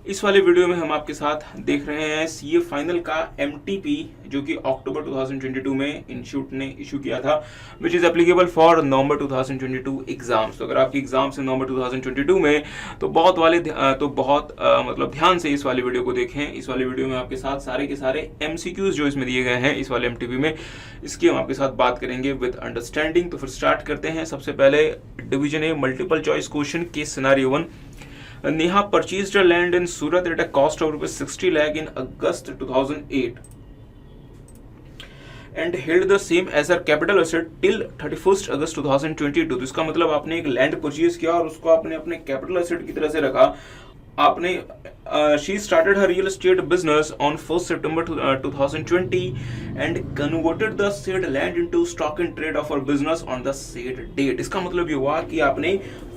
इस वाले वीडियो में हम आपके साथ देख रहे हैं सीए फाइनल का एमटीपी जो कि अक्टूबर 2022 में इंस्टीट्यूट ने इशू किया था, which is applicable for November 2022 exams. तो अगर आपकी एग्जाम्स हैं नवंबर 2022 में तो बहुत मतलब ध्यान से इस वाले वीडियो को देखें। इस वाले वीडियो में आपके साथ सारे के सारे एमसीक्यूज जो इसमें दिए गए हैं इस वाले एमटीपी में, इसकी हम आपके साथ बात करेंगे विद अंडरस्टैंडिंग। तो फिर स्टार्ट करते हैं। सबसे पहले division A multiple choice question case scenario 1। Neha purchased a land in Surat at a cost of rupees 60 lakh in August 2008 and held the same as her capital asset till 31st August 2022। तो इसका मतलब आपने एक land purchase किया और उसको आपने अपने कैपिटल एसेट की तरह से रखा। आपने she started her real estate business on 1st September 2020 and converted the said land into stock and trade of her business on the said date। इसका मतलब ये हुआ कि आपने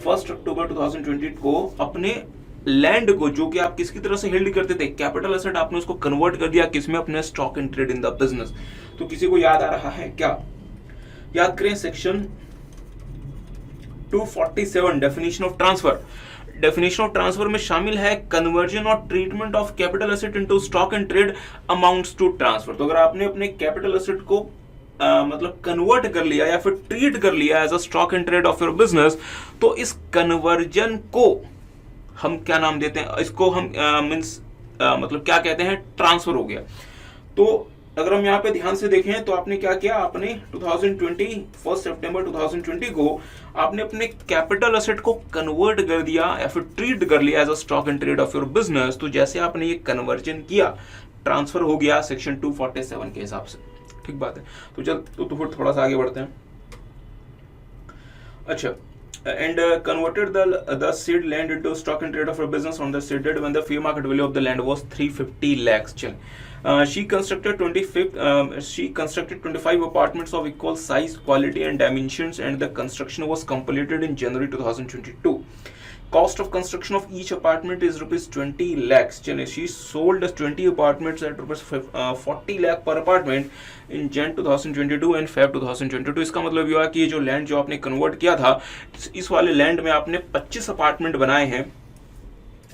1 अक्टूबर 2020 को अपने लैंड को, जो कि आप किसकी तरह से होल्ड करते थे, कैपिटल एसेट, आपने उसको कन्वर्ट कर दिया किसमें, अपने stock and trade in the business. तो किसी को याद आ रहा है क्या? याद करें section 247 definition of transfer. Definition of transfer में शामिल है कन्वर्जन और treatment of capital asset into stock and trade amounts to transfer. तो अगर आपने अपने कैपिटल एसेट को मतलब कन्वर्ट कर लिया या फिर ट्रीट कर लिया as a stock and trade of your business, तो इस कन्वर्जन को हम क्या नाम देते हैं, इसको हम मतलब क्या कहते हैं, ट्रांसफर हो गया। तो अगर हम यहाँ पे ध्यान से देखें तो आपने क्या किया, आपने 2020 1 सितंबर 2020 को आपने अपने कैपिटल एसेट को कन्वर्ट कर दिया या फिर ट्रीट कर लिया as a stock and trade of your business. तो जैसे आपने ये कन्वर्जन किया, ट्रांसफर हो गया सेक्शन 247 के हिसाब से। ठीक बात है। तो फिर थोड़ा सा आगे बढ़ते हैं। अच्छा, and converted the said land into stock and trade of her business on the said date when the fair market value of the land was 350 lakhs। चल, she constructed 25 apartments of equal size, quality and dimensions and the construction was completed in January 2022। Cost of construction of each apartment is rupees 20 lakhs। चलिए, she sold 20 apartments at rupees 40 lakh per apartment in Jan 2022 and Feb 2022। इसका मतलब ये हुआ कि ये जो land जो आपने कन्वर्ट किया था, इस वाले लैंड में आपने 25 अपार्टमेंट बनाए हैं।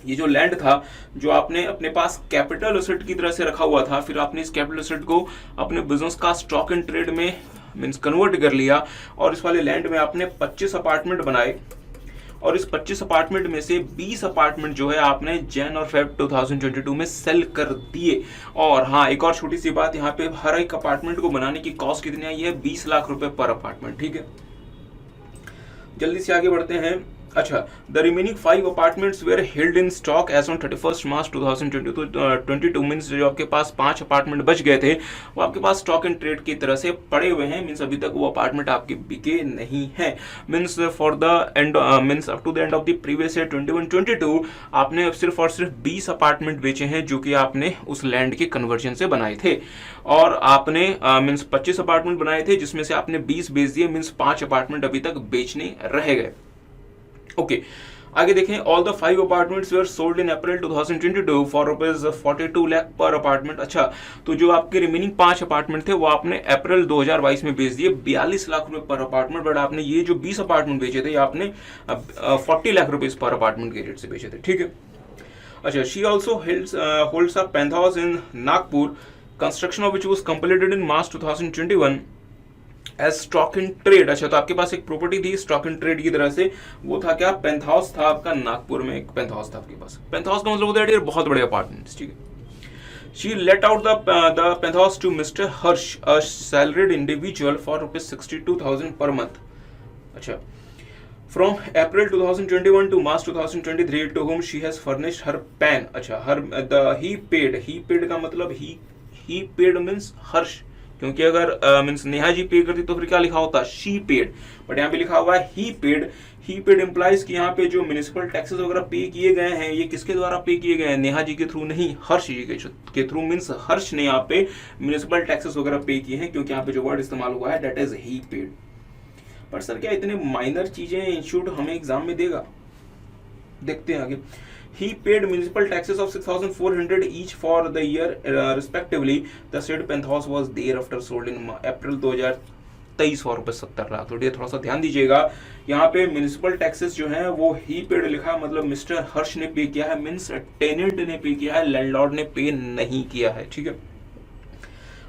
ये जो लैंड था जो आपने अपने पास कैपिटल एसेट की तरह से रखा हुआ था, फिर आपने इस कैपिटल एसेट को अपने बिजनेस का स्टॉक एंड ट्रेड में मींस कन्वर्ट कर लिया और इस वाले लैंड में आपने 25 अपार्टमेंट बनाए और इस 25 अपार्टमेंट में से 20 अपार्टमेंट जो है आपने जैन और फेब 2022 में सेल कर दिए। और हाँ, एक और छोटी सी बात, यहाँ पे हर एक अपार्टमेंट को बनाने की कॉस्ट कितनी आई है, 20 लाख रुपए पर अपार्टमेंट। ठीक है, जल्दी से आगे बढ़ते हैं। अच्छा, the remaining 5 apartments were held in stock as on 31 March 2022 means जो आपके पास 5 अपार्टमेंट बच गए थे वो आपके पास स्टॉक एंड ट्रेड की तरह से पड़े हुए हैं। मीन्स अभी तक वो अपार्टमेंट आपके बिके नहीं है। Means for the end means up to the end of the previous year 21-22 आपने सिर्फ और सिर्फ 20 अपार्टमेंट बेचे हैं जो कि आपने उस लैंड के कन्वर्जन से बनाए थे। और आपने मीन्स 25 अपार्टमेंट बनाए थे जिसमें से आपने 20 बेच दिए। मीन्स 5 अपार्टमेंट अभी तक बेचने रह गए। ओके, आगे देखें। All the 5 apartments were sold in April 2022 for rupees 42 lakh पर अपार्टमेंट। अच्छा, तो जो आपके रिमेनिंग 5 अपार्टमेंट थे वो आपने अप्रैल 2022 में बेच दिए 42 लाख रुपए पर अपार्टमेंट। बट आपने ये जो 20 अपार्टमेंट बेचे थे आपने 40 लाख रुपीज पर अपार्टमेंट के रेट से बेचे थे। ठीक है। अच्छा, she also holds a penthouse in Nagpur, construction of which was completed in March 2021 as stock in trade. अच्छा, तो आपके पास एक प्रॉपर्टी थी स्टॉक इन ट्रेड की तरह से, वो था क्या, पेंथ हाउस था आपका नागपुर में। एक पेंथ हाउस था आपके पास। पेंथ हाउस का मतलब होता है बहुत बड़े अपार्टमेंट्स। ठीक है। She let out the penthouse to mister Harsh, a salaried individual for rupees 62,000 per month. अच्छा, from April 2021 to March 2023 to whom she has furnished her PAN। अच्छा, he paid का मतलब he paid मीन्स हर्ष, क्योंकि अगर means Neha ji पे करती तो फिर क्या लिखा होता, शी पेड। बट यहाँ पे लिखा हुआ है ही पेड। ही पेड इंप्लाइज कि यहाँ पे जो म्युनिसिपल टैक्सेस वगैरह पे किए गए हैं ये किसके द्वारा पे किए गए हैं, नेहा जी के थ्रू नहीं, हर्ष जी के थ्रू। मीन्स हर्ष ने यहाँ पे म्युनिसिपल टैक्सेस वगैरह पे किए हैं, क्योंकि यहाँ पे जो वर्ड इस्तेमाल हुआ है दैट इज ही पेड। पर सर क्या इतने माइनर चीजें इंस्टीट्यूट हमें एग्जाम में देगा? देखते हैं आगे। He paid municipal taxes of 6,400 each for the year respectively. The said penthouse was thereafter sold in April 2023 23,070 lakh. तो ये थोड़ा सा ध्यान दीजिएगा, यहाँ पे म्युनिसिपल टैक्सेस जो है वो ही पेड लिखा, मतलब मिस्टर हर्ष ने पे किया है, मीन्स टेनेंट ने पे किया है, लैंडलॉर्ड ने पे नहीं किया है, ठीक है।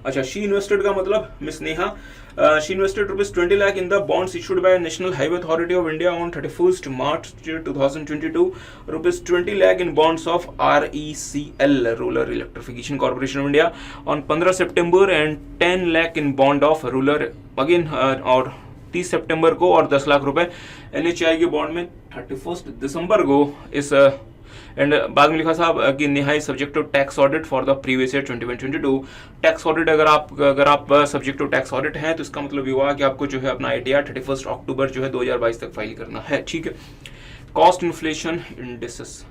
अच्छा, शी इन्वेस्टेड का मतलब miss Neha, she invested ₹20 lakh in the bonds issued by national highway authority of India on 31 March 2022, ₹20 lakh in bonds of RECL rural electrification corporation of India on 15 September and 10 lakh in bond of rural again और 30 सितंबर को, और 10 लाख रुपए NHAI के bond में 31 दिसंबर को इस and बाद में लिखा साहब कि Neha is subject to tax audit for the previous year 2022। Tax audit अगर आप सब्जेक्ट टू टैक्स ऑडिट हैं तो इसका मतलब ये हुआ कि आपको जो है अपना ITR 31 अक्टूबर जो है 2022 तक फाइल करना है, ठीक है। Cost inflation indexes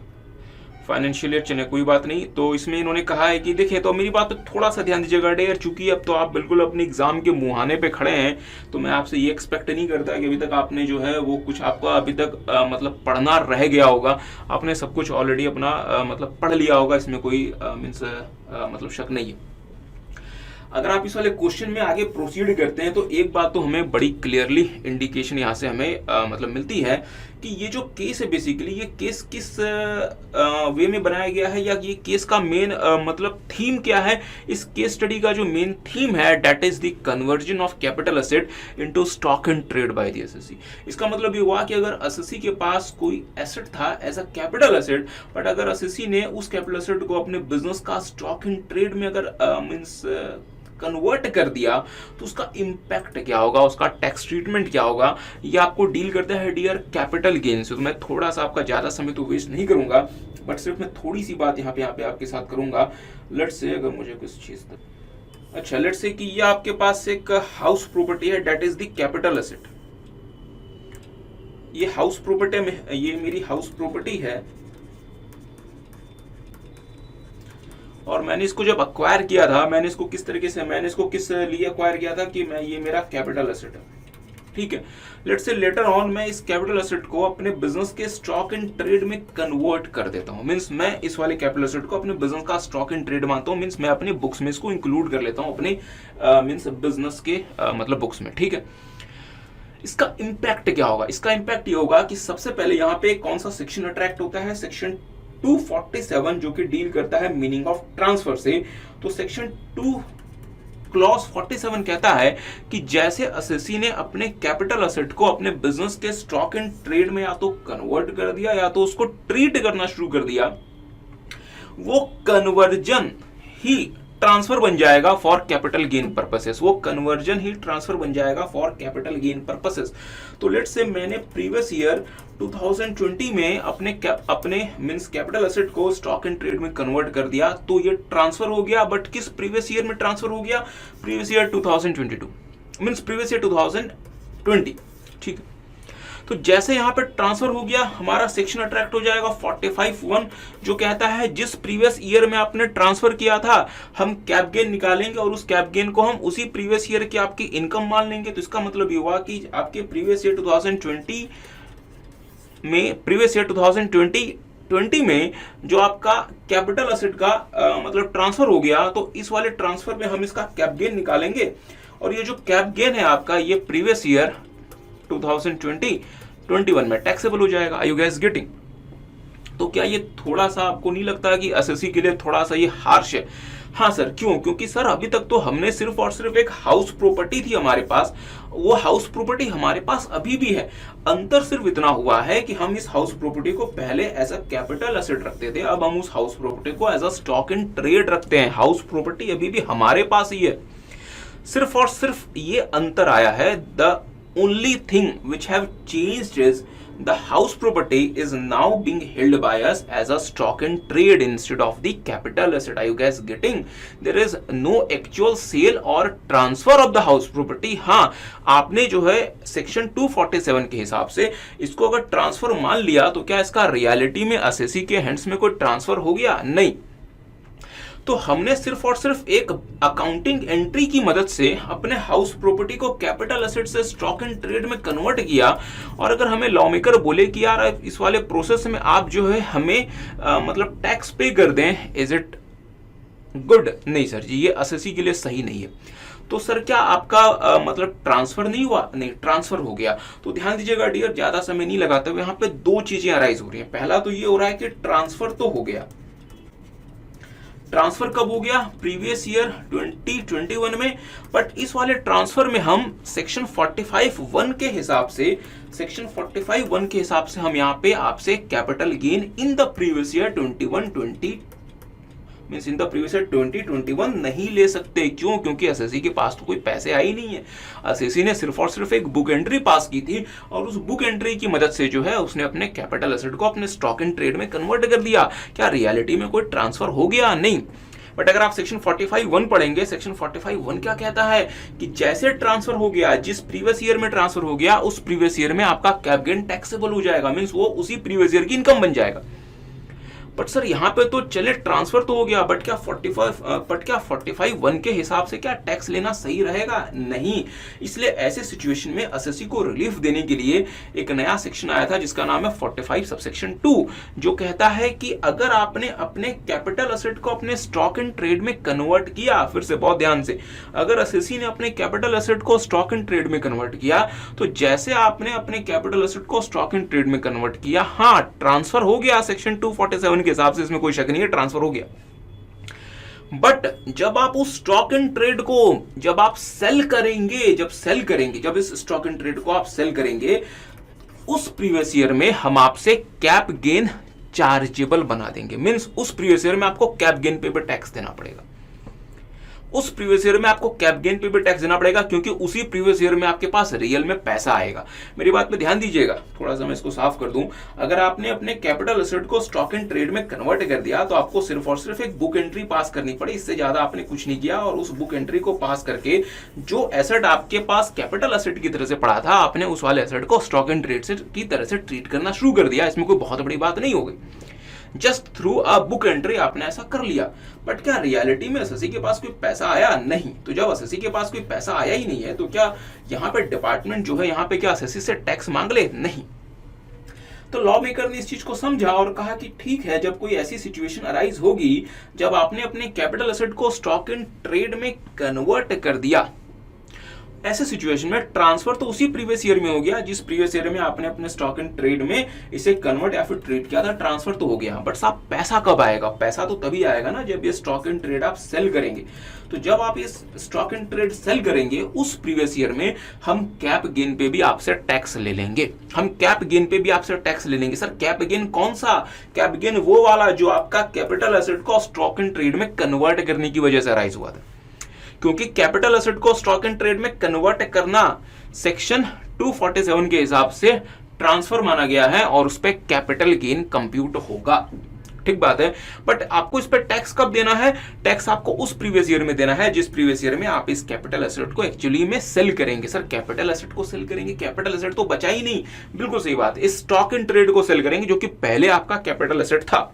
financial year, चलिए कोई बात नहीं। तो इसमें इन्होंने कहा है कि देखिए, तो मेरी बात पे थोड़ा सा ध्यान दीजिएगा डेयर, चूंकि अब तो आप बिल्कुल अपने एग्जाम के मुहाने पे खड़े हैं, तो मैं आपसे ये एक्सपेक्ट नहीं करता कि अभी तक आपने जो है वो कुछ आपका अभी तक मतलब पढ़ना रह गया होगा। आपने सब कुछ ऑलरेडी अपना मतलब पढ़ लिया होगा, इसमें कोई मीन्स मतलब शक नहीं है। अगर आप इस वाले क्वेश्चन में आगे प्रोसीड करते हैं तो एक बात तो हमें बड़ी क्लियरली इंडिकेशन यहाँ से हमें मतलब मिलती है कि ये जो केस है, बेसिकली ये केस किस वे में बनाया गया है, या ये केस का मेन मतलब थीम क्या है। इस केस स्टडी का जो मेन थीम है that is the conversion of capital asset into stock and trade by the SSC। इसका मतलब ये हुआ कि अगर SSC के पास कोई एसेट था as a capital asset, but अगर SSC ने उस कैपिटल एसेट को अपने बिजनेस का स्टॉक एंड ट्रेड में अगर मीन्स कन्वर्ट कर दिया तो उसका इंपैक्ट क्या होगा, उसका टैक्स ट्रीटमेंट क्या होगा, ये आपको डील करता है डियर कैपिटल गेन से। तो मैं थोड़ा सा आपका ज्यादा समय तो वेस्ट नहीं करूंगा, बट सिर्फ मैं थोड़ी सी बात यहाँ पे आपके साथ करूंगा। लेट्स से अगर मुझे कुछ चीज, अच्छा लेट्स से कि ये आपके पास एक हाउस प्रॉपर्टी है that is the capital asset. ये हाउस प्रॉपर्टी में, ये मेरी हाउस प्रॉपर्टी है और मैंने इसको जब अक्वायर किया था, मैंने इसको किस तरीके से, मैंने इसको किस लिए अक्वायर किया था कि मैं, ये मेरा कैपिटल एसेट है, ठीक है। लेट्स से लेटर ऑन मैं इस कैपिटल एसेट को अपने बिजनेस के स्टॉक एंड ट्रेड में कन्वर्ट कर देता हूं, मींस मैं इस वाले कैपिटल एसेट को अपने बिजनेस का स्टॉक एंड ट्रेड मानता हूं, मींस मैं अपने बुक्स में इसको इंक्लूड कर लेता हूं अपने मींस बिजनेस के मतलब बुक्स में, ठीक है। इसका इंपैक्ट क्या होगा? इसका इंपैक्ट ये होगा कि सबसे पहले यहाँ पे कौन सा सेक्शन अट्रैक्ट होता है, सेक्शन 247 जो कि डील करता है मीनिंग ऑफ ट्रांसफर से। तो सेक्शन 2 क्लॉज 47 कहता है कि जैसे SSC ने अपने कैपिटल एसेट को अपने बिजनेस के स्टॉक एंड ट्रेड में या तो कन्वर्ट कर दिया या तो उसको ट्रीट करना शुरू कर दिया, वो कन्वर्जन ही ट्रांसफर बन जाएगा फॉर कैपिटल गेन पर्पसेस, वो कन्वर्जन ही ट्रांसफर बन जाएगा फॉर कैपिटल गेन पर्पसेस। तो लेट्स से मैंने प्रीवियस ईयर 2020 में अपने मींस कैपिटल एसेट को स्टॉक एंड ट्रेड में कन्वर्ट कर दिया, तो ये ट्रांसफर हो गया, बट किस प्रीवियस ईयर में ट्रांसफर हो गया? Previous year 2022 means previous year 2020, ठीक है। तो जैसे यहां पे ट्रांसफर हो गया, हमारा सेक्शन अट्रैक्ट हो जाएगा 45(1) जो कहता है जिस प्रीवियस ईयर में आपने ट्रांसफर किया था हम कैप गेन निकालेंगे और उस कैप गेन को हम उसी प्रीवियस ईयर की आपकी इनकम मान लेंगे। तो इसका मतलब ये हुआ कि आपके प्रीवियस ईयर 2020 में, प्रीवियस ईयर 2020 में जो आपका कैपिटल एसेट का मतलब ट्रांसफर हो गया, तो इस वाले ट्रांसफर में हम इसका कैप गेन निकालेंगे और ये जो कैप गेन है आपका, ये प्रीवियस ईयर 2021 में टैक्सेबल हो जाएगा। Are you guys getting? तो क्या ये थोड़ा सा आपको नहीं लगता कि SSC के लिए थोड़ा सा ये हार्श है? हाँ सर, क्यों? क्योंकि सर अभी तक तो हमने सिर्फ और सिर्फ एक हाउस प्रॉपर्टी थी हमारे पास, वो हाउस प्रॉपर्टी हमारे पास अभी भी है। अंतर सिर्फ इतना हुआ है कि हम इस हाउस प्रॉपर्टी को पहले एज अ कैपिटल एसेट रखते थे, अब हम उस हाउस प्रॉपर्टी को as a stock and trade रखते हैं। हाउस प्रॉपर्टी अभी भी हमारे पास ही है, सिर्फ और सिर्फ ये अंतर आया है। The only thing which have changed is the house property is now being held by us as a stock and trade instead of the capital asset. Are you guys getting? There is no actual sale or transfer of the house property. हाँ, आपने जो है section 247 के हिसाब से इसको अगर transfer मान लिया, तो क्या इसका रियलिटी में SSC के हैंड्स में कोई ट्रांसफर हो गया? नहीं। तो हमने सिर्फ और सिर्फ एक अकाउंटिंग एंट्री की मदद से अपने हाउस प्रॉपर्टी को कैपिटल एसेट से स्टॉक एंड ट्रेड में कन्वर्ट किया। और अगर हमें लॉ मेकर बोले कि यार इस वाले प्रोसेस में आप जो है हमें मतलब टैक्स पे कर दें, इज इट गुड? नहीं सर जी, ये SSC के लिए सही नहीं है। तो सर क्या आपका मतलब ट्रांसफर नहीं हुआ? नहीं, ट्रांसफर हो गया। तो ध्यान दीजिएगा डियर, ज्यादा समय नहीं लगाते हुए, यहाँ पे दो चीजें अराइज हो रही है। पहला तो ये हो रहा है कि ट्रांसफर तो हो गया। ट्रांसफर कब हो गया? प्रीवियस ईयर 2021 में। बट इस वाले ट्रांसफर में हम सेक्शन 45(1) के हिसाब से, सेक्शन 45(1) के हिसाब से हम यहाँ पे आपसे capital gain in the previous year 2020 means in the previous year 2021 नहीं ले सकते। क्यों? क्योंकि एसएससी के पास तो कोई पैसे आए ही नहीं है। एसएससी ने सिर्फ और सिर्फ एक बुक एंट्री पास की थी और उस बुक एंट्री की मदद से जो है उसने अपने कैपिटल एसेट को अपने स्टॉक एंड ट्रेड में कन्वर्ट कर दिया। क्या रियलिटी में कोई ट्रांसफर हो गया? नहीं। बट अगर आप सेक्शन 45(1) पढ़ेंगे, सेक्शन 45(1) क्या कहता है कि जैसे ट्रांसफर हो गया, जिस प्रीवियस ईयर में ट्रांसफर हो गया, उस प्रीवियस ईयर में आपका कैप गेन टैक्सेबल हो जाएगा, मींस वो उसी प्रीवियस ईयर की इनकम बन जाएगा। बट सर यहाँ पे तो चले ट्रांसफर तो हो गया, बट क्या 45(1) के हिसाब से क्या टैक्स लेना सही रहेगा? नहीं। इसलिए ऐसे सिचुएशन में एसएससी को रिलीफ देने के लिए एक नया सेक्शन आया था जिसका नाम है 45 सबसेक्शन 2, जो कहता है कि अगर आपने अपने कैपिटल एसेट को अपने स्टॉक एंड ट्रेड में कन्वर्ट किया, फिर से बहुत ध्यान से, अगर एसएससी ने अपने कैपिटल एसेट को स्टॉक एंड ट्रेड में कन्वर्ट किया, तो जैसे आपने अपने कैपिटल एसेट को स्टॉक एंड ट्रेड में कन्वर्ट किया, हाँ ट्रांसफर हो गया सेक्शन 247 के हिसाब से, इसमें कोई शक नहीं है, ट्रांसफर हो गया। बट जब आप उस स्टॉक एंड ट्रेड को जब आप सेल करेंगे, जब इस स्टॉक एंड ट्रेड को आप सेल करेंगे, उस प्रीवियस ईयर में हम आपसे कैप गेन चार्जेबल बना देंगे। मींस उस प्रीवियस ईयर में आपको कैप गेन पे भी टैक्स देना पड़ेगा। उस प्रीवियस ईयर में आपको कैप गेन पे भी टैक्स देना पड़ेगा, क्योंकि उसी प्रीवियस ईयर में आपके पास रियल में पैसा आएगा। मेरी बात पे ध्यान दीजिएगा, थोड़ा सा मैं इसको साफ कर दूं। अगर आपने अपने कैपिटल एसेट को स्टॉक एंड ट्रेड में कन्वर्ट कर दिया, तो आपको सिर्फ और सिर्फ एक बुक एंट्री पास करनी पड़ी, इससे ज्यादा आपने कुछ नहीं किया। और उस बुक एंट्री को पास करके जो एसेट आपके पास कैपिटल एसेट की तरह से पड़ा था, आपने उस वाले एसेट को स्टॉक एंड ट्रेड की तरह से ट्रीट करना शुरू कर दिया। इसमें कोई बहुत बड़ी बात नहीं हो गई, just through a book entry आपने ऐसा कर लिया। बट क्या रियलिटी में एसएससी के पास कोई पैसा आया? नहीं। तो जब एसएससी के पास कोई पैसा आया ही नहीं है, तो क्या यहाँ पे डिपार्टमेंट जो है यहाँ पे क्या एसएससी से टैक्स मांग ले? नहीं। तो लॉ मेकर ने इस चीज को समझा और कहा कि ठीक है, जब कोई ऐसी सिचुएशन अराइज होगी जब आपने अपने कैपिटल एसेट को स्टॉक एंड ट्रेड में कन्वर्ट कर दिया, ऐसे सिचुएशन में ट्रांसफर तो उसी प्रीवियस ईयर में हो गया जिस प्रीवियस ईयर में आपने अपने स्टॉक एंड ट्रेड में इसे कन्वर्ट या फिर ट्रेड किया था। ट्रांसफर तो हो गया, बट साहब पैसा कब आएगा? पैसा तो तभी आएगा ना जब ये स्टॉक एंड ट्रेड आप सेल करेंगे। तो जब आप इस स्टॉक एंड ट्रेड सेल करेंगे उस प्रीवियस ईयर में, हम कैप गेन पे भी आपसे टैक्स ले लेंगे। सर कैप गेन कौन सा? कैप गेन वो वाला जो आपका कैपिटल एसेट को स्टॉक एंड ट्रेड में कन्वर्ट करने की वजह से अराइज हुआ था। क्योंकि कैपिटल एसेट को स्टॉक एंड ट्रेड में कन्वर्ट करना सेक्शन 247 के हिसाब से ट्रांसफर माना गया है और उस पर कैपिटल गेन कंप्यूट होगा। ठीक बात है। बट आपको इस पर टैक्स कब देना है? टैक्स आपको उस प्रीवियस ईयर में देना है जिस प्रीवियस ईयर में आप इस कैपिटल एसेट को एक्चुअली में सेल करेंगे। सर कैपिटल एसेट को सेल करेंगे? कैपिटल एसेट तो बचा ही नहीं। बिल्कुल सही बात। इस स्टॉक एंड ट्रेड को सेल करेंगे जो कि पहले आपका कैपिटल एसेट था।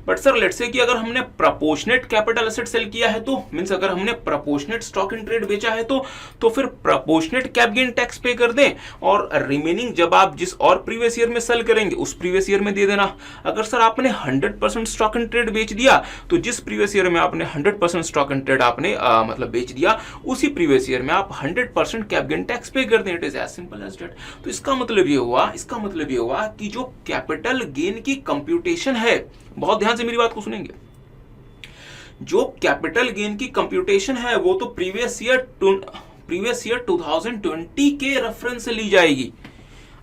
बट सर लेट्स से कि अगर हमने प्रपोर्शनेट कैपिटल एसेट सेल किया है, तो मींस अगर हमने प्रपोर्शनेट स्टॉक एंड ट्रेड बेचा है, तो फिर proportionate cap gain tax pay कर दें और रिमेनिंग जब आप जिस और प्रीवियस ईयर में सेल करेंगे उस प्रीवियस ईयर में दे देना। अगर सर आपने 100% स्टॉक एंड ट्रेड बेच दिया, तो जिस प्रीवियस ईयर में आपने 100% स्टॉक एंड ट्रेड आपने मतलब बेच दिया, उसी प्रीवियस ईयर में आप 100% कैप गेन टैक्स पे कर दें। It is as simple as that. तो इसका मतलब ये हुआ कि जो कैपिटल गेन की कंप्यूटेशन है, बहुत ध्यान से मेरी बात को सुनेंगे, जो कैपिटल गेन की कंप्यूटेशन है वो तो प्रीवियस ईयर 2020 के रेफरेंस से ली जाएगी।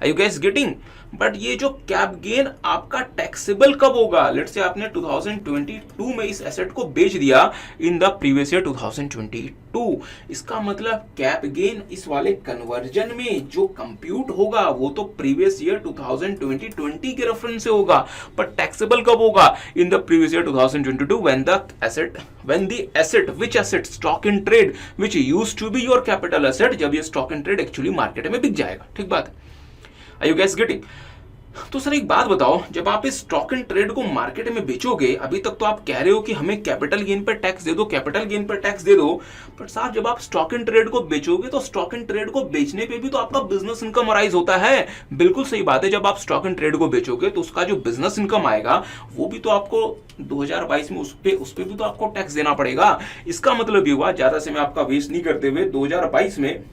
Are you guys getting? But ये जो कैप गेन आपका टैक्सेबल कब होगा? लेट्स से आपने 2022 में इस एसेट को बेच दिया इन द प्रीवियस ईयर 2022। इसका मतलब कैप गेन इस वाले कन्वर्जन में जो कंप्यूट होगा वो तो प्रीवियस ईयर 2020 के रेफरेंस से होगा। पर टैक्सेबल कब होगा? In the previous year 2022 when the asset which asset stock in trade which used to be your capital asset, जब ये stock and trade actually market में बिक जाएगा। ठीक बात है। Are you guys getting? तो सर एक बात बताओ, जब आप इस स्टॉक एंड ट्रेड को मार्केट में बेचोगे, अभी तक तो आप कह रहे हो कि हमें कैपिटल गेन पर टैक्स दे दो, कैपिटल गेन पर टैक्स दे दो, बट साहब जब आप स्टॉक एंड ट्रेड को बेचोगे तो स्टॉक एंड ट्रेड को बेचने पे भी तो आपका बिजनेस इनकम राइज होता है। बिल्कुल सही बात है, जब आप स्टॉक एंड ट्रेड को बेचोगे तो उसका जो बिजनेस इनकम आएगा वो भी तो आपको 2022 में उस पे भी तो आपको टैक्स देना पड़ेगा। इसका मतलब ये हुआ, ज्यादा समय आपका वेस्ट नहीं करते हुए, 2022 में,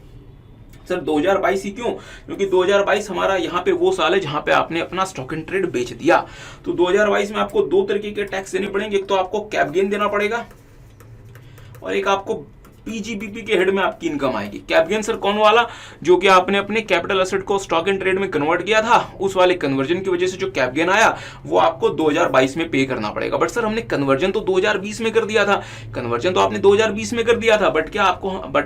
सर 2022 ही क्यों, क्योंकि 2022 हमारा यहाँ पे वो साल है जहां पे आपने अपना स्टॉक एंड ट्रेड बेच दिया। तो 2022 में आपको दो तरीके के टैक्स देने पड़ेंगे, एक तो आपको कैप गेन देना पड़ेगा और एक आपको पीजीबीपी के हेड में आपकी इनकम आएगी। कैप गेन सर कौन वाला, जो कि आपने अपने कैपिटल एसेट को स्टॉक एंड ट्रेड में कन्वर्ट किया था, उस वाले कन्वर्जन की वजह से जो कैप गेन आया वो आपको 2022 में पे करना पड़ेगा। बट सर हमने कन्वर्जन तो 2020 में कर दिया था, कन्वर्जन तो आपने 2020 में कर दिया था, बट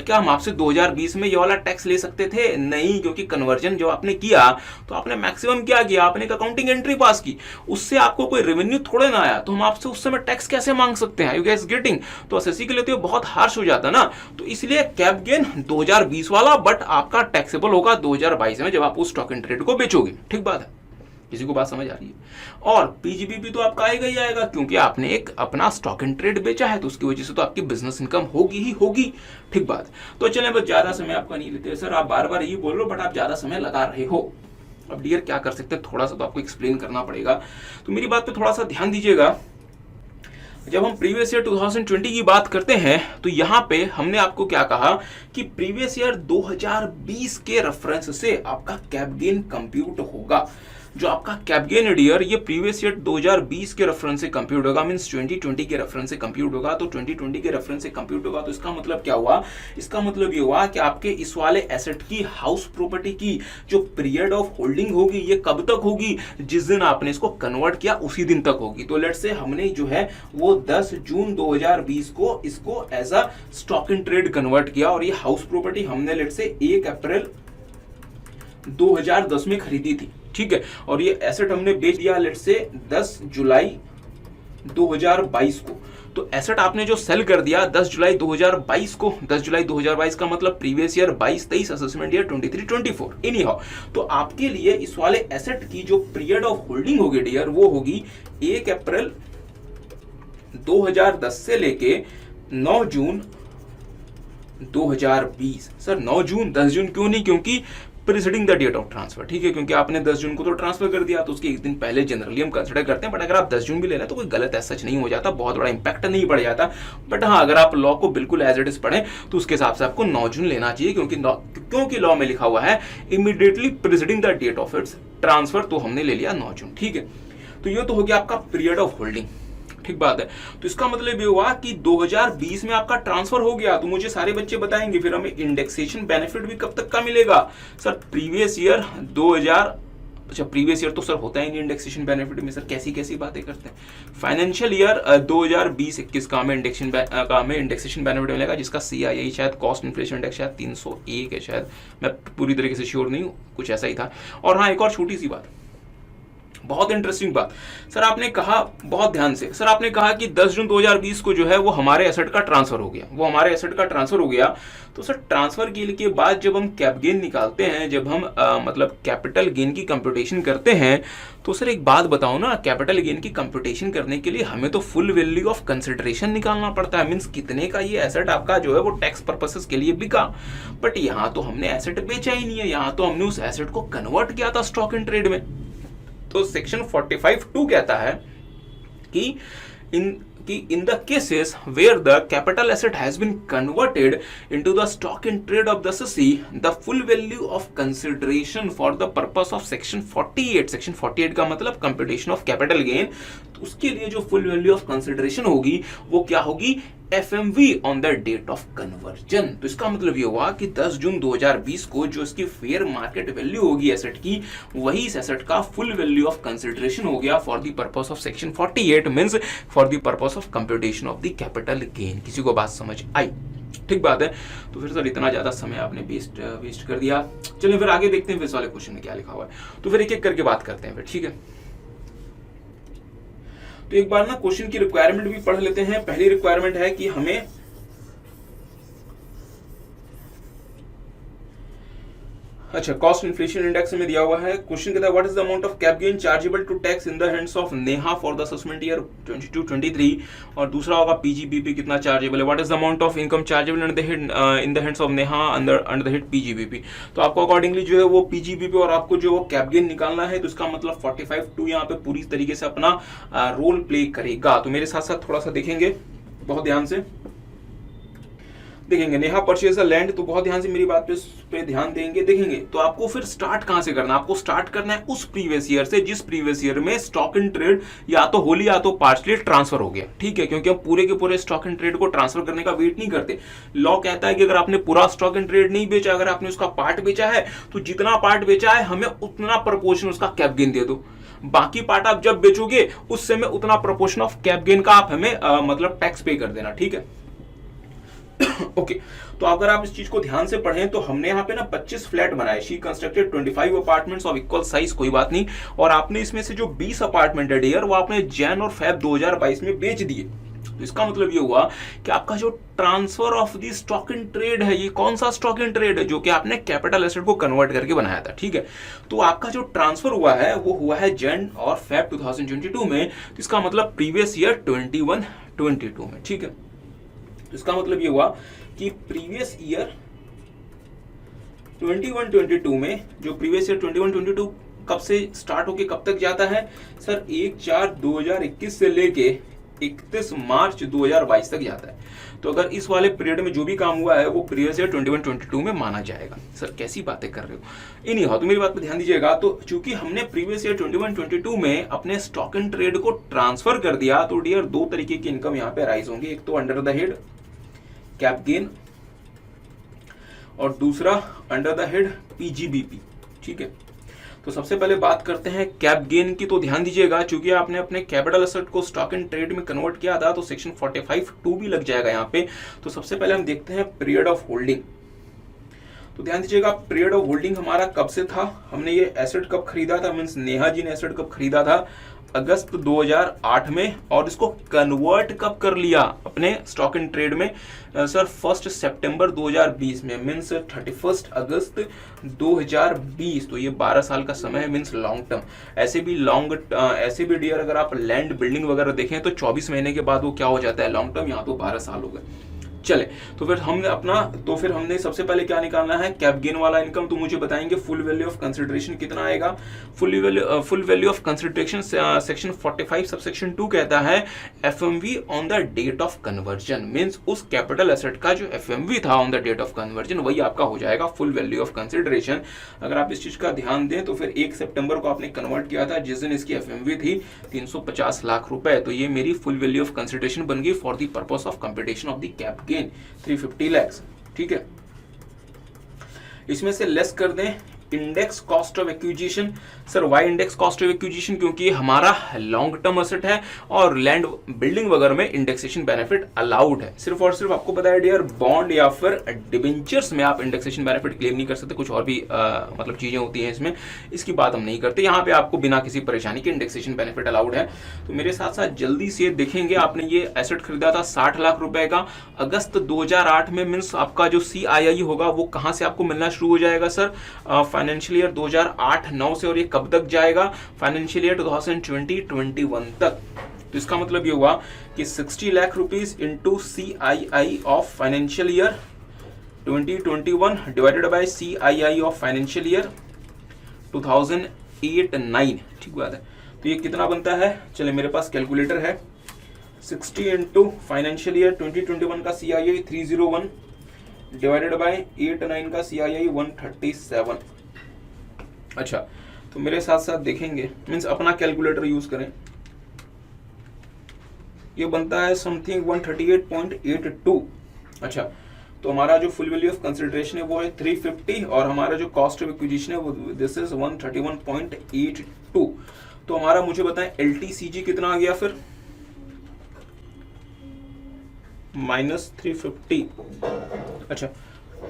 क्या हम आपसे 2020 में ये वाला टैक्स ले सकते थे? नहीं, क्योंकि कन्वर्जन जो आपने किया तो आपने मैक्सिमम क्या किया, आपने एक अकाउंटिंग एंट्री पास की, उससे आपको कोई रेवेन्यू थोड़े ना आया, तो हम आपसे उस समय टैक्स कैसे मांग सकते हैं? You guys getting? तो एसएससी के लिए तो ये बहुत हार्श हो जाता ना। तो इसलिए कैप गेन 2020 वाला, बट आपका टैक्सेबल होगा 2022 में जब आप उस स्टॉक एंड ट्रेड को बेचोगे। ठीक बात है, किसी को बात समझ आ रही है? और पीजीबीपी तो आपका आएगा ही आएगा, क्योंकि आपने एक अपना स्टॉक एंड ट्रेड बेचा है, तो उसकी वजह से तो आपकी बिजनेस इनकम होगी ही होगी। ठीक बात। तो चले, बस ज्यादा समय आपका नहीं लेते सर, आप बार बार यही बोल रहे हो बट आप ज्यादा समय लगा रहे हो। अब डियर क्या कर सकते हैं, थोड़ा सा तो आपको एक्सप्लेन करना पड़ेगा, तो मेरी बात पे थोड़ा सा ध्यान दीजिएगा। जब हम प्रीवियस ईयर 2020 की बात करते हैं तो यहां पे हमने आपको क्या कहा कि प्रीवियस ईयर 2020 के रेफरेंस से आपका कैप गेन कंप्यूट होगा। जो आपका कैप गेन डियर ये प्रीवियस ईयर 2020 के रेफरेंस से कंप्यूट होगा, मींस 2020 के रेफरेंस से कंप्यूट होगा। तो 2020 के रेफरेंस से कंप्यूट होगा तो इसका मतलब क्या हुआ, इसका मतलब ये हुआ कि आपके इस वाले एसेट की, हाउस प्रॉपर्टी की जो पीरियड ऑफ होल्डिंग होगी ये कब तक होगी, जिस दिन आपने इसको कन्वर्ट किया उसी दिन तक होगी। तो लेट्स से हमने जो है वो 10 जून 2020 को इसको as a stock in trade convert किया, और ये हाउस प्रॉपर्टी हमने लेट्स से 1 अप्रैल 2010 में खरीदी थी। ठीक है, और ये एसेट हमने बेच दिया लेट्स से 10 जुलाई 2022 को। तो एसेट आपने जो सेल कर दिया 10 जुलाई 2022 को, 10 जुलाई 2022 का मतलब previous year 22-23, assessment year 23-24। Any how, तो आपके लिए इस वाले एसेट की जो पीरियड ऑफ होल्डिंग होगी डियर वो होगी 1 अप्रैल 2010 से लेके 9 जून 2020। सर 9 जून, 10 जून क्यों नहीं, क्योंकि preceding the date of transfer. ठीक है, क्योंकि आपने 10 जून को तो ट्रांसफर कर दिया तो उसके एक दिन पहले जनरली हम कंसिडर करते हैं, बट अगर आप 10 जून भी ले लें तो कोई गलत ऐसा सच नहीं हो जाता, बहुत बड़ा इंपैक्ट नहीं पड़ जाता। बट हाँ, अगर आप लॉ को बिल्कुल एज इट इज पढ़ें तो उसके हिसाब से आपको 9 जून लेना चाहिए, क्योंकि लॉ में लिखा हुआ है immediately preceding the date of its transfer, तो हमने ले लिया 9 जून। ठीक है, तो ये तो हो गया आपका पीरियड ऑफ होल्डिंग। ठीक बात है, तो इसका मतलब ये हुआ कि 2020 में आपका ट्रांसफर हो गया। तो मुझे सारे बच्चे बताएंगे फिर हमें इंडेक्सेशन बेनिफिट भी कब तक का मिलेगा? सर प्रीवियस ईयर 2000, अच्छा प्रीवियस ईयर तो सर होता ही नहीं इंडेक्सेशन बेनिफिट में, सर कैसी कैसी बातें करते हैं। फाइनेंशियल ईयर 2020-21 का हमें इंडेक्सेशन बेनिफिट मिलेगा, जिसका CII शायद कॉस्ट इन्फ्लेशन इंडेक्स शायद 301 है, शायद मैं पूरी तरीके से श्योर नहीं हूँ, कुछ ऐसा ही था। और हाँ, एक और छोटी सी बात, बहुत इंटरेस्टिंग बात, सर आपने कहा, बहुत ध्यान से, सर आपने कहा कि 10 जून 2020 को जो है वो हमारे एसेट का ट्रांसफर हो गया, वो हमारे एसेट का ट्रांसफर हो गया। तो सर ट्रांसफर के बाद जब हम कैप गेन निकालते हैं, जब हम मतलब कैपिटल गेन की कंप्यूटेशन करते हैं, तो सर एक बात बताओ ना, कैपिटल गेन की कंप्यूटेशन करने के लिए हमें तो फुल वैल्यू ऑफ कंसिडरेशन निकालना पड़ता है, मींस कितने का ये एसेट आपका जो है वो टैक्स पर्पसेस के लिए बिका। बट यहाँ तो हमने एसेट बेचा ही नहीं है, यहाँ तो हमने उस एसेट को कन्वर्ट किया था स्टॉक इन ट्रेड में। तो सेक्शन 45(2) कहता है कि in the cases where the capital asset has been converted into the stock in trade of the assessee, the full value of consideration for the purpose of section 48, section 48 का मतलब computation of capital gain, तो उसके लिए जो full value of consideration होगी वो क्या होगी? FMV on the date of conversion। तो इसका मतलब ये हुआ कि 10 जून 2020 को जो इसकी फेयर मार्केट वैल्यू होगी एसेट की, वही इस एसेट का फुल वैल्यू ऑफ कंसिडरेशन हो गया for the purpose of section 48, means for the purpose of computation of the capital gain. किसी को बात समझ आई? ठीक बात है। तो फिर सर इतना ज्यादा समय आपने वेस्ट कर दिया। चलिए फिर आगे देखते हैं फिर इस वाले क्वेश्चन में क्या लिखा हुआ है, तो फिर एक एक करके बात करते हैं फिर। ठीक है, तो एक बार ना क्वेश्चन की रिक्वायरमेंट भी पढ़ लेते हैं। पहली रिक्वायरमेंट है कि अच्छा, कॉस्ट इन्फ्लेशन इंडेक्स में दिया हुआ है। क्वेश्चन कहता है what is the amount of cap gain chargeable to tax in the hands of Neha for the assessment year 22-23, और दूसरा होगा पीजीबीपी कितना चार्जेबल है। What is the amount of income chargeable in the hands of Neha under the head PGBP. तो आपको accordingly जो है वो पीजीबीपी और आपको जो वो कैप गेन निकालना है, तो इसका मतलब 45(2) यहाँ पे पूरी तरीके से अपना रोल प्ले करेगा। तो मेरे साथ साथ थोड़ा सा देखेंगे, बहुत ध्यान से देखेंगे। नेहा परचेज अ लैंड, तो बहुत ध्यान से मेरी बात पे ध्यान देंगे, देखेंगे। तो आपको फिर स्टार्ट कहां से करना है? आपको स्टार्ट करना है उस प्रीवियस ईयर से जिस प्रीवियस ईयर में स्टॉक इन ट्रेड या तो होली या तो पार्शली ट्रांसफर हो गया, ठीक है, क्योंकि हम पूरे के पूरे स्टॉक इन ट्रेड को ट्रांसफर करने का वेट नहीं करते। लॉ कहता है कि अगर आपने पूरा स्टॉक इन ट्रेड नहीं बेचा, अगर आपने उसका पार्ट बेचा है, तो जितना पार्ट बेचा है हमें उतना प्रपोर्शन उसका कैप गेन दे दो। बाकी पार्ट आप जब बेचोगे उस समय उतना प्रोपोर्शन ऑफ कैप गेन का आप हमें मतलब टैक्स पे कर देना, ठीक है। ओके तो अगर आप इस चीज को ध्यान से पढ़ें तो हमने यहाँ पे ना 25 फ्लैट बनाए। She constructed 25 apartments of equal size, कोई बात नहीं, और आपने इसमें से जो 20 अपार्टमेंट है डियर वो आपने जैन और फेब 2022 में बेच दिए। तो इसका मतलब ये हुआ कि आपका जो transfer of the stock in trade है, ये कौन सा स्टॉक इन ट्रेड है? जो कि आपने कैपिटल एसेट को कन्वर्ट करके बनाया था, ठीक है। तो आपका जो ट्रांसफर हुआ है वो हुआ है जैन और फेब 2022 में, तो इसका मतलब प्रीवियस ईयर 21-22 में, ठीक है। इसका मतलब ये हुआ कि प्रीवियस ईयर 21-22 में, जो प्रीवियस ईयर 21-22 कब से स्टार्ट होके कब तक जाता है सर? 1/4/2021 से लेके 31 मार्च 2022 तक जाता है। तो अगर इस वाले पीरियड में जो भी काम हुआ है वो प्रीवियस ईयर 21-22 में माना जाएगा। सर कैसी बातें कर रहे हो? इन्हीं हो, तो मेरी बात पे ध्यान दीजिएगा। तो चूंकि हमने प्रीवियस ईयर 21-22 में अपने स्टॉक इन ट्रेड को ट्रांसफर कर दिया, तो डियर दो तरीके की इनकम यहाँ पे राइज होंगी। एक तो under the head cap gain और दूसरा अंडर द हेड पीजीबीपी, ठीक है। तो सबसे पहले बात करते हैं कैप गेन की। तो ध्यान दीजिएगा, चूंकि आपने अपने कैपिटल एसेट को स्टॉक इन ट्रेड में कन्वर्ट किया था तो सेक्शन 45(2) भी लग जाएगा यहाँ पे। तो सबसे पहले हम देखते हैं पीरियड ऑफ होल्डिंग। तो ध्यान दीजिएगा, पीरियड ऑफ होल्डिंग हमारा कब से था? हमने ये एसेट कब खरीदा था, मींस नेहा जी ने एसेट कब खरीदा था? अगस्त 2008 में। और इसको कन्वर्ट कब कर लिया अपने स्टॉक इन ट्रेड में सर? 1 सितंबर 2020 में, मींस 31 अगस्त 2020। तो ये 12 साल का समय है, मींस लॉन्ग टर्म। ऐसे भी डियर अगर आप लैंड बिल्डिंग वगैरह देखें तो 24 महीने के बाद वो क्या हो जाता है? Long term. यहाँ तो 12 साल हो गए। चले तो फिर हमने सबसे पहले क्या निकालना है? कैप गेन वाला इनकम। तो मुझे बताएंगे फुल वैल्यू ऑफ कंसिडरेशन कितना आएगा? Full value of consideration section 45 subsection 2 कहता है FMV on the date of conversion, means उस कैपिटल एसेट का जो एफएमवी था on the date of conversion वही आपका हो जाएगा फुल वैल्यू ऑफ कंसिडरेशन। अगर आप इस चीज का ध्यान दें तो फिर 1 सितंबर को आपने कन्वर्ट किया था जिस दिन इसकी एफएमवी थी 350 लाख रुपए। तो ये मेरी फुल वैल्यू ऑफ कंसिडरेशन बन गई for the purpose of computation of the cap gain 350 lakh, ठीक है। इसमें से लेस कर दें index cost of acquisition. Sir why index cost of acquisition? क्योंकि हमारा लॉन्ग टर्म एसेट है और लैंड बिल्डिंग वगैरह में इंडेक्सेशन बेनिफिट अलाउड है। सिर्फ और सिर्फ आपको बताया डियर बॉन्ड या फिर डिबेंचर्स में आप इंडेक्सेशन बेनिफिट क्लेम नहीं कर सकते। कुछ और भी मतलब चीजें होती हैं इसमें, इसकी बात हम नहीं करते। यहाँ पे आपको बिना किसी परेशानी के इंडेक्सेशन बेनिफिट अलाउड है। तो मेरे साथ साथ जल्दी से देखेंगे, आपने ये एसेट खरीदा था 60 लाख रुपए का अगस्त 2008 में, मीन्स आपका जो CII होगा वो कहाँ से आपको मिलना शुरू हो जाएगा सर? फाइनेंशियल ईयर 2008-9 से। और ये कब तक जाएगा? फाइनेंशियल ईयर 2020-21 तक। तो इसका मतलब ये हुआ कि 60 lakh rupees into CII of financial year 2021 divided by CII of financial year 2008-9, ठीक बात है। तो ये कितना बनता है? चले मेरे पास कैलकुलेटर है। 60 इंटू फाइनेंशियल ईयर 2021 का CII 301 डिवाइडेड बाय 8-9 का CII 137। अच्छा तो मेरे साथ साथ देखेंगे, मीन्स अपना कैलकुलेटर यूज करें। ये बनता है समथिंग 138.82। अच्छा तो हमारा जो फुल वैल्यू ऑफ कंसिडरेशन है वो है 350 और हमारा जो कॉस्ट ऑफ एक्विजिशन है वो दिस इज 131.82। तो हमारा मुझे बताएं LTCG कितना आ गया फिर? -350। अच्छा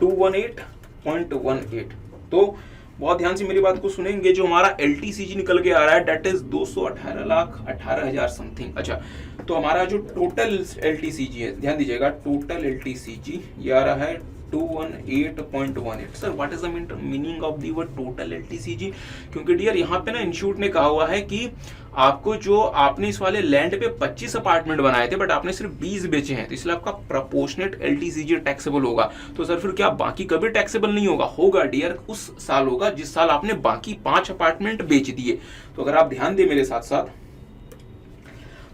218.18। तो बहुत ध्यान से मेरी बात को सुनेंगे, जो हमारा LTCG निकल के आ रहा है डेट इज 218,18,000 समथिंग। अच्छा तो हमारा जो टोटल LTCG है, ध्यान दीजिएगा, टोटल LTCG ये आ रहा है 218.18। Sir what is the meaning of the word total LTCG? क्योंकि डियर यहाँ पे ना इंस्टीट्यूट ने कहा हुआ है कि आपको जो आपने इस वाले लैंड पे 25 अपार्टमेंट बनाए थे बट आपने सिर्फ 20 बेचे हैं, तो इसलिए आपका प्रोपोर्शनेट एलटीसीजी टैक्सेबल होगा। तो सर फिर क्या बाकी कभी टैक्सेबल नहीं होगा? होगा डियर, उस साल होगा जिस साल आपने बाकी 5 अपार्टमेंट बेच दिए। तो अगर आप ध्यान दें मेरे साथ साथ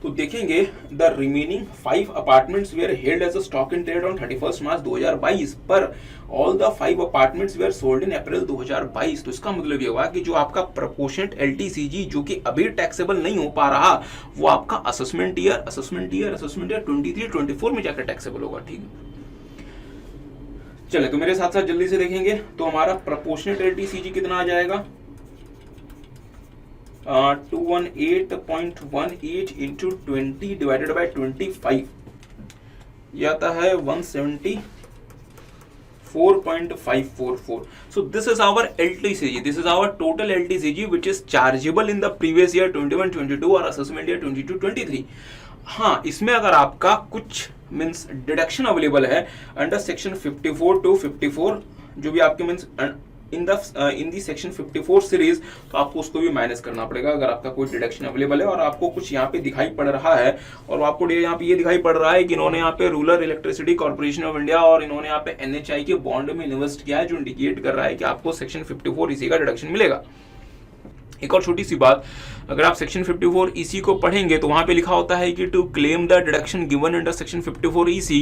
तो देखेंगे the remaining 5 apartments were held as a stock in trade on 31 March 2022, पर all the 5 apartments were sold in April 2022। तो इसका मतलब ये हुआ कि जो आपका प्रोपोर्शनेट एलटीसीजी जो कि अभी टैक्सेबल नहीं हो पा रहा, वो आपका असेसमेंट ईयर 23-24 में जाकर टैक्सेबल होगा। ठीक है, चले तो मेरे साथ साथ जल्दी से देखेंगे तो हमारा प्रोपोर्शनेट एलटीसीजी कितना आ जाएगा, 218.18 इंटू 20 डिवाइडेड बाय 25, ये आता है 174.544। So this is our LTCG. This is our total LTCG which is chargeable in the previous year 21-22 और assessment year 22-23। हाँ, इसमें अगर आपका कुछ मीन्स डिडक्शन अवेलेबल है अंडर सेक्शन 54 to 54, जो भी आपके means in the section 54 series, तो आपको उसको भी माइनस करना पड़ेगा अगर आपका कोई डिडक्शन अवेलेबल है और आपको कुछ यहाँ पे दिखाई पड़ रहा है। और आपको यहाँ पे ये दिखाई पड़ रहा है कि इन्होंने यहाँ पे rural electricity corporation of India और इन्होंने यहाँ पे NHI के बॉन्ड में इन्वेस्ट किया है, जो इंडिकेट कर रहा है कि आपको सेक्शन 54 इसी का डिडक्शन मिलेगा। एक और छोटी सी बात, अगर आप सेक्शन 54 EC को पढ़ेंगे तो वहां पे लिखा होता है कि to claim the deduction given under section 54 EC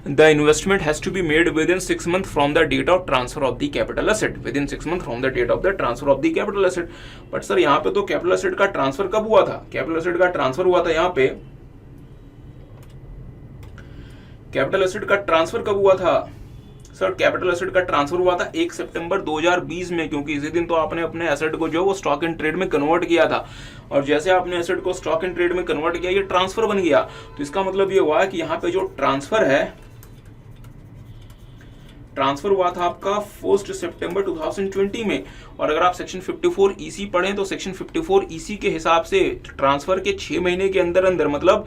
the investment has to be made within 6 month from the date of transfer of the capital asset, within 6 month from the date of the transfer of the capital asset. But sir यहाँ पे तो capital asset का transfer कब हुआ था? Capital asset का transfer हुआ था यहाँ पे, कैपिटल एसेट का ट्रांसफर कब हुआ था सर? कैपिटल एसेट का ट्रांसफर हुआ था 1 सितंबर 2020 में, क्योंकि इसी दिन तो आपने अपने एसेट को जो वो स्टॉक इन ट्रेड में कन्वर्ट किया था, और जैसे आपने एसेट को स्टॉक इन ट्रेड में कन्वर्ट किया ये ट्रांसफर बन गया। तो इसका मतलब ये हुआ कि यहाँ पे जो ट्रांसफर है, ट्रांसफर हुआ था आपका 1 सितंबर 2020 में। और अगर आप सेक्शन 54 EC पढ़ें तो सेक्शन 54 EC के हिसाब से ट्रांसफर के 6 महीने के अंदर अंदर, मतलब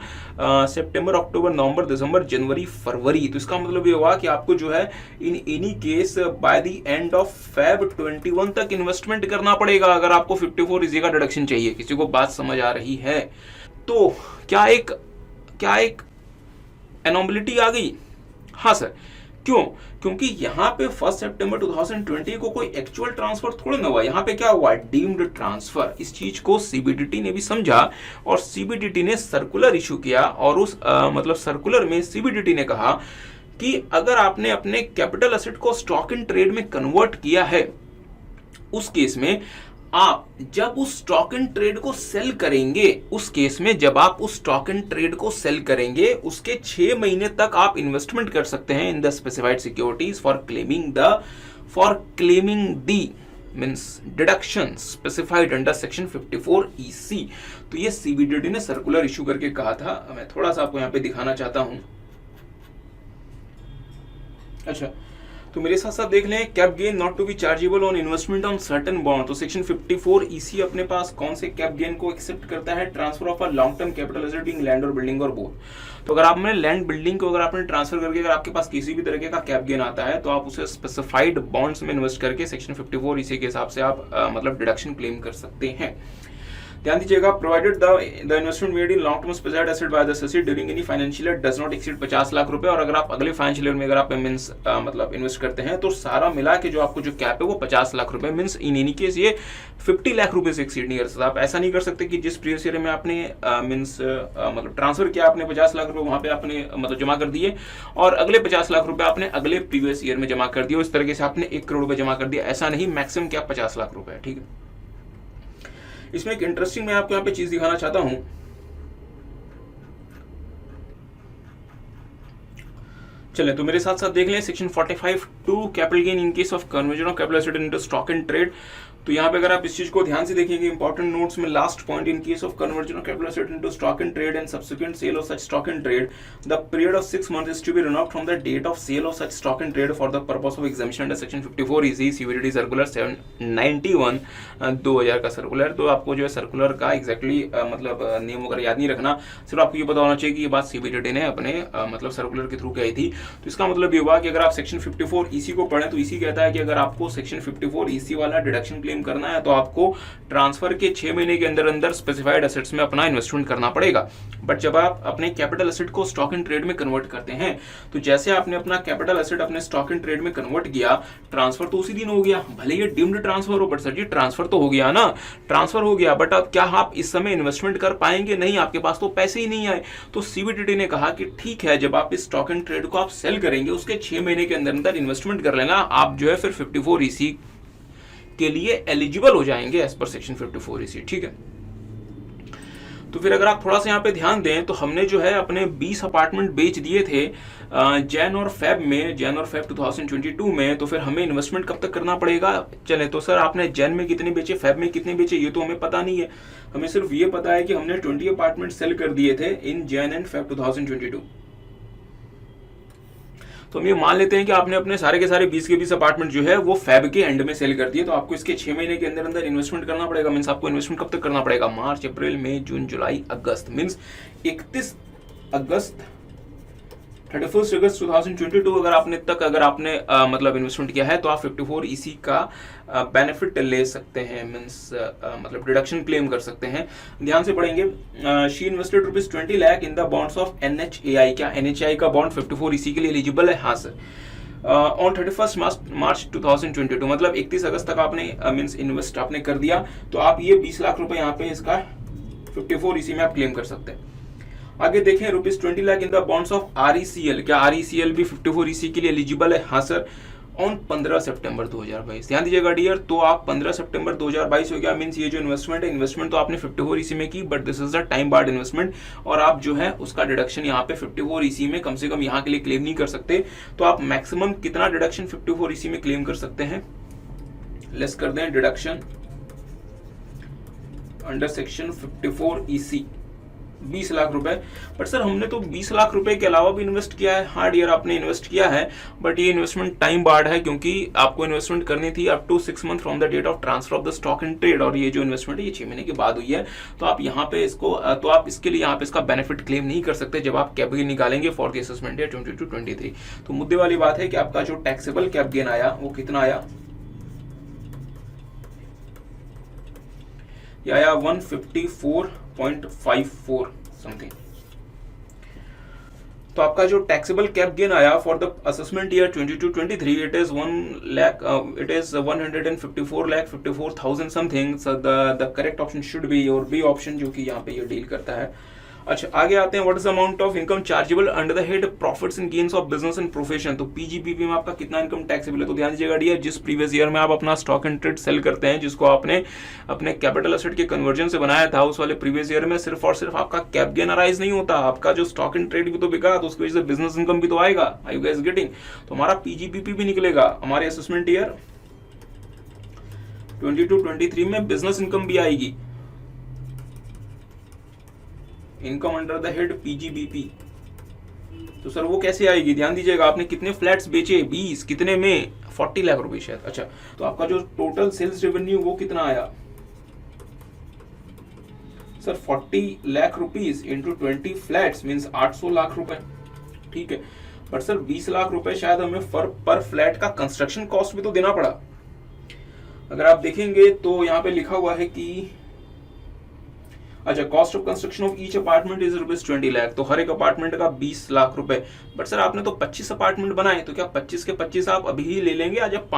सितंबर, अक्टूबर, नवंबर, दिसंबर, जनवरी, फरवरी, तो इसका मतलब ये हुआ कि आपको जो है in any case by the end of Feb 21 तक इन्वेस्टमेंट करना पड़ेगा अगर आपको 54 EC का डिडक्शन चाहिए। किसी को बात समझ आ रही है? तो क्या एक एनोमलिटी आ गई? हाँ सर, क्यों? क्योंकि यहाँ पे 1 सितंबर 2020 को कोई एक्चुअल ट्रांसफर थोड़ा ना हुआ, यहाँ पे क्या हुआ? Deemed transfer. इस चीज को CBDT ने भी समझा और CBDT ने सर्कुलर इशू किया, और उस मतलब सर्कुलर में CBDT ने कहा कि अगर आपने अपने कैपिटल एसेट को स्टॉक इन ट्रेड में कन्वर्ट किया है, उस केस में आप जब उस स्टॉक इन ट्रेड को सेल करेंगे, उस केस में जब आप उस स्टॉक इन ट्रेड को सेल करेंगे, उसके 6 महीने तक आप इन्वेस्टमेंट कर सकते हैं in the specified securities for claiming the means deduction specified under section 54 EC। तो ये CBDT ने सर्कुलर इशू करके कहा था। मैं थोड़ा सा आपको यहाँ पे दिखाना चाहता हूं। अच्छा, तो मेरे साथ साथ देख लें, cap gain not to be chargeable on investment on certain bond. तो सेक्शन 54 EC अपने पास कौन से कैप गेन को एक्सेप्ट करता है? Transfer of a long term capital asset being land और बिल्डिंग और बोथ। तो अगर आपने लैंड बिल्डिंग को अगर आपने ट्रांसफर करके अगर आपके पास किसी भी तरीके का कैप गेन आता है, तो आप उसे स्पेसिफाइड बॉन्ड्स में इन्वेस्ट करके सेक्शन 54 EC के हिसाब से आप मतलब डिडक्शन क्लेम कर सकते हैं। ध्यान दीजिएगा, provided the investment made in long term specified asset by the asset during any financial year does not exceed 50 lakh रुपए। और अगर आप अगले फाइनेंशियल ईयर में अगर आप मींस मतलब इन्वेस्ट करते हैं तो सारा मिला के जो आपको जो कैप है वो 50 लाख रुपए, मींस इन एनी केस ये 50 लाख रुपए से एक्सीड नहीं कर सकता। आप ऐसा नहीं कर सकते कि जिस प्रीवियस ईयर में आपने मींस मतलब ट्रांसफर किया, आपने 50 लाख रुपए वहां पे आपने मतलब जमा कर दिए और अगले 50 लाख रुपए आपने अगले प्रीवियस ईयर में जमा कर दिए, इस तरीके से आपने 1 करोड़ रुपए जमा कर दिया। ऐसा नहीं, मैक्सिमम क्या 50 लाख रुपए है। ठीक है, इसमें एक इंटरेस्टिंग मैं आपको यहाँ पे चीज दिखाना चाहता हूं। चलें तो मेरे साथ साथ देख लें section 45 to capital gain in case of conversion of capital asset into stock in trade. तो तो यहाँ पे अगर आप इस चीज को ध्यान से देखेंगे इंपॉर्टेंट नोट्स में last point, in case of conversion of capital asset into stock in trade and subsequent sale of such stock in trade, the period of 6 months is to be run out from the date of sale of such stock in trade for the purpose of examination under section 54 EC CBDT circular 791 2000 का circular. तो आपको जो है circular का exactly मतलब नियम वगैरह याद नहीं रखना, सिर्फ आपको ये पता होना चाहिए कि ये बात सीबीडीटी ने अपने मतलब सर्कुलर के थ्रू कही थी। तो इसका मतलब ये हुआ कि अगर आप सेक्शन 54 ईसी को पढ़ें तो ईसी कहता है कि अगर आपको सेक्शन 54 ईसी वाला डिडक्शन क्लेम करना है तो आपको ट्रांसफर के 6 महीने के अंदर अंदर स्पेसिफाइड एसेट्स में अपना इन्वेस्टमेंट करना पड़ेगा। बट जब आप अपने कैपिटल एसेट को स्टॉक इन ट्रेड में कन्वर्ट करते हैं तो जैसे आपने अपना कैपिटल एसेट अपने स्टॉक इन ट्रेड में कन्वर्ट किया, ट्रांसफर तो उसी दिन हो गया, भले ये डीम्ड ट्रांसफर हो, बट सर जी ट्रांसफर तो हो गया ना, ट्रांसफर हो गया, बट अब क्या आप इस समय इन्वेस्टमेंट कर पाएंगे? नहीं, आपके पास तो पैसे ही नहीं आए। तो सीबीडीटी ने कहा कि ठीक है, जब आप इस स्टॉक इन ट्रेड को आप सेल करेंगे उसके 6 महीने के अंदर अंदर इन्वेस्टमेंट कर लेना, आप जो है फिर 54 ईसी के लिए एलिजिबल हो जाएंगे एज पर सेक्शन 54 ईसी। ठीक है, तो फिर अगर आप थोड़ा सा यहाँ पे ध्यान दें तो हमने जो है अपने 20 अपार्टमेंट बेच दिए थे जैन और फेब 2022 में। तो फिर हमें इन्वेस्टमेंट कब तक करना पड़ेगा? चले, तो सर आपने जैन में कितने बेचे, फेब में कितने बेचे, ये तो हमें पता नहीं है। हमें सिर्फ ये पता है कि हमने 20 अपार्टमेंट सेल कर दिए थे इन जैन एंड फेब 2022। तो हम ये मान लेते हैं कि आपने अपने सारे के सारे 20 के 20 अपार्टमेंट जो है वो फेब के एंड में सेल कर दिए। तो आपको इसके 6 महीने के अंदर अंदर इन्वेस्टमेंट करना पड़ेगा। मीन्स आपको इन्वेस्टमेंट कब तक करना पड़ेगा? मार्च, अप्रैल, मई, जून, जुलाई, अगस्त। मीन्स 31 अगस्त 31 अगस्त 2022 अगर आपने मतलब इन्वेस्टमेंट किया है तो आप 54 ईसी का बेनिफिट ले सकते हैं। मीन्स मतलब डिडक्शन क्लेम कर सकते हैं। ध्यान से पढ़ेंगे। She invested ₹20 lakh in the bonds of NHAI। क्या NHAI का बॉन्ड 54 ईसी के लिए एलिजिबल है? हाँ सर। ऑन 31 मार्च 2022 मतलब 31 अगस्त तक आपने मीन्स इन्वेस्ट आपने कर दिया, तो आप ये 20 लाख रुपए यहाँ पे इसका 54 ईसी में आप क्लेम कर सकते हैं। आगे देखें, ₹20 lakh in the bonds of RECL। क्या RECL भी 54 ईसी के लिए एलिजिबल है? हाँ सर। ऑन 15 सितंबर 2022। ध्यान दीजिएगा डियर, तो आप 15 सितंबर 2022 हो गया। मीन्स ये जो इन्वेस्टमेंट है, इन्वेस्टमेंट तो आपने 54 ईसी में की, but this is the time barred investment, और आप जो है उसका डिडक्शन यहाँ पे 54 ईसी में कम से कम यहाँ के लिए क्लेम नहीं कर सकते। तो आप मैक्सिमम कितना डिडक्शन 54 ईसी में क्लेम कर सकते हैं? लेस कर दें deduction under section 54 EC 20 lakh रुपए। बट सर हमने तो 20 लाख रुपए के अलावा भी इन्वेस्ट किया है। हाँ डियर, आपने इन्वेस्ट किया है, बट ये इन्वेस्टमेंट टाइम बार्ड है, क्योंकि आपको इन्वेस्टमेंट करनी थी up to 6 month from the date of transfer of the stock in trade, और ये जो इन्वेस्टमेंट है ये 6 महीने के बाद हुई है। तो आप यहाँ पे इसको तो आप इसके लिए यहाँ पे इसका बेनिफिट क्लेम नहीं कर सकते जब आप कैप गेन निकालेंगे फॉर द असेसमेंट ईयर 22-23। तो मुद्दे वाली बात है कि आपका जो टैक्सेबल कैप गेन आया वो कितना आया? ये आया 154.54 समथिंग। तो आपका जो टैक्सेबल कैप गेन आया for the assessment year 22-23 it is 1,54,54,000 something. So the correct option should be your B option, जो कि यहाँ पे ये डील करता है। अच्छा, आगे आते हैं। What is the amount of income chargeable under the head profits and gains of business and profession. तो पीजीबीपी में आपका कितना इनकम टैक्सेबल है? तो ध्यान दीजिएगा डियर, जिस प्रीवियस ईयर में आप अपना स्टॉक एंड ट्रेड सेल करते हैं, जिसको आपने अपने कैपिटल एसेट के कन्वर्जन से बनाया था, उस वाले प्रीवियस ईयर में सिर्फ और सिर्फ आपका कैप गेन अराइज नहीं होता, आपका जो स्टॉक एंड ट्रेड भी तो बिका, तो उसकी वजह से बिजनेस इनकम भी तो आएगा। Are you guys getting? तो हमारा पीजीबीपी भी निकलेगा। हमारे असेसमेंट ईयर 22-23 में बिजनेस इनकम भी आएगी, income under the head PGBP. तो सर वो कैसे आएगी? ध्यान दीजिएगा, आपने कितने फ्लैट्स बेचे? 20। कितने में? 40 लाख रुपए शायद। अच्छा, तो आपका जो टोटल सेल्स रेवेन्यू वो कितना आया? Sir 40 lakh rupees into 20 flats means 800 lakh रुपए। ठीक है, बट सर 20 लाख रुपए शायद हमें पर फ्लैट का कंस्ट्रक्शन कॉस्ट भी तो देना पड़ा। अगर आप देखेंगे तो यहाँ पे लिखा हुआ है कि अच्छा, cost of construction of each apartment is ₹20 lakh. तो हर एक अपार्टमेंट का 20 लाख रुपए। बट सर आपने तो 25 अपार्टमेंट बनाए, तो क्या 25 के 25 आप अभी ही ले लेंगे? जब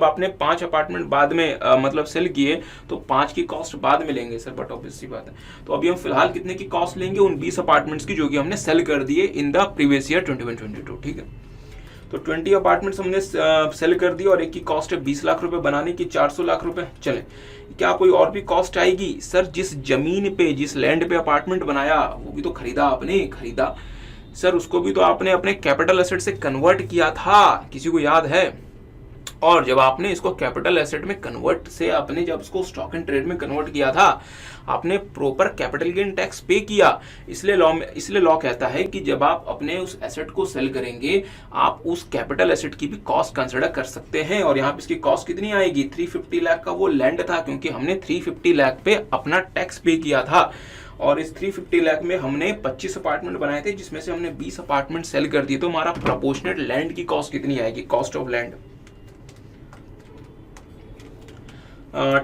आपने 5 अपार्टमेंट बाद में मतलब सेल किए तो 5 की कॉस्ट बाद में लेंगे सर, बट ऑब्वियस सी बात है। तो अभी हम फिलहाल कितने की कॉस्ट लेंगे? उन 20 अपार्टमेंट्स की जो कि हमने सेल कर दिए इन द प्रीवियस ईयर 21-22। ठीक है, तो 20 अपार्टमेंट्स हमने सेल कर दिए और एक की कॉस्ट है 20 लाख रुपए बनाने की, 400 लाख रुपए। चले, क्या कोई और भी कॉस्ट आएगी? सर जिस जमीन पे, जिस लैंड पे अपार्टमेंट बनाया वो भी तो खरीदा आपने। खरीदा सर, उसको भी तो आपने अपने कैपिटल एसेट से कन्वर्ट किया था, किसी को याद है? और जब आपने इसको कैपिटल एसेट में कन्वर्ट से आपने जब इसको स्टॉक एंड ट्रेड में कन्वर्ट किया था, आपने प्रॉपर कैपिटल गेन टैक्स पे किया। इसलिए लॉ कहता है कि जब आप अपने उस एसेट को सेल करेंगे, आप उस कैपिटल एसेट की भी कॉस्ट कंसिडर कर सकते हैं। और यहाँ पे इसकी कॉस्ट कितनी आएगी, 350 लाख का वो लैंड था, क्योंकि हमने 350 लाख पे अपना टैक्स पे किया था। और इस 350 लाख में हमने 25 अपार्टमेंट बनाए थे, जिसमें से हमने 20 अपार्टमेंट सेल कर दिए। तो हमारा प्रोपोर्शनेट लैंड की कॉस्ट कितनी आएगी, कॉस्ट ऑफ लैंड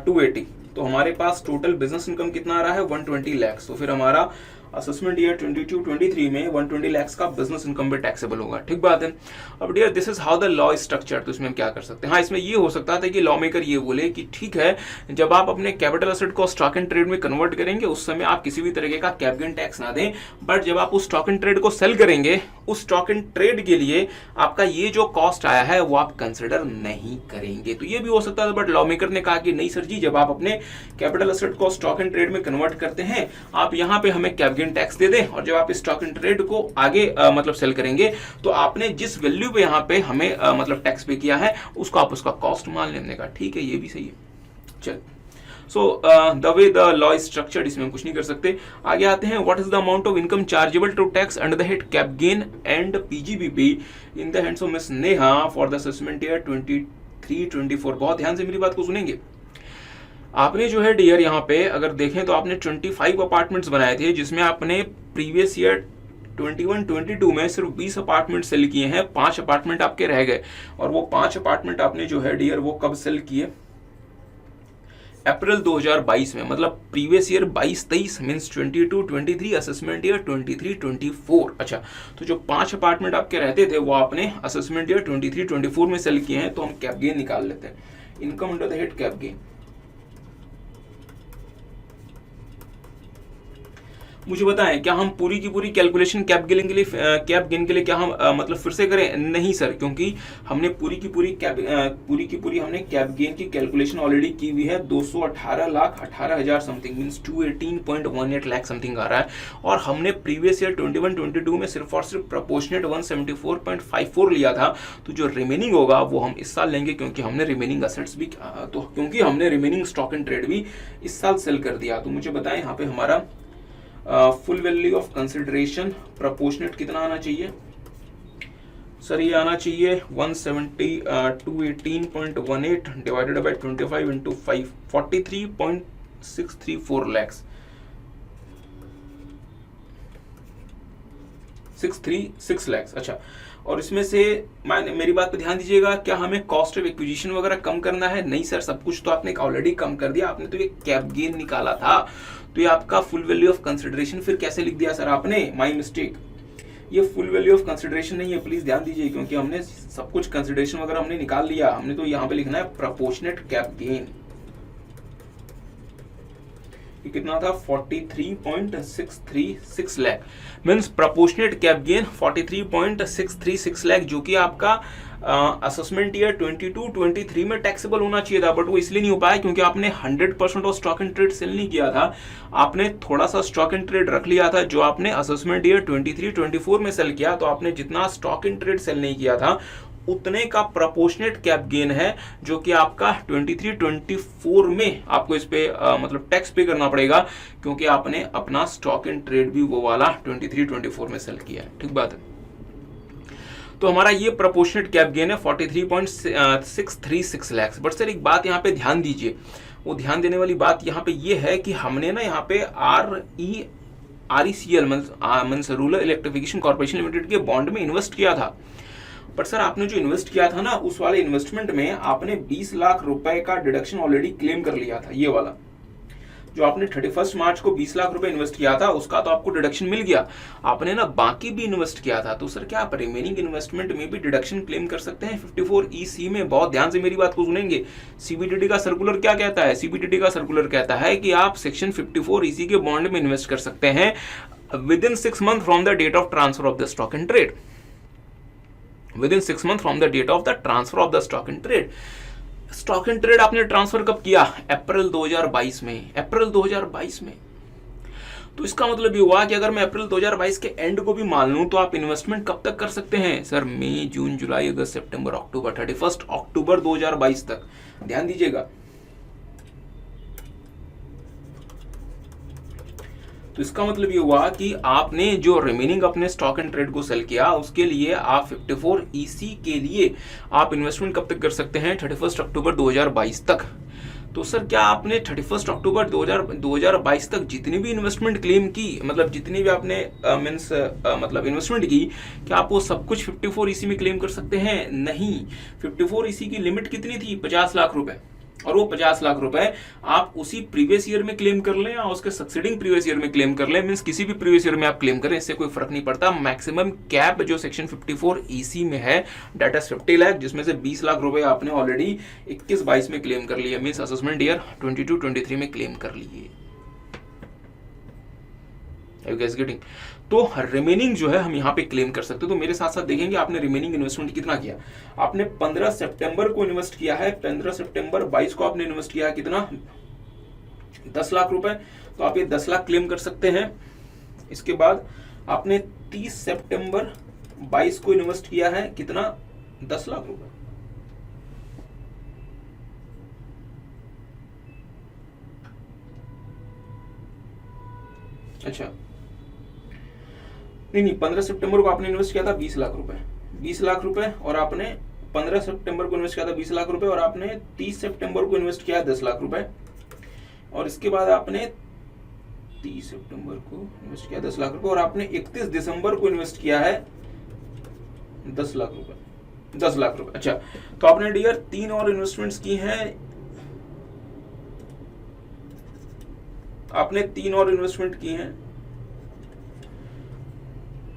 280। तो हमारे पास टोटल बिजनेस इनकम कितना आ रहा है, 120 लाख। तो फिर हमारा असेसमेंट ईयर 22-23 में 120 लाख का बिजनेस इनकम भी टैक्सेबल होगा। ठीक बात है। अब dear, this is how the law is structured. तो इसमें हम क्या कर सकते हैं, हाँ, इसमें ये हो सकता था कि लॉ मेकर ये बोले कि ठीक है, जब आप अपने कैपिटल एसेट को स्टॉक एंड ट्रेड में कन्वर्ट करेंगे, उस समय आप किसी भी तरीके का कैप गेन टैक्स ना दें, बट जब आप उस स्टॉक एंड ट्रेड को सेल करेंगे, उस स्टॉक एंड ट्रेड के लिए आपका ये जो कॉस्ट आया है वो आप कंसिडर नहीं करेंगे। तो ये भी हो सकता था, बट लॉ मेकर ने कहा कि नहीं सर जी, जब आप अपने कैपिटल एसेट को स्टॉक एंड ट्रेड में कन्वर्ट करते हैं, आप यहाँ पे हमें कैप गेन टैक्स दे दें, और जब आप स्टॉक एंड ट्रेड को आगे मतलब सेल करेंगे, तो आपने जिस वैल्यू पे यहाँ पे हमें मतलब टैक्स पे किया है, उसको आप उसका कॉस्ट मान लेने का। ठीक है, ये भी सही है। चल, so the way the law is structured, इसमें हम कुछ नहीं कर सकते। आगे आते हैं, what is the amount of income chargeable to tax under the head cap gain and PGBP in the hands of miss Neha for the assessment year 23-24। बहुत ध्यान से मेरी बात को सुनेंगे। आपने जो है डियर यहाँ पे अगर देखें तो आपने 25 अपार्टमेंट्स बनाए थे, जिसमें आपने प्रीवियस ईयर 21-22 में सिर्फ 20 अपार्टमेंट सेल किए हैं, 5 अपार्टमेंट आपके रह गए। और वो 5 अपार्टमेंट आपने जो है डियर वो कब सेल किए, अप्रैल 2022 में। मतलब previous year 22-23 means 22-23, assessment year 23-24। अच्छा, तो जो 5 अपार्टमेंट आपके रहते थे वो आपने असेसमेंट ईयर 23-24 में सेल किए हैं। तो हम कैप गेन निकाल लेते हैं, income under the head cap gain. मुझे बताएं, क्या हम पूरी की पूरी कैलकुलेशन कैप गेन के लिए क्या हम मतलब फिर से करें? नहीं सर, क्योंकि हमने पूरी की पूरी हमने कैप गेन की कैलकुलेशन ऑलरेडी की हुई है। 218,18,000 समथिंग मींस 218.18 लाख समथिंग आ रहा है। और हमने प्रीवियस ईयर 21-22 में सिर्फ और सिर्फ प्रोपोर्शनेट 174.54 लिया था। तो जो रिमेनिंग होगा वो हम इस साल लेंगे, क्योंकि हमने रिमेनिंग असेट्स भी क्योंकि हमने रिमेनिंग स्टॉक एंड ट्रेड भी इस साल सेल कर दिया। तो मुझे बताएं, यहाँ पे हमारा full value of consideration proportionate कितना आना चाहिए सर? ये आना चाहिए 218.18 divided by 25 into 5, 43.634 lakhs, 636 lakhs. अच्छा, और इसमें से मेरी बात पे ध्यान दीजिएगा, क्या हमें कॉस्ट ऑफ एक्विजिशन वगैरह कम करना है? नहीं सर, सब कुछ तो आपने ऑलरेडी कम कर दिया। आपने तो ये कैप गेन निकाला था, तो ये आपका फुल वैल्यू ऑफ कंसिडरेशन फिर कैसे लिख दिया सर आपने? माय मिस्टेक, ये फुल वैल्यू ऑफ कंसिडरेशन नहीं है, प्लीज ध्यान दीजिए, क्योंकि हमने सब कुछ कंसिडरेशन वगैरह हमने निकाल लिया। हमने तो यहाँ पे लिखना है प्रोपोर्शनेट कैप गेन। ये कितना था? 43.636 lakh means proportionate cap gain 43.636 lakh, जो कि आपका असेसमेंट ईयर 22-23 में टैक्सेबल होना चाहिए था। बट वो इसलिए नहीं हो पाया क्योंकि आपने 100% of stock and trade sale नहीं किया था। आपने थोड़ा सा स्टॉक एंड ट्रेड रख लिया था, जो आपने असेसमेंट ईयर 23-24 में सेल किया। तो आपने जितना स्टॉक एंड ट्रेड सेल नहीं किया था, उतने का प्रोपोर्शनेट कैप गेन है, जो कि आपका 23-24 में आपको इस पे मतलब टैक्स पे करना पड़ेगा, क्योंकि आपने अपना स्टॉक एंड ट्रेड भी वो वाला 23-24 में सेल किया है। ठीक बात है। तो हमारा ये प्रोपोर्शनेट कैप गेन है 43.636 लाख। बट सर एक बात यहाँ पे ध्यान दीजिए, वो ध्यान देने वाली बात यहाँ पे ये है कि हमने ना यहाँ पे RECL means rural electrification corporation limited के बॉन्ड में इन्वेस्ट किया था। बट सर आपने जो इन्वेस्ट किया था ना, उस वाले इन्वेस्टमेंट में आपने 20 लाख रुपए का डिडक्शन ऑलरेडी क्लेम कर लिया था। ये वाला जो आपने 31 मार्च को 20 लाख रुपए इन्वेस्ट किया था, उसका तो आपको डिडक्शन मिल गया। आपने ना बाकी भी इन्वेस्ट किया था, तो सर क्या आप रिमेनिंग इन्वेस्टमेंट में भी डिडक्शन क्लेम कर सकते हैं 54EC में? बहुत ध्यान से मेरी बात को सुनेंगे। CBDT का सर्कुलर क्या कहता है? CBDT का सर्कुलर कहता है कि आप सेक्शन 54EC के बॉन्ड में इन्वेस्ट कर सकते हैं within 6 month from the date of transfer of the stock and trade. Within 6 month from the date of the transfer of the stock and trade. Stock and trade आपने transfer कब किया? अप्रैल 2022 में। अप्रैल 2022 में। तो इसका मतलब ये हुआ कि अगर मैं अप्रैल 2022 के एंड को भी मान लूं तो आप इन्वेस्टमेंट कब तक कर सकते हैं सर? मई, जून, जुलाई, अगस्त, सितंबर, अक्टूबर, 31 अक्टूबर 2022 तक। ध्यान दीजिएगा। तो इसका मतलब ये हुआ कि आपने जो रिमेनिंग अपने स्टॉक एंड ट्रेड को सेल किया उसके लिए आप 54 EC के लिए आप इन्वेस्टमेंट कब तक कर सकते हैं? 31 अक्टूबर 2022 तक। तो सर क्या आपने 31 अक्टूबर 2022 तक जितनी भी इन्वेस्टमेंट क्लेम की, मतलब जितनी भी आपने मतलब इन्वेस्टमेंट की, क्या आप वो सब कुछ 54 EC में क्लेम कर सकते हैं? नहीं। 54 EC की लिमिट कितनी थी? 50 लाख रुपए। और वो 50 लाख रुपए आप उसी प्रीवियस ईयर में क्लेम कर लें या उसके सक्सीडिंग प्रीवियस ईयर में क्लेम कर लें, मींस किसी भी प्रीवियस ईयर में आप क्लेम करें, इससे कोई फर्क नहीं पड़ता। मैक्सिमम कैप जो सेक्शन 54 EC में है डेट इज 50 लाख, जिसमें से 20 लाख रुपए आपने ऑलरेडी 21-22 में क्लेम कर लिए, मींस असेसमेंट ईयर 22-23 में क्लेम कर लिए। Are you guys getting? तो रिमेनिंग जो है हम यहाँ पे क्लेम कर सकते हैं। तो मेरे साथ साथ देखेंगे आपने रिमेनिंग इन्वेस्टमेंट कितना किया। आपने 15 सितंबर को इन्वेस्ट किया है, 15 सितंबर 22 को आपने इन्वेस्ट किया है कितना? 10 लाख रुपए। तो आप ये 10 लाख क्लेम कर सकते हैं। इसके बाद आपने 30 सितंबर 22 को इन्वेस्ट किया है कितना? 10 लाख रुपए। अच्छा नहीं, 15 सितंबर को आपने इन्वेस्ट किया था 20 लाख रुपए, 20 लाख रुपए, और आपने 15 सितंबर को इन्वेस्ट किया था 20 लाख रुपए, और आपने 30 सितंबर को इन्वेस्ट किया 10 लाख रुपए, और इसके बाद आपने 30 सितंबर को इन्वेस्ट किया 10 लाख रुपए, और आपने 31 दिसंबर को इन्वेस्ट किया है 10 लाख रुपए, 10 लाख रुपए। अच्छा, तो आपने डियर 3 और इन्वेस्टमेंट्स की हैं, आपने 3 और इन्वेस्टमेंट की हैं,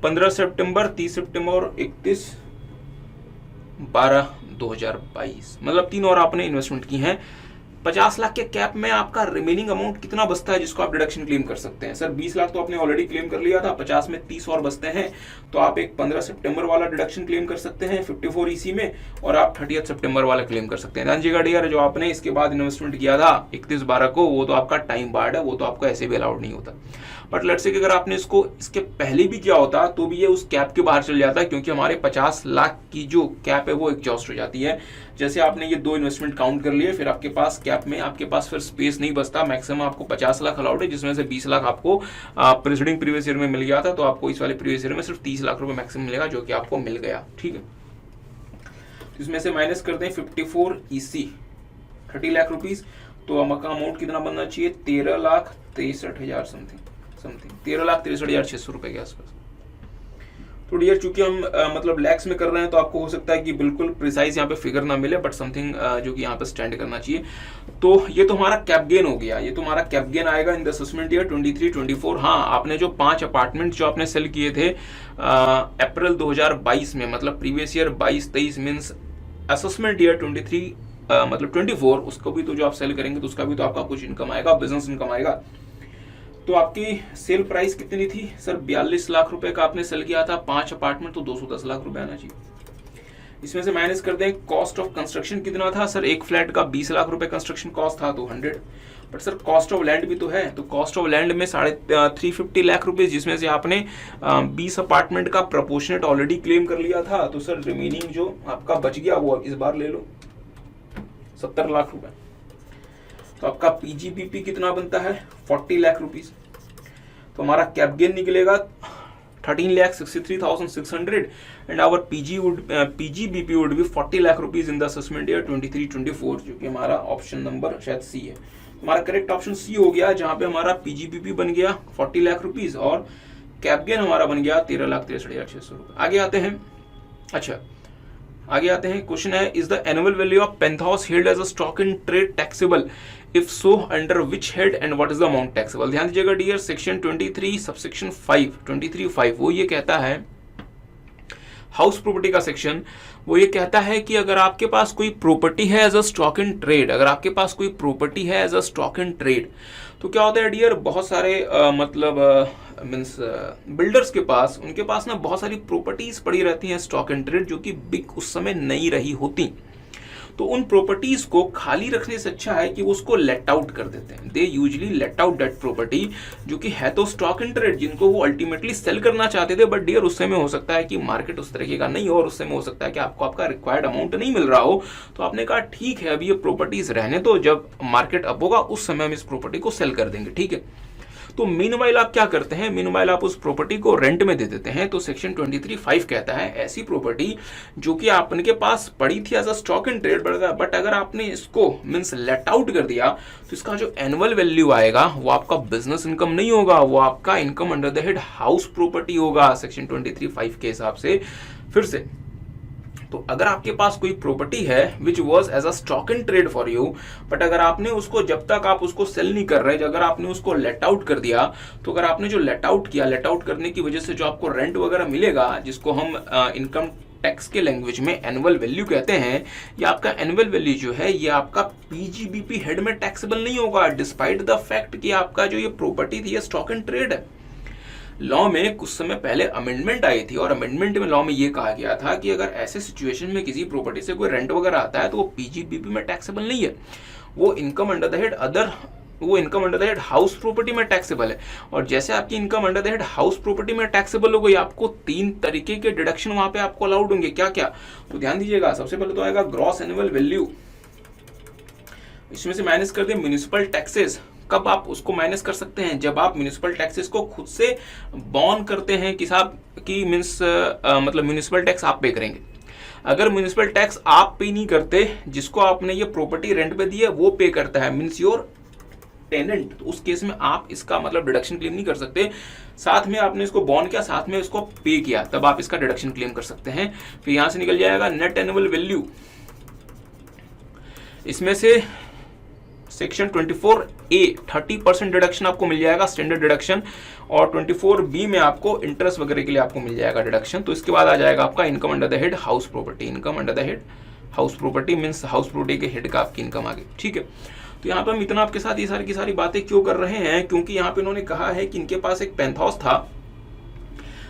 15 सितंबर, 30 सितंबर और 31/12/2022, मतलब 3 और आपने इन्वेस्टमेंट की हैं। 50 लाख के कैप में आपका रिमेनिंग अमाउंट कितना बचता है जिसको आप डिडक्शन क्लेम कर सकते हैं? सर 20 लाख तो आपने ऑलरेडी क्लेम कर लिया था, 50 में 30 और बचते हैं, तो आप एक 15 सितंबर वाला डिडक्शन क्लेम कर सकते हैं 54 EC में, और आप 30 सितंबर वाला क्लेम कर सकते हैं। ध्यान दीजिएगा डियर, जो आपने इसके बाद इन्वेस्टमेंट किया था 31/12 को, वो तो आपका टाइम बार्ड है, वो तो आपको ऐसे भी अलाउड नहीं होता। बट लेट्स से कि अगर आपने इसको इसके पहले भी किया होता तो भी ये उस कैप के बाहर चल जाता, क्योंकि हमारे 50 लाख की जो कैप है वो एग्जॉस्ट हो जाती है। जैसे आपने ये 2 इन्वेस्टमेंट काउंट कर लिए, फिर आपके पास कैप में आपके पास फिर स्पेस नहीं बचता। मैक्सिमम आपको 50 लाख अलाउड है, जिसमें से 20 लाख आपको प्रीसीडिंग प्रीवियस ईयर में मिल गया था, तो आपको इस वाले प्रीवियस ईयर में सिर्फ 30 लाख रुपए मैक्सिमम मिलेगा, जो कि आपको मिल गया। ठीक है, इसमें से माइनस करते हैं 54 EC 30 लाख रुपीज, तो आपका अमाउंट कितना बनना चाहिए? 13,63,000 समथिंग 13,63,600 रुपए के आसपास। तो डियर चूंकि हम मतलब लैक्स में कर रहे हैं, तो आपको हो सकता है कि बिल्कुल प्रिसाइज यहाँ पे फिगर ना मिले, बट समथिंग जो कि यहाँ पे स्टैंड करना चाहिए। तो ये तो हमारा कैप गेन हो गया, ये तो हमारा कैप गेन आएगा इन द असेसमेंट ईयर 23-24। हाँ, आपने जो 5 अपार्टमेंट जो आपने सेल किए थे अप्रैल 2022 में, मतलब previous year 22-23 means assessment year 23 मतलब 24, उसको भी तो जो आप सेल करेंगे तो उसका भी तो आपका कुछ इनकम आएगा, बिजनेस इनकम आएगा। तो आपकी सेल प्राइस कितनी थी सर? 42 लाख रुपए का आपने सेल किया था 5 अपार्टमेंट, तो 210 लाख रुपए आना चाहिए। इसमें से माइनस कर दें कॉस्ट ऑफ कंस्ट्रक्शन कितना था सर? एक फ्लैट का 20 लाख रुपए कंस्ट्रक्शन कॉस्ट था, तो 100। But sir cost of land भी तो है, तो कॉस्ट ऑफ लैंड में 350 लाख रुपए, जिसमें से आपने 20 अपार्टमेंट का प्रोपोर्शनेट ऑलरेडी क्लेम कर लिया था, तो सर रिमेनिंग जो आपका बच गया वो इस बार ले लो 70 लाख रुपए। तो आपका PGBP कितना बनता है? 40 लाख रुपीज। तो हमारा कैप गेन निकलेगा 13,63,600 and our PGBP would be 40 lakh rupees in the assessment year 23-24, जो कि हमारा ऑप्शन नंबर शायद C है। हमारा करेक्ट ऑप्शन C हो गया, जहां पे हमारा PGBP बन गया 40 लाख रुपीज और कैप गेन हमारा बन गया 13,63,600 रुपए। आगे आते हैं। अच्छा, आगे आते हैं। क्वेश्चन है, is the annual value of penthouse held as a stock in trade taxable? If so under which head and what is the amount taxable? ध्यान दीजिएगा डियर, सेक्शन 23 सबसेक्शन 5 23(5) वो ये कहता है, हाउस प्रॉपर्टी का सेक्शन, वो ये कहता है कि अगर आपके पास कोई प्रॉपर्टी है as a stock in trade, अगर आपके पास कोई प्रॉपर्टी है as a stock in trade, तो क्या होता है डियर, बहुत सारे मीन्स बिल्डर्स के पास, उनके पास ना बहुत सारी प्रॉपर्टीज पड़ी रहती हैं स्टॉक एंड ट्रेड, जो कि बिक उस समय नहीं रही होती। तो उन प्रॉपर्टीज को खाली रखने से अच्छा है कि वो उसको लेट आउट कर देते हैं। They usually let out that property, जो कि है तो स्टॉक इन ट्रेड, जिनको वो अल्टीमेटली सेल करना चाहते थे, बट डियर उस समय हो सकता है कि मार्केट उस तरीके का नहीं हो, और उस समय हो सकता है कि आपको आपका रिक्वायर्ड अमाउंट नहीं मिल रहा हो। तो आपने कहा ठीक है अभी ये प्रॉपर्टीज रहने दो, जब मार्केट अप होगा उस समय हम इस प्रॉपर्टी को सेल कर देंगे, ठीक है। तो मीनवाइल आप क्या करते हैं, मीनवाइल आप उस प्रॉपर्टी को रेंट में दे देते हैं। तो सेक्शन 23(5) कहता है ऐसी प्रॉपर्टी जो कि आपके पास पड़ी थी as a stock in trade, but अगर आपने इसको मींस लेट आउट कर दिया तो इसका जो एनुअल वैल्यू आएगा वो आपका बिजनेस इनकम नहीं होगा, वो आपका income under the head house property होगा सेक्शन 23(5) के हिसाब से। फिर से, तो अगर आपके पास कोई प्रॉपर्टी है which was as a stock in trade for you, but अगर आपने उसको, जब तक आप उसको सेल नहीं कर रहे, अगर आपने उसको लेट आउट कर दिया, तो अगर आपने जो लेट आउट किया, लेट आउट करने की वजह से जो आपको रेंट वगैरह मिलेगा, जिसको हम इनकम टैक्स के लैंग्वेज में एनुअल वैल्यू कहते हैं, ये आपका एनुअल वैल्यू जो है ये आपका पीजीबीपी हेड में टैक्सेबल नहीं होगा, डिस्पाइट द फैक्ट कि आपका जो ये प्रॉपर्टी थी ये स्टॉक इन ट्रेड है। लॉ में कुछ समय पहले अमेंडमेंट आई थी, और अमेंडमेंट में लॉ में ये कहा गया था कि अगर ऐसे सिचुएशन में किसी प्रॉपर्टी से कोई रेंट वगैरह आता है तो वो पीजीबीपी में टैक्सेबल नहीं है, वो income under the head house property में टैक्सेबल है। और जैसे आपकी income under the head house property में टैक्सेबल हो गई, आपको 3 तरीके के डिडक्शन वहां पे आपको अलाउड होंगे। क्या क्या, तो ध्यान दीजिएगा। सबसे पहले तो आएगा ग्रॉस एनुअल वैल्यू, इसमें से माइनस कर दे म्युनिसिपल टैक्सेस। कब आप उसको माइनस कर सकते हैं, जब आप म्युनिसिपल टैक्सेस को खुद से बॉर्न करते हैं कि साहब की मीन्स मतलब म्युनिसिपल टैक्स आप पे करेंगे। अगर म्युनिसिपल टैक्स आप पे नहीं करते, जिसको आपने ये प्रॉपर्टी रेंट पे दी है वो पे करता है, मीन्स योर टेनेंट, तो उस केस में आप इसका मतलब डिडक्शन क्लेम नहीं कर सकते। साथ में आपने इसको बॉन्ड किया, साथ में इसको पे किया, तब आप इसका डिडक्शन क्लेम कर सकते हैं। फिर यहां से निकल जाएगा नेट एनुअल वैल्यू, इसमें से सेक्शन 24A 30% डिडक्शन आपको मिल जाएगा, स्टैंडर्ड डिडक्शन, और 24B में आपको इंटरेस्ट वगैरह के लिए आपको मिल जाएगा डिडक्शन। तो इसके बाद आ जाएगा आपका income under the head house property, income under the head house property means house property के हेड का आपकी इनकम आ गई, ठीक है। तो यहाँ पे हम इतना आपके साथ ये सारी की सारी बातें क्यों कर रहे हैं, क्योंकि यहाँ पे इन्होंने कहा है कि इनके पास एक पेंथाउस था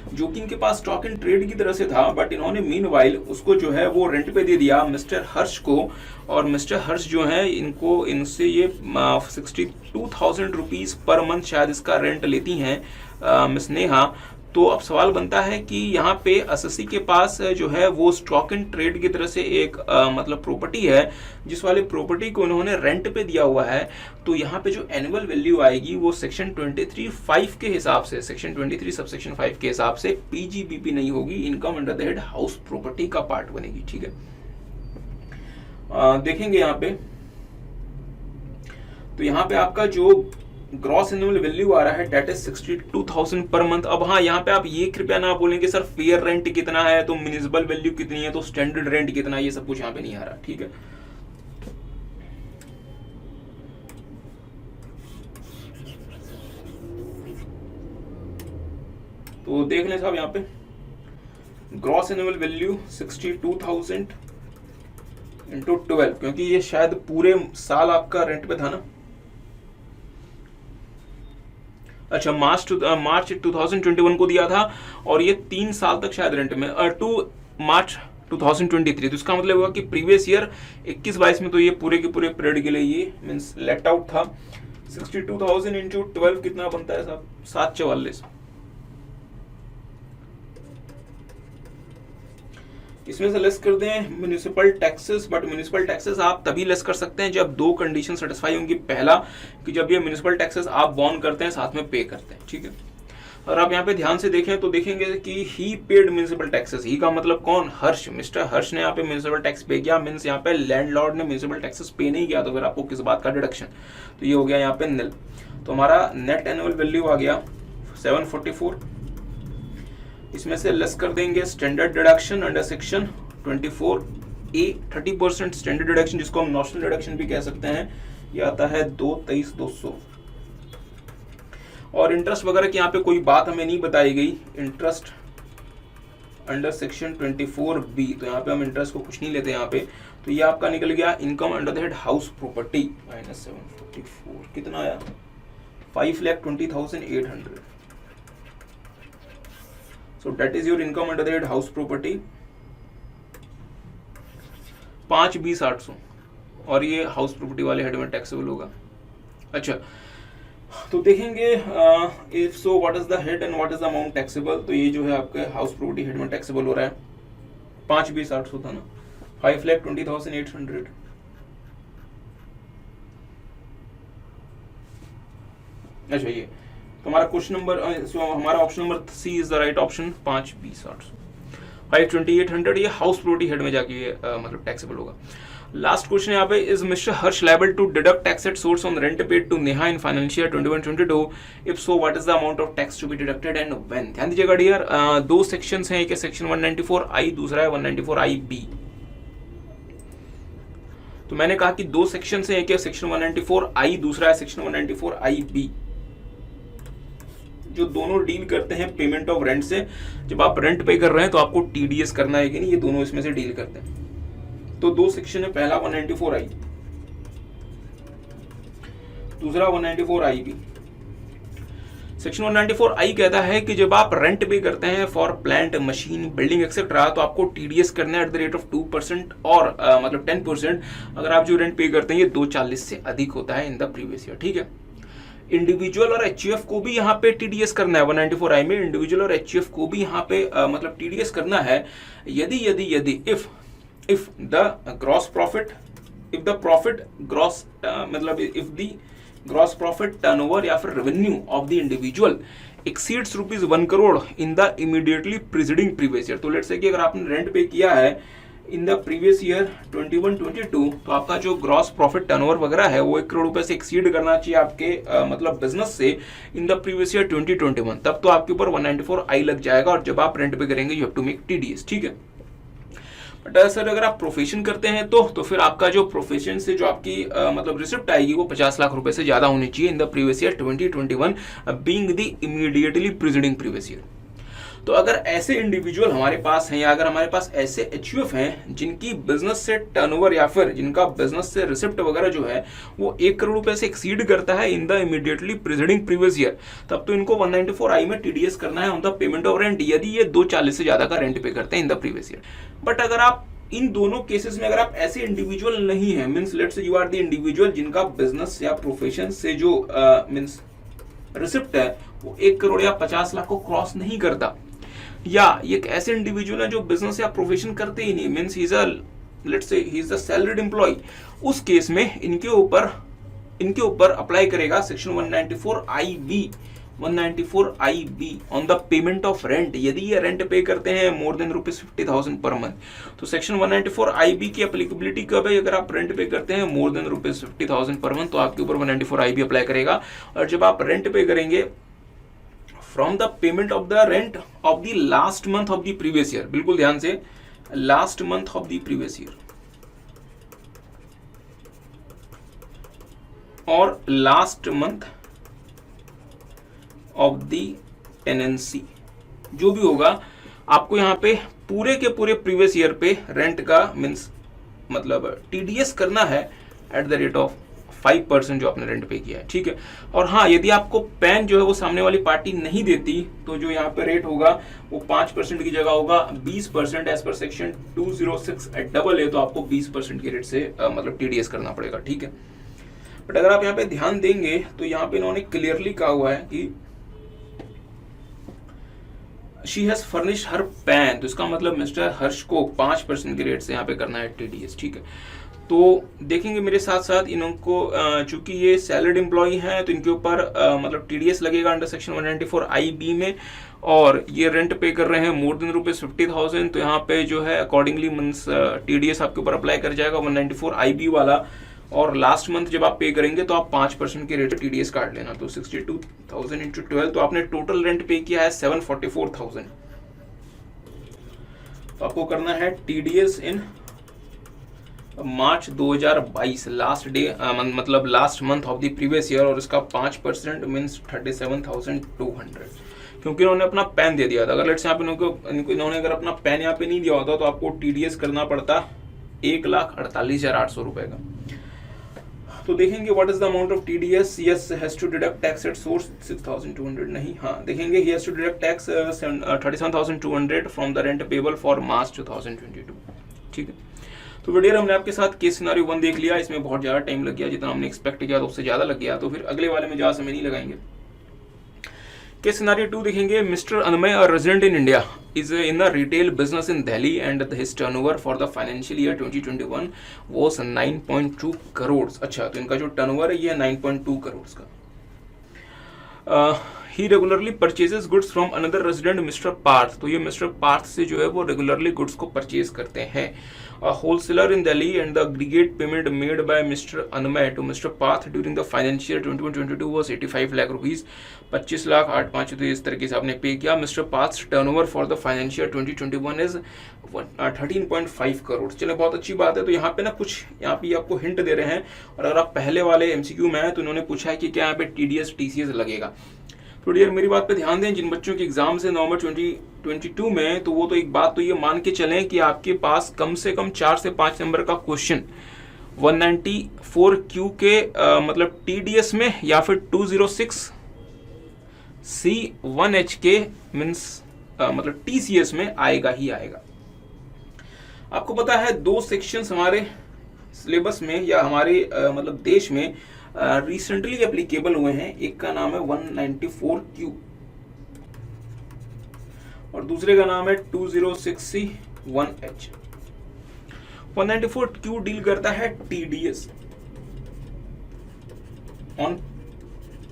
जो कि इनके पास स्टॉक इन ट्रेड की तरह से था, बट इन्होंने मीनवाइल उसको जो है वो रेंट पे दे दिया मिस्टर हर्ष को, और मिस्टर हर्ष जो है इनसे ये 62,000 रुपीज पर मंथ शायद इसका रेंट लेती हैं मिस नेहा। तो अब सवाल बनता है कि यहाँ पे एसएससी के पास जो है वो स्टॉक इन ट्रेड की तरह से एक मतलब प्रॉपर्टी है, जिस वाले प्रॉपर्टी को उन्होंने रेंट पे दिया हुआ है। तो यहाँ पे जो एनुअल वैल्यू आएगी वो सेक्शन 23(5) के हिसाब से, सेक्शन 23 सबसेक्शन 5 के हिसाब से पीजीबीपी नहीं होगी, income under the head house property का पार्ट बनेगी, ठीक है। देखेंगे यहाँ पे, तो यहाँ पे आपका जो ग्रॉस एनुअल वैल्यू आ रहा है डेट इज 62,000 पर मंथ। अब हाँ, यहाँ पे आप ये कृपया ना बोलेंगे सर फेयर रेंट कितना है, तो म्युनिसिपल वैल्यू कितनी है, तो स्टैंडर्ड रेंट कितना है, ये सब कुछ यहाँ पे नहीं आ रहा, ठीक है। तो देख लें साहब यहाँ पे ग्रॉस एनुअल वैल्यू 62,000 इंटू 12, क्योंकि ये शायद पूरे साल आपका रेंट पे था ना। अच्छा, मार्च 2021 को दिया था, और ये 3 साल तक शायद रेंट में, टू मार्च 2023। तो इसका मतलब हुआ कि प्रीवियस ईयर 21-22 में तो ये पूरे के पूरे पीरियड के लिए ये मींस लेट आउट था। 62,000 इंटू 12 कितना बनता है साहब, 744। इसमें से लेस कर दें municipal taxes, but municipal taxes आप तभी लेस कर सकते हैं जब 2 कंडीशन सेटिस्फाई होंगी। पहला कि जब ये म्युनिसिपल टैक्सेस आप बॉर्न करते हैं साथ में पे करते हैं, ठीक है। और आप यहाँ पे ध्यान से देखें तो देखेंगे कि ही पेड म्युनिसिपल टैक्सेस, ही का मतलब कौन, हर्ष, मिस्टर हर्ष ने यहाँ पे म्युनिसिपल टैक्स पे किया, मीन्स यहाँ पे लैंडलॉर्ड ने म्युनिसिपल टैक्सेस पे नहीं किया, तो फिर आपको किस बात का डिडक्शन, तो ये हो गया यहाँ पे निल। तो हमारा नेट एनुअल वैल्यू आ गया 744। इसमें से लेस कर देंगे standard deduction under section 24A 30% standard deduction, जिसको हम नॉशनल डिडक्शन भी कह सकते हैं, ये आता है 223,200। और इंटरेस्ट वगैरह की यहाँ पे कोई बात हमें नहीं बताई गई, इंटरेस्ट अंडर सेक्शन 24B, तो यहाँ पे हम इंटरेस्ट को कुछ नहीं लेते यहाँ पे। तो ये आपका निकल गया income under the head house property -744, कितना आया 5,20,800। So that is your income under the head house property. 5/20/800, और ये हाउस प्रॉपर्टी वाले हेड में टैक्सेबल होगा। अच्छा, तो देखेंगे if so what is the head and what is the amount taxable. तो ये जो है आपके हाउस प्रॉपर्टी हेड में टैक्सेबल हो रहा है 5/20/800 था ना, 5,20,800। अच्छा, ये तो हमारा क्वेश्चन नंबर, सो हमारा option number C is the right option, 5/20/800। 5,2800 ये हाउस प्रॉपर्टी हेड में जाके मतलब टैक्सेबल होगा। लास्ट क्वेश्चन यहाँ पे, is mister Harsh liable to deduct tax at source on rent paid to Neha in financial 21-22? If so what is the amount of tax to be deducted and when? ध्यान दीजिएगा dear, दो sections हैं, एक है section 194I, दूसरा है 194IB। तो मैंने कहा कि दो सेक्शन हैं, एक है सेक्शन 194I, दूसरा है सेक्शन 194IB, जो दोनों डील करते हैं पेमेंट ऑफ रेंट से। जब आप रेंट पे कर रहे हैं तो आपको टीडीएस करना है कि नहीं, ये दोनों इसमें से डील करते हैं। तो दो सेक्शन है, पहला 194I, दूसरा 194IB। सेक्शन 194I कहता है कि जब आप रेंट पे करते हैं for plant, machine, building etcetera, तो आपको टीडीएस करना है एट द रेट ऑफ 2% और मतलब 10% अगर आप जो रेंट पे करते हैं ये 240 से अधिक होता है इन द प्रीवियस ईयर। ठीक है, इंडिविजुअल और एचयूएफ को भी यहाँ पे टीडीएस करना है। 194I में इंडिविजुअल और एचयूएफ को भी यहाँ पे मतलब टीडीएस करना है यदि if the gross profit, if the profit gross मतलब if the gross profit turnover या फिर revenue of the individual exceeds ₹1 crore in the immediately preceding previous year. तो लेट्स से कि अगर आपने रेंट पे किया है इन द प्रीवियस ईयर 21-22, तो आपका जो ग्रॉस प्रॉफिट टर्नओवर वगैरह है वो 1 करोड़ रुपए से एक्सीड करना चाहिए आपके मतलब बिजनेस से इन द प्रीवियस ईयर 2021, तब तो आपके ऊपर 194I लग जाएगा। और जब आप रेंट पे करेंगे you have to make TDS. ठीक है, बट सर अगर आप प्रोफेशन करते हैं तो फिर आपका जो प्रोफेशन से जो आपकी मतलब रिसिप्ट आएगी वो 50 लाख रुपए से ज्यादा होनी चाहिए in the previous year 2021 being the immediately preceding previous year. तो अगर ऐसे इंडिविजुअल हमारे पास हैं या अगर हमारे पास ऐसे एचयूएफ हैं जिनकी बिजनेस से टर्नओवर या फिर जिनका बिजनेस से रिसिप्ट वगैरह जो है वो 1 करोड़ रुपए से एक्सीड करता है इन the immediately preceding previous year, तब तो इनको 194I में टीडीएस करना है on the payment of rent यदि ये 240 से ज्यादा का रेंट पे करते हैं in the previous year. But अगर आप इन दोनों केसेस में अगर आप ऐसे इंडिविजुअल नहीं है, means let's say you are the individual जिनका बिजनेस या प्रोफेशन से जो मींस रिसिप्ट है वो 1 करोड़ या 50 लाख को क्रॉस नहीं करता, या एक ऐसे इंडिविजुअल है जो बिजनेस या प्रोफेशन करते ही नहीं, means he is a let's say he is a salaried employee, उस केस में इनके ऊपर अप्लाई करेगा section 194IB on the payment of rent यदि ये रेंट पे करते हैं मोर देन ₹50,000 पर मंथ। तो सेक्शन 194IB की एप्लीकेबिलिटी कब है? अगर आप रेंट पे करते हैं मोर देन ₹50,000 पर मंथ तो आपके ऊपर 194IB अप्लाई करेगा। और जब आप रेंट पे करेंगे from the payment of the rent of the last month of the previous year, बिल्कुल ध्यान से, last month of the previous year और last month of the tenancy, जो भी होगा आपको यहाँ पे पूरे के पूरे प्रीवियस ईयर पे रेंट का मींस मतलब टीडीएस करना है एट द रेट ऑफ 5% जो आपने रेंट पे किया है। ठीक है, और हाँ यदि आपको पैन जो है वो सामने वाली पार्टी नहीं देती तो जो यहाँ पे रेट होगा वो 5% की जगह होगा 20% एज पर सेक्शन 206AA, तो आपको 20% के रेट से मतलब टीडीएस करना पड़ेगा। ठीक है, बट अगर आप यहाँ पे ध्यान देंगे तो यहाँ पे इन्होंने क्लियरली कहा हुआ है कि she has furnished her pan, तो इसका मतलब मिस्टर हर्ष को 5% के रेट से यहाँ पे करना है टीडीएस। ठीक है, तो देखेंगे मेरे साथ साथ इनको चूंकि ये सैलरीड एम्प्लॉय हैं तो इनके ऊपर मतलब टीडीएस लगेगा अंडर सेक्शन 194IB में, और ये रेंट पे कर रहे हैं मोर देन ₹50,000, तो यहाँ पे जो है अकॉर्डिंगली मींस टीडीएस आपके ऊपर अप्लाई कर जाएगा 194IB वाला। और लास्ट मंथ जब आप पे करेंगे तो आप 5% के रेट टीडीएस काट लेना, तो 62,000 इंटू 12, तो आपने टोटल रेंट पे किया है 744,000, तो आपको करना है टीडीएस इन मार्च 2022 लास्ट डे मतलब last month of the previous year, और इसका 5% मींस 37,200, क्योंकि इन्होंने अपना पैन दे दिया था। अगर लेट्स यहाँ पे इन्होंने अगर अपना पैन यहाँ पे नहीं दिया होता तो आपको टीडीएस करना पड़ता 1,48,800 रुपए का। तो देखेंगे what is the amount of TDS. Yes has to deduct tax at source 6,200, नहीं, हाँ देखेंगे he has to deduct tax 37,200 from the rent payable for March 2022। ठीक है, तो डियर हमने आपके साथ केस सिनारियो 1 देख लिया, इसमें बहुत ज़्यादा टाइम लग गया, जितना हमने एक्सपेक्ट किया तो उससे ज़्यादा लग गया, तो फिर अगले वाले में ज़्यादा समय नहीं लगाएंगे। केस सिनारियो 2 देखेंगे। Mister Anmay, a resident in India, is in the retail business in Delhi and his turnover for the financial year 2021 was 9.2 crore. अच्छा, तो इनका जो टर्नओवर है ये 9.2 करोड़ का। He regularly purchases goods from another resident mister Parth, तो ये मिस्टर पार्थ से जो है वो रेगुलरली गुड्स को परचेज करते हैं। Wholesaler in Delhi and the aggregate payment made by mister Anmay to mister Parth during the financial 21-22 was 85 lakh rupees, 25 lakh 8 तो इस तरीके से आपने पे किया। Mister Parth turnover for the financial 2021 is 13.5 crore. चलो बहुत अच्छी बात है। तो यहाँ पे ना कुछ यहाँ पे आपको हिंट दे रहे हैं, और अगर आप पहले वाले एमसीक्यू में हैं तो उन्होंने पूछा है कि क्या यहाँ पे टीडीएस टीसीएस लगेगा। तो डियर मेरी बात पे ध्यान दें, जिन बच्चों के एग्जाम से नवंबर 2022 में, तो वो तो एक बात तो ये मान के चलें कि आपके पास कम से कम 4 से 5 नंबर का क्वेश्चन 194Q के मतलब टीडीएस में या फिर 206C1H के मीन्स मतलब टीसीएस में आएगा ही आएगा। आपको पता है 2 सेक्शंस हमारे सिलेबस में या हमारे मतलब देश में रिसेंटली एप्लीकेबल हुए हैं। एक का नाम है 194Q और दूसरे का नाम है 206C1H। 194Q डील करता है TDS on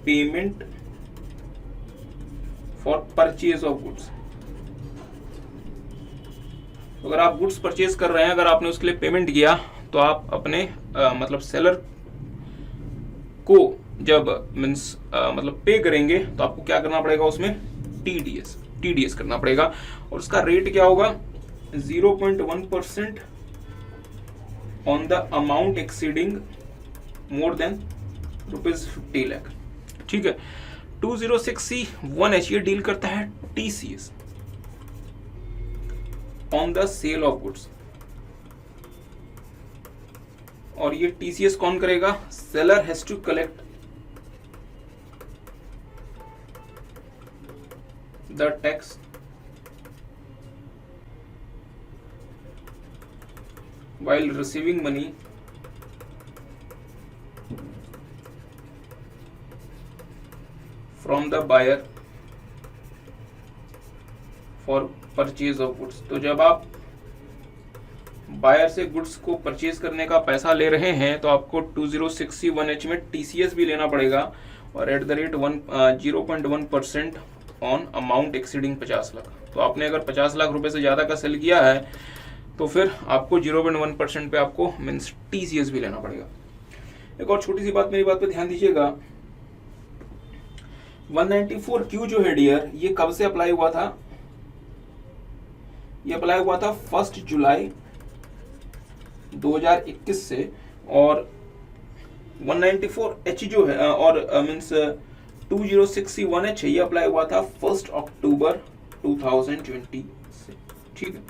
payment for purchase of goods. अगर आप गुड्स परचेज कर रहे हैं, अगर आपने उसके लिए पेमेंट किया, तो आप अपने मतलब सेलर को जब मीन्स मतलब पे करेंगे तो आपको क्या करना पड़ेगा, उसमें टीडीएस करना पड़ेगा। और उसका रेट क्या होगा, 0.1% on the amount exceeding more than ₹50 lakh. ठीक है। 206C1H ये डील करता है TCS on the sale of goods, और ये टीसीएस कौन करेगा, seller has to collect the tax while receiving money from the buyer for purchase of goods। तो जब आप बायर से गुड्स को परचेज करने का पैसा ले रहे हैं तो आपको 206C1H में टीसीएस भी लेना पड़ेगा, और eight the rate 0.1% on amount exceeding 50 lakh. तो आपने अगर 50 लाख रुपए से ज़्यादा का सेल किया है तो फिर आपको 0.1% पे आपको मीन्स टीसीएस भी लेना पड़ेगा। एक और छोटी सी बात, मेरी बात पे ध्यान दीजिएगा। 194Q जो है डियर, ये कब से अप्लाई हुआ था, ये अप्लाई हुआ था 1 जुलाई 2021 से, और 194H जो है और मीन्स 206C1H ये अप्लाई हुआ था 1 अक्टूबर 2020 से। ठीक है।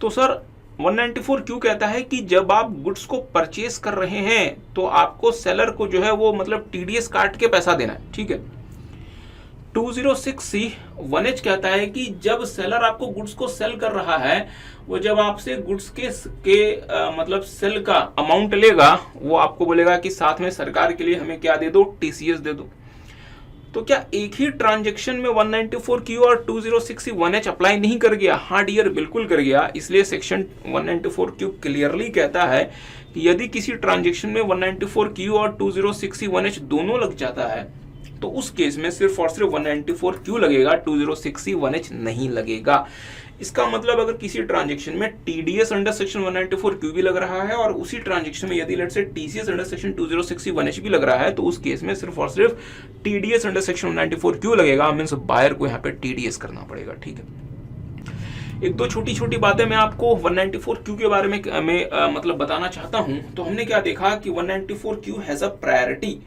तो सर 194Q कहता है कि जब आप गुड्स को परचेज कर रहे हैं तो आपको सेलर को जो है वो मतलब टीडीएस काट के पैसा देना है। ठीक है। 206C1H कहता है कि जब सेलर आपको गुड्स को सेल कर रहा है, वो जब आपसे गुड्स के मतलब सेल का अमाउंट लेगा, वो आपको बोलेगा कि साथ में सरकार के लिए हमें क्या दे दो, टीसीएस दे दो। तो क्या एक ही ट्रांजैक्शन में 194Q और 206C1H अप्लाई नहीं कर गया? हाँ डियर, बिल्कुल कर गया। इसलिए सेक्शन 194Q क्लियरली कहता है कि यदि किसी ट्रांजैक्शन में 194Q और 206C1H दोनों लग जाता है तो उस केस में सिर्फ और सिर्फ 194Q लगेगा, 206C1H नहीं लगेगा। इसका मतलब अगर किसी ट्रांजैक्शन में टीडीएस अंडर सेक्शन 194Q भी लग रहा है और उसी ट्रांजैक्शन में यदि let's say TCS under section 206C1H भी लग रहा है, तो उस केस में सिर्फ और सिर्फ टीडीएस अंडर सेक्शन 194Q लगेगा। मींस बायर को यहाँ पे टीडीएस करना पड़ेगा। ठीक है। एक दो छोटी छोटी बातें मैं आपको 194Q के बारे में मतलब बताना चाहता हूं। तो हमने क्या देखा कि 194Q has a priority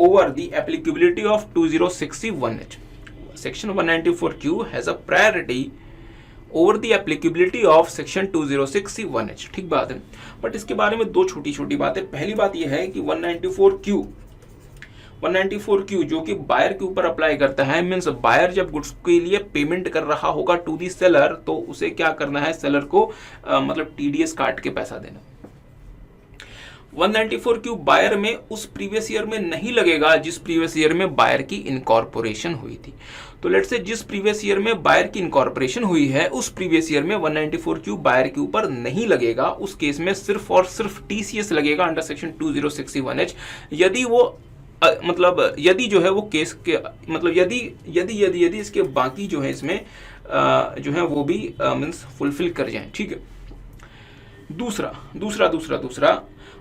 over the applicability of 206C1H। Section 194Q has a priority over the applicability of section 206C1H। ठीक बात है। बट इसके बारे में दो छोटी छोटी बातें। पहली बात यह है कि 194Q जो कि बायर के ऊपर अप्लाई करता है, मीन्स बायर जब गुड्स के लिए पेमेंट कर रहा होगा टू दी सेलर तो उसे क्या करना है, सेलर को मतलब TDS काट के पैसा देना। 194Q बायर में उस प्रीवियस ईयर में नहीं लगेगा जिस प्रीवियस ईयर में बायर की इनकॉर्पोरेशन हुई थी। तो लेट्स से जिस प्रीवियस ईयर में बायर की इनकॉर्पोरेशन हुई है उस प्रीवियस ईयर में 194Q बायर के ऊपर नहीं लगेगा। उस केस में सिर्फ और सिर्फ TCS लगेगा अंडर सेक्शन 2061H। यदि वो मतलब यदि जो है वो केस के मतलब यदि इसके बाकी जो है इसमें जो है वो भी मीन्स फुलफिल कर जाएं। ठीक है। दूसरा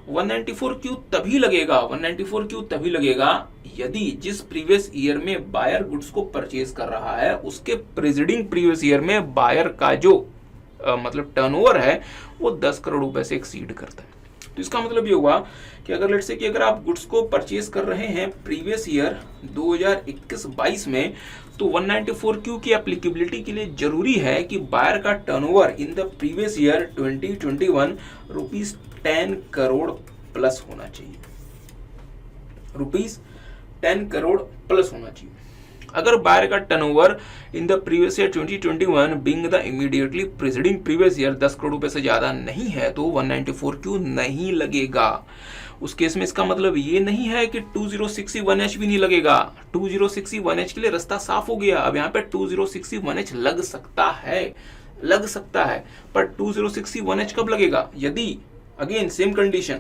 194Q तभी लगेगा, 194Q तभी लगेगा यदि जिस प्रीवियस ईयर में बायर गुड्स को परचेज कर रहा है उसके प्रीसीडिंग प्रीवियस ईयर में बायर का जो मतलब टर्नओवर है वो 10 करोड़ रुपए से एक्सीड करता है। तो इसका मतलब ये हुआ कि अगर लेट्स से कि अगर आप गुड्स को परचेज कर रहे हैं प्रीवियस ईयर 2021-22 में तो 194Q की एप्लीकेबिलिटी के लिए जरूरी है कि बायर का turnover in the previous year 2021 rupees 10 crore plus होना चाहिए, रुपीज 10 करोड़ प्लस होना चाहिए। अगर बायर का turnover in the previous year 2021 being the immediately preceding previous year 10 crore रुपए से ज्यादा नहीं है तो 194Q नहीं लगेगा। उस केस में इसका मतलब ये नहीं है कि 2061H भी नहीं लगेगा। 2061H के लिए रास्ता साफ हो गया। अब यहाँ पे 2061H लग सकता है पर 2061H कब लगेगा, यदि again same condition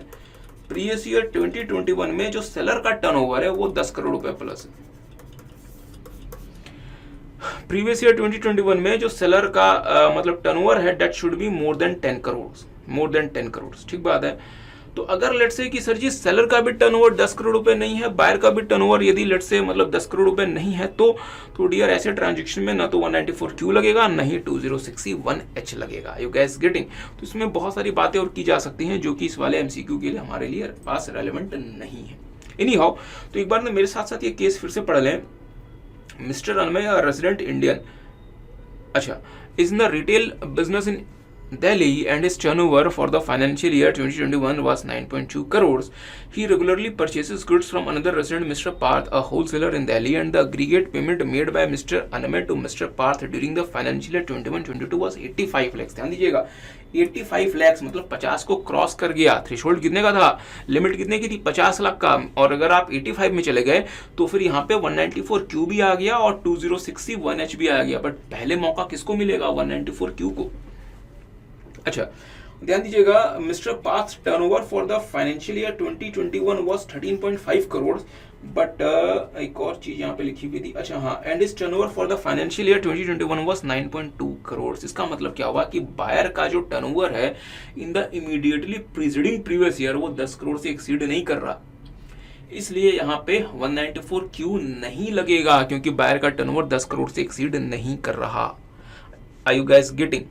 previous year 2021 में जो सेलर का टर्नओवर है वो 10 करोड़ रुपए प्लस है। प्रीवियस ईयर 2021 में जो सेलर का मतलब टर्नओवर है that should be more than 10 crore. ठीक बात है। तो अगर लेट्स से कि सर जी सेलर का भी टर्नओवर 10 करोड़ रुपए नहीं है, बायर का भी टर्नओवर यदि लेट्स से मतलब 10 करोड़ रुपए नहीं है तो डियर ऐसे ट्रांजैक्शन में ना तो 194Q लगेगा ना ही 2061H लगेगा। You guys getting? तो इसमें बहुत सारी बातें और की जा सकती हैं जो कि इस वाले MCQ के लिए हमारे लिए पास रेलेवेंट नहीं है। एनी हाउ, तो एक बार ना मेरे साथ साथ ये केस फिर से पढ़ लें। Mister Anmay, a resident Indian, is in the retail business in Delhi and his turnover for the financial year 2021 was 9.2 crores. He regularly purchases goods from another resident, Mr. Parth, a wholesaler in Delhi, and the aggregate payment made by Mr. Anmay to Mr. Parth during the financial year 21-22 was 85 lakhs. ध्यान दीजिएगा, 85 lakhs मतलब 50 को cross कर गया। Threshold कितने का था, limit कितने की थी, 50 लाख का। और अगर आप 85 में चले गए तो फिर यहाँ पे 194Q भी आ गया और 2061H भी आ गया। बट पहले मौका किसको मिलेगा, 194Q को। अच्छा ध्यान दीजिएगा, mister path turnover for the financial year 2021 was 13.5 crore. But एक और चीज यहाँ पे लिखी हुई थी, अच्छा हाँ, एंड इस turnover for the financial year 2021 was 9.2 crore. इसका मतलब क्या हुआ कि बायर का जो टर्नओवर है इन the immediately preceding previous year वो 10 करोड़ से एक्सीड नहीं कर रहा, इसलिए यहाँ पे 194Q नहीं लगेगा क्योंकि बायर का टर्नओवर 10 करोड़ से एक्सीड नहीं कर रहा। Are you guys getting?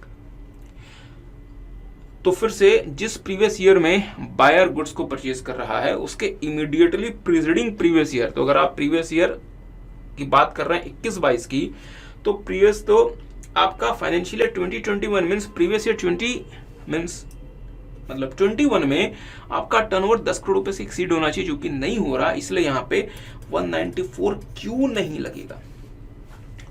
तो फिर से जिस प्रीवियस ईयर में बायर गुड्स को परचेज कर रहा है उसके इमीडिएटली प्रीसीडिंग प्रीवियस ईयर, तो अगर आप प्रीवियस ईयर की बात कर रहे हैं 21-22 की, तो प्रीवियस तो आपका financial year 2021 means previous year 20 means मतलब 21 में आपका टर्नओवर 10 करोड़ रुपए से एक्सीड होना चाहिए जो कि नहीं हो रहा, इसलिए यहाँ पे 194Q नहीं लगेगा।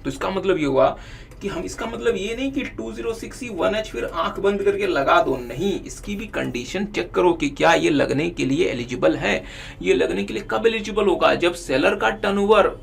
तो इसका मतलब ये हुआ कि हम, इसका मतलब ये नहीं कि 2061H फिर आंख बंद करके लगा दो, नहीं, इसकी भी कंडीशन चेक करो कि क्या ये लगने के लिए एलिजिबल है। ये लगने के लिए कब एलिजिबल होगा, जब सेलर का टर्नओवर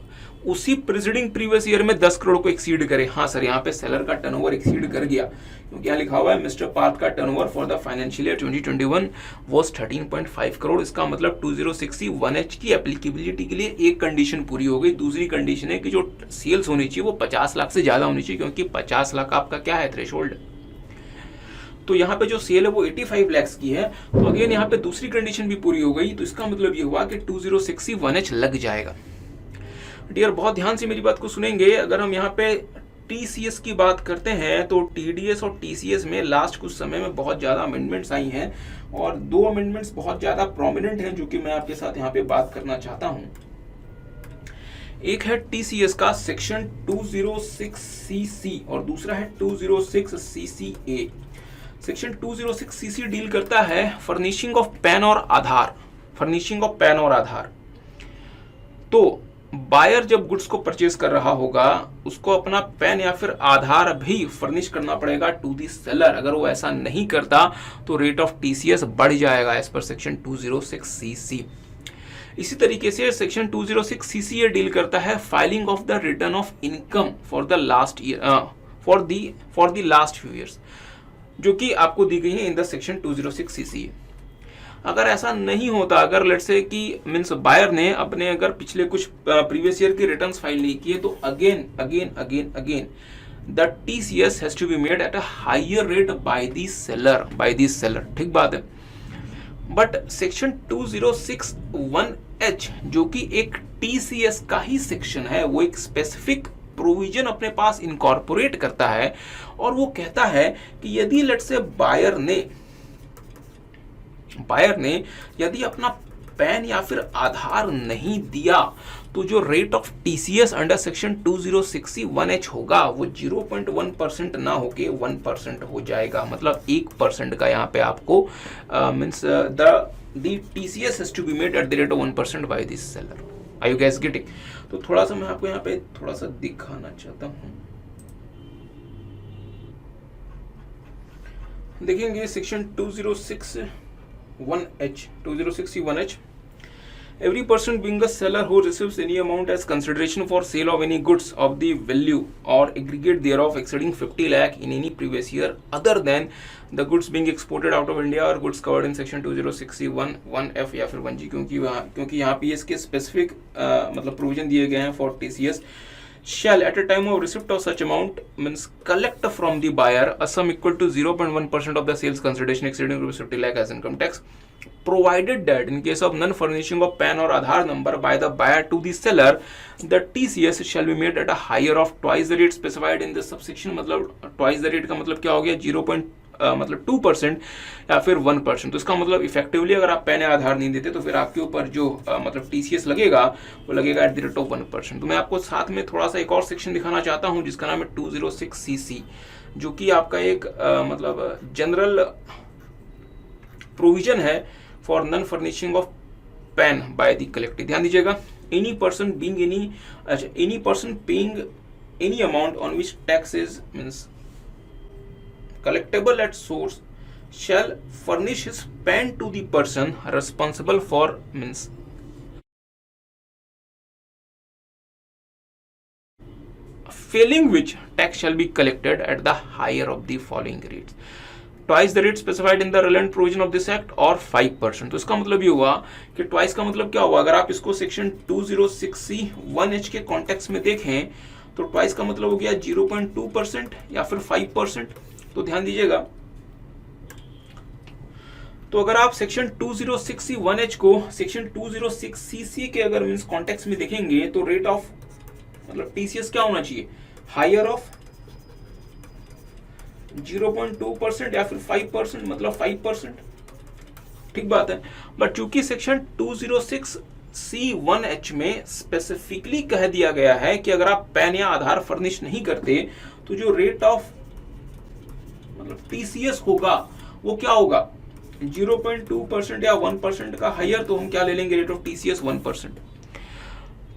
उसी प्रीसीडिंग प्रीवियस ईयर में 10 करोड़ को एक्सीड करे। हाँ सर, यहाँ पे सेलर का टर्नओवर एक्सीड कर गया क्योंकि यहाँ लिखा हुआ है मिस्टर पार्थ का turnover for the financial year 2021 was 13.5 crore. इसका मतलब 2061H की एप्लीकेबिलिटी के लिए एक कंडीशन पूरी हो गई। दूसरी कंडीशन है कि जो सेल्स होनी चाहिए वो 50 लाख से ज्यादा होनी चाहिए क्योंकि 50 लाख आपका क्या है, थ्रेशोल्ड। तो यहाँ पे जो सेल है वो 85 लाख की है, तो अगेन यहाँ पे दूसरी कंडीशन भी पूरी हो गई। तो इसका मतलब ये हुआ कि 2061H लग जाएगा। डियर बहुत ध्यान से मेरी बात को सुनेंगे। अगर हम यहाँ पे TCS की बात करते हैं तो TDS और TCS में लास्ट कुछ समय में बहुत ज्यादा अमेंडमेंट्स आई हैं और दो अमेंडमेंट्स बहुत ज्यादा प्रोमिनेंट हैं जो कि मैं आपके साथ यहाँ पे बात करना चाहता हूँ। एक है TCS का सेक्शन 206CC और दूसरा है 206CCA। सेक्शन 206CC डील करता है फर्निशिंग ऑफ पैन और आधार, फर्निशिंग ऑफ पैन और आधार। तो बायर जब गुड्स को परचेज कर रहा होगा उसको अपना पैन या फिर आधार भी फर्निश करना पड़ेगा टू दी सेलर। अगर वो ऐसा नहीं करता तो रेट ऑफ टीसीएस बढ़ जाएगा एज पर सेक्शन 206 सीसी। इसी तरीके से सेक्शन 206 सीसी ये डील करता है filing of the return of income for the last year for the last few years, जो कि आपको दी गई है इन द सेक्शन 206 सीसी। अगर ऐसा नहीं होता, अगर लेट्स से कि मींस बायर ने अपने अगर पिछले कुछ प्रीवियस ईयर की रिटर्न्स फाइल नहीं किए तो again the TCS has to be made at a higher rate by the seller. ठीक बात है। बट सेक्शन 2061H जो कि एक टीसीएस का ही सेक्शन है, वो एक स्पेसिफिक प्रोविजन अपने पास इनकॉर्पोरेट करता है और वो कहता है कि यदि लेट्स से बायर ने यदि अपना पैन या फिर आधार नहीं दिया तो जो rate of TCS under section 2061H होगा वो 0.1% ना होके 1% हो जाएगा। मतलब 1% का यहाँ पे आपको means the TCS has to be made at the rate of 1% by this seller. Are you guys getting? तो थोड़ा सा मैं आपको यहाँ पे थोड़ा सा दिखाना चाहता हूँ। देखेंगे section 206C1H every person being a seller who receives any amount as consideration for sale of any goods of the value or aggregate thereof exceeding 50 lakh in any previous year other than the goods being exported out of India or goods covered in section 206C1F या फिर 1G, क्योंकि यहाँ पे इसके specific मतलब provision दिए गए हैं for TCS shall at a time of receipt of such amount means collect from the buyer a sum equal to 0.1% of the sales consideration exceeding rupees 50 lakh as income tax, provided that in case of non-furnishing of PAN or Aadhaar number by the buyer to the seller, the TCS shall be made at a higher of twice the rate specified in this subsection। मतलब twice the rate का मतलब क्या हो गया, 0.2% या फिर 1%। तो इसका मतलब इफेक्टिवली अगर आप पैन या आधार नहीं देते तो फिर आपके ऊपर जो मतलब टीसीएस लगेगा वो लगेगा एट द रेट ऑफ 1%। तो मैं आपको साथ में थोड़ा सा एक और सेक्शन दिखाना चाहता हूं जिसका नाम है 206 सीसी, जो कि आपका एक मतलब जनरल प्रोविजन है for non furnishing of pan by the collector. ध्यान दीजिएगा, any person paying any amount on which tax is means collectible at source shall furnish his PAN to the person responsible for means failing which tax shall be collected at the higher of the following rates, twice the rate specified in the relevant provision of this act or 5%। तो इसका मतलब ये हुआ कि twice का मतलब क्या हुआ, अगर आप इसको सेक्शन 206C1H के कॉन्टेक्स्ट में देखें तो ट्वाइस का मतलब हो गया 0.2% या फिर 5%। तो ध्यान दीजिएगा, तो अगर आप सेक्शन 206C1H को सेक्शन 206CC के अगर मींस कॉन्टेक्स्ट में देखेंगे तो रेट ऑफ मतलब टीसीएस क्या होना चाहिए, हायर ऑफ 0.2% या फिर 5%, मतलब 5%। ठीक बात है। बट चूंकि सेक्शन 206C1H में स्पेसिफिकली कह दिया गया है कि अगर आप पैन या आधार फर्निश नहीं करते तो जो रेट ऑफ मतलब टीसीएस होगा वो क्या होगा, 0.2% या 1% का हायर। तो हम क्या ले लेंगे, रेट ऑफ टीसीएस 1%।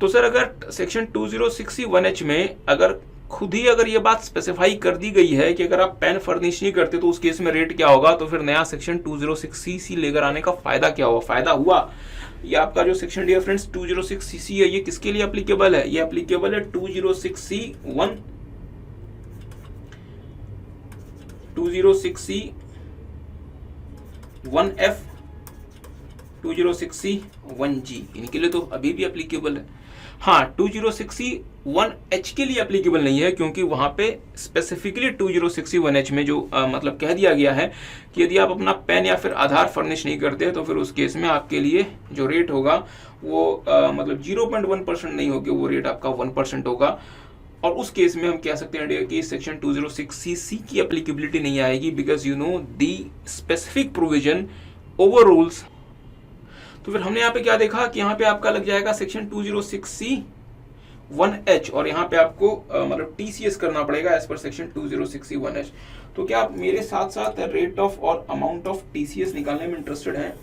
तो सर अगर सेक्शन 206C1H में अगर खुद ही अगर ये बात स्पेसिफाई कर दी गई है कि अगर आप पैन फर्निश नहीं करते तो उस केस में रेट क्या होगा, तो फिर नया सेक्शन 206CC लेकर आने का फायदा क्या हुआ, फायदा हुआ। ये आपका जो सेक्शन डियर फ्रेंड्स 206CC है ये किसके लिए एप्लीकेबल है, ये एप्लीकेबल है 206C1 206C1F 206C1G इनके लिए तो अभी भी एप्लीकेबल है। हाँ, 206C1H के लिए एप्लीकेबल नहीं है क्योंकि वहां पे स्पेसिफिकली 206C1H में जो मतलब कह दिया गया है कि यदि आप अपना पैन या फिर आधार फर्निश नहीं करते तो फिर उस केस में आपके लिए जो रेट होगा वो मतलब 0.1% नहीं होगी, वो रेट आपका 1% होगा। और उस केस में हम कह सकते हैं कि सेक्शन 206CC की एप्लीकेबिलिटी नहीं आएगी because you know the specific provision over rules. तो फिर हमने यहाँ पे क्या देखा कि यहाँ पे आपका लग जाएगा सेक्शन 206C1H और यहाँ पे आपको मतलब टीसीएस करना पड़ेगा एज पर सेक्शन 206C1H। तो क्या आप मेरे साथ साथ रेट ऑफ और अमाउंट ऑफ टीसीएस निकालने में इंटरेस्टेड हैं?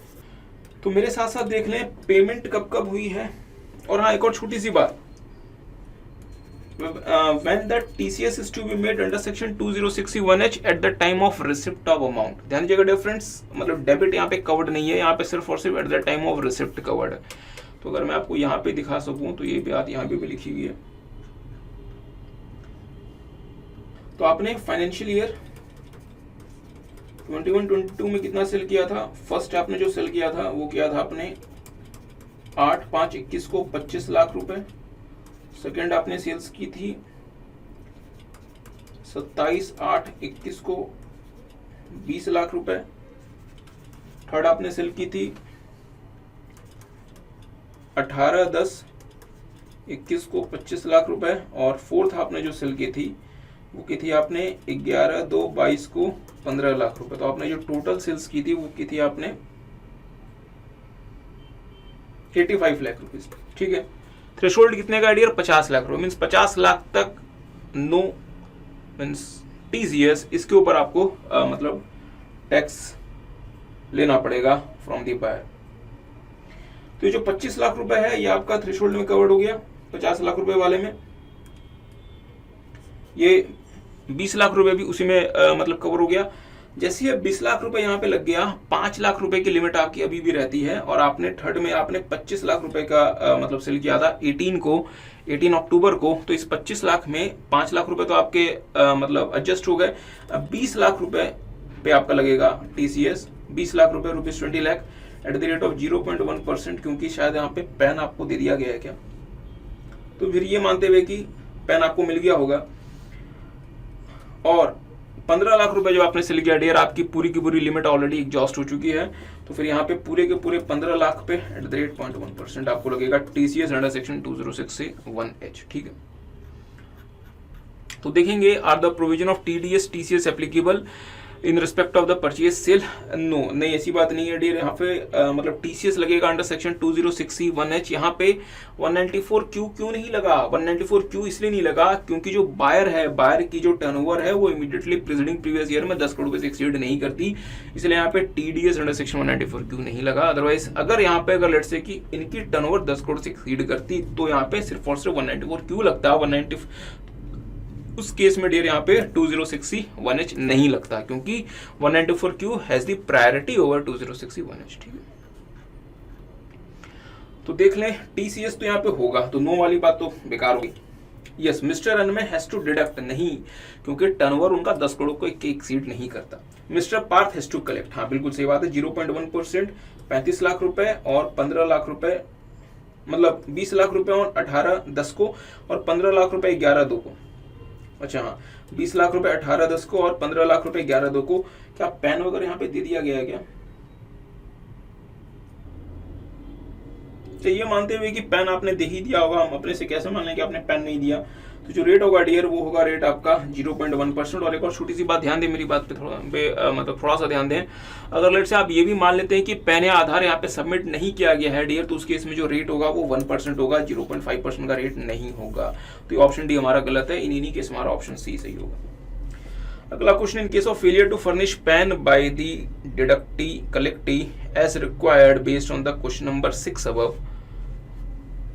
तो मेरे साथ साथ देख लें पेमेंट कब कब हुई है और हाँ, एक और छोटी सी बात, when the TCS is to be made under section 2061H at the time of receipt of amount, ध्यान दीजिएगा डिफरेंस, मतलब डेबिट यहाँ पे कवर्ड नहीं है, यहाँ पे सिर्फ और सिर्फ at the time of receipt covered है। तो अगर मैं आपको यहाँ पे दिखा सकूं तो ये बात यहाँ पे भी लिखी हुई है। तो आपने फाइनेंशियल ईयर 21-22 में कितना सेल किया था? फर्स्ट आपने जो सेल किया था वो किया था आपने 8/5/21 को 25 लाख रुपए। सेकेंड आपने सेल्स की थी 27/8/21 को 20 लाख रुपए। थर्ड आपने सेल की थी 18/10/21 को 25 लाख रुपए। और फोर्थ आपने जो सेल की थी वो की थी आपने 11/2/22 को 15 लाख रुपए। तो आपने जो टोटल सेल्स की थी वो की थी आपने 85 लाख रुपीज। ठीक है, थ्रेशोल्ड कितने का डियर? 50 लाख रुपए, मीन्स 50 लाख तक नो मीन्स TCS, इसके ऊपर आपको मतलब टैक्स लेना पड़ेगा फ्रॉम दी बायर। तो ये जो 25 लाख रुपए है ये आपका थ्रेशोल्ड में कवर्ड हो गया 50 लाख रुपए वाले में। ये 20 लाख रुपए भी उसी में मतलब कवर हो गया। जैसे ये 20 लाख रुपए यहाँ पे लग गया, 5 लाख रुपए की लिमिट आपकी अभी भी रहती है। और आपने थर्ड में आपने 25 लाख रुपए का मतलब सेल किया था 18 अक्टूबर को। तो इस 25 लाख में 5 लाख रुपए तो आपके मतलब एडजस्ट हो गए। 20 लाख रुपए पे आपका लगेगा TCS, 20 लाख रुपए rupees 20 lakh eight the rate of 0.1%, क्योंकि शायद यहाँ पे पेन आपको दे दिया गया है क्या। तो फिर ये मानते हुए कि पेन आपको मिल गया होगा और 15 लाख रुपए जो आपने सेल किया डियर, आपकी पूरी की पूरी लिमिट ऑलरेडी एग्जॉस्ट हो चुकी है। तो फिर यहाँ पे पूरे के पूरे 15 लाख पे एट द रेट 0.1% आपको लगेगा TCS अंडर सेक्शन 2061H। ठीक है, तो देखेंगे are the provision of TDS TCS applicable in respect of the purchase sale. No, नहीं ऐसी बात नहीं है डियर। यहाँ पे मतलब TCS लगेगा अंडर सेक्शन 2061H। यहाँ पे 194Q क्यों नहीं लगा? 194Q इसलिए नहीं लगा क्योंकि जो बायर है, बायर की जो टर्नओवर है वो इमीडिएटली प्रीसीडिंग प्रीवियस ईयर में 10 करोड़ रुपए से एक्सीड नहीं करती, इसलिए यहाँ पे TDS अंडर सेक्शन 194Q नहीं लगा। अदरवाइज अगर यहाँ पे अगर लेट्स से कि इनकी टर्नओवर 10 करोड़ से एक्सीड करती तो यहाँ पे सिर्फ और सिर्फ 194Q लगता। 190 उस केस में डियर यहाँ पे 2061H नहीं लगता, क्योंकि 194Q has the priority over 2061H। ठीक है, तो देख लें TCS तो यहाँ पे होगा, तो नो वाली बात तो बेकार होगी। Yes, mister Anmay has to deduct, नहीं, क्योंकि टर्नओवर उनका 10 करोड़ को एक्सीड नहीं करता। Mister Parth has to collect, हाँ बिल्कुल सही बात है, 0.1% 35 लाख रुपए और 15 लाख रुपए, मतलब 20 लाख रुपए और 18/10 को और 15 लाख रुपए 11/2 को। अच्छा हाँ, 20 लाख रुपए 18/10 को और 15 लाख रुपए 11/2 को। क्या पेन वगैरह यहाँ पे दे दिया गया है क्या? तो ये मानते हुए कि पेन आपने दे ही दिया होगा, हम अपने से कैसे मान लें कि आपने पेन नहीं दिया। तो जो रेट होगा डियर वो होगा रेट आपका 0.1%। और एक और छोटी सी बात, ध्यान दें मेरी बात पे मतलब थोड़ा सा ध्यान दें। अगर लेट से आप ये भी मान लेते हैं कि पेन या आधार यहाँ पे सबमिट नहीं किया गया है डियर, तो उस केस में जो रेट होगा वो 1% होगा, 0.5% का रेट नहीं होगा। तो ये ऑप्शन डी हमारा गलत है, इन्हीं केस हमारा ऑप्शन सी सही होगा। अगला question, in case of failure to furnish PAN by the deductee collectee as required based on the question number 6 above,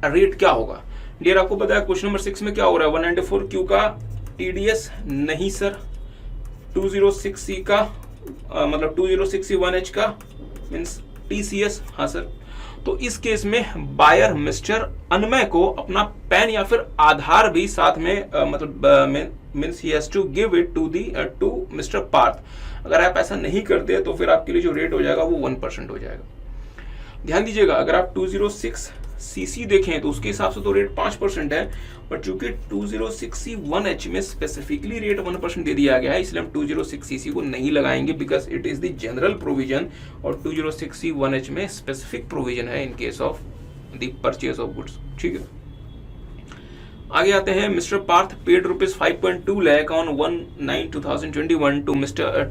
rate क्या होगा डियर? आपको पता है क्वेश्चन नंबर 6 में क्या हो रहा है, 194Q का TDS नहीं सर, 206C का मतलब 2061H का मीन्स TCS, हाँ सर। तो इस केस में बायर मिस्टर अनमय को अपना पेन या फिर आधार भी साथ में मतलब means he has to give it to mister Parth. अगर आप ऐसा नहीं करते तो फिर आपके लिए जो रेट हो जाएगा वो 1% हो जाएगा। ध्यान दीजिएगा, अगर आप 206CC देखें तो उसके हिसाब से तो रेट 5% है, पर चूंकि 206C1H में स्पेसिफिकली रेट 1% दे दिया गया है, इसलिए हम 206CC को नहीं लगाएंगे because it is the general provision और 206C1H में स्पेसिफिक प्रोविजन है in case of the purchase of goods. ठीक है, आगे आते हैं। Mister Parth paid ₹5.2 lakh on 1/9/2021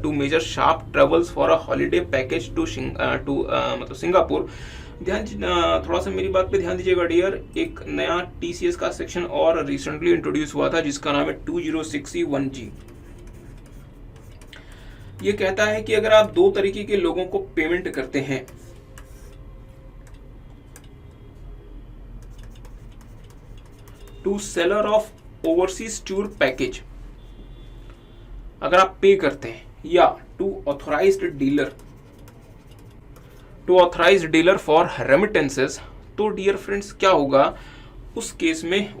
to Major Sharp Travels for a holiday package to मतलब सिंगापुर। ध्यान थोड़ा सा मेरी बात पे ध्यान दीजिएगा डियर। एक नया TCS का सेक्शन और रिसेंटली इंट्रोड्यूस हुआ था जिसका नाम है 206C1G। ये कहता है कि अगर आप 2 तरीके के लोगों को पेमेंट करते हैं, to seller of overseas tour package, अगर आप पे करते हैं, या to authorised dealer for remittances, तो डियर फ्रेंड्स क्या होगा उस केस में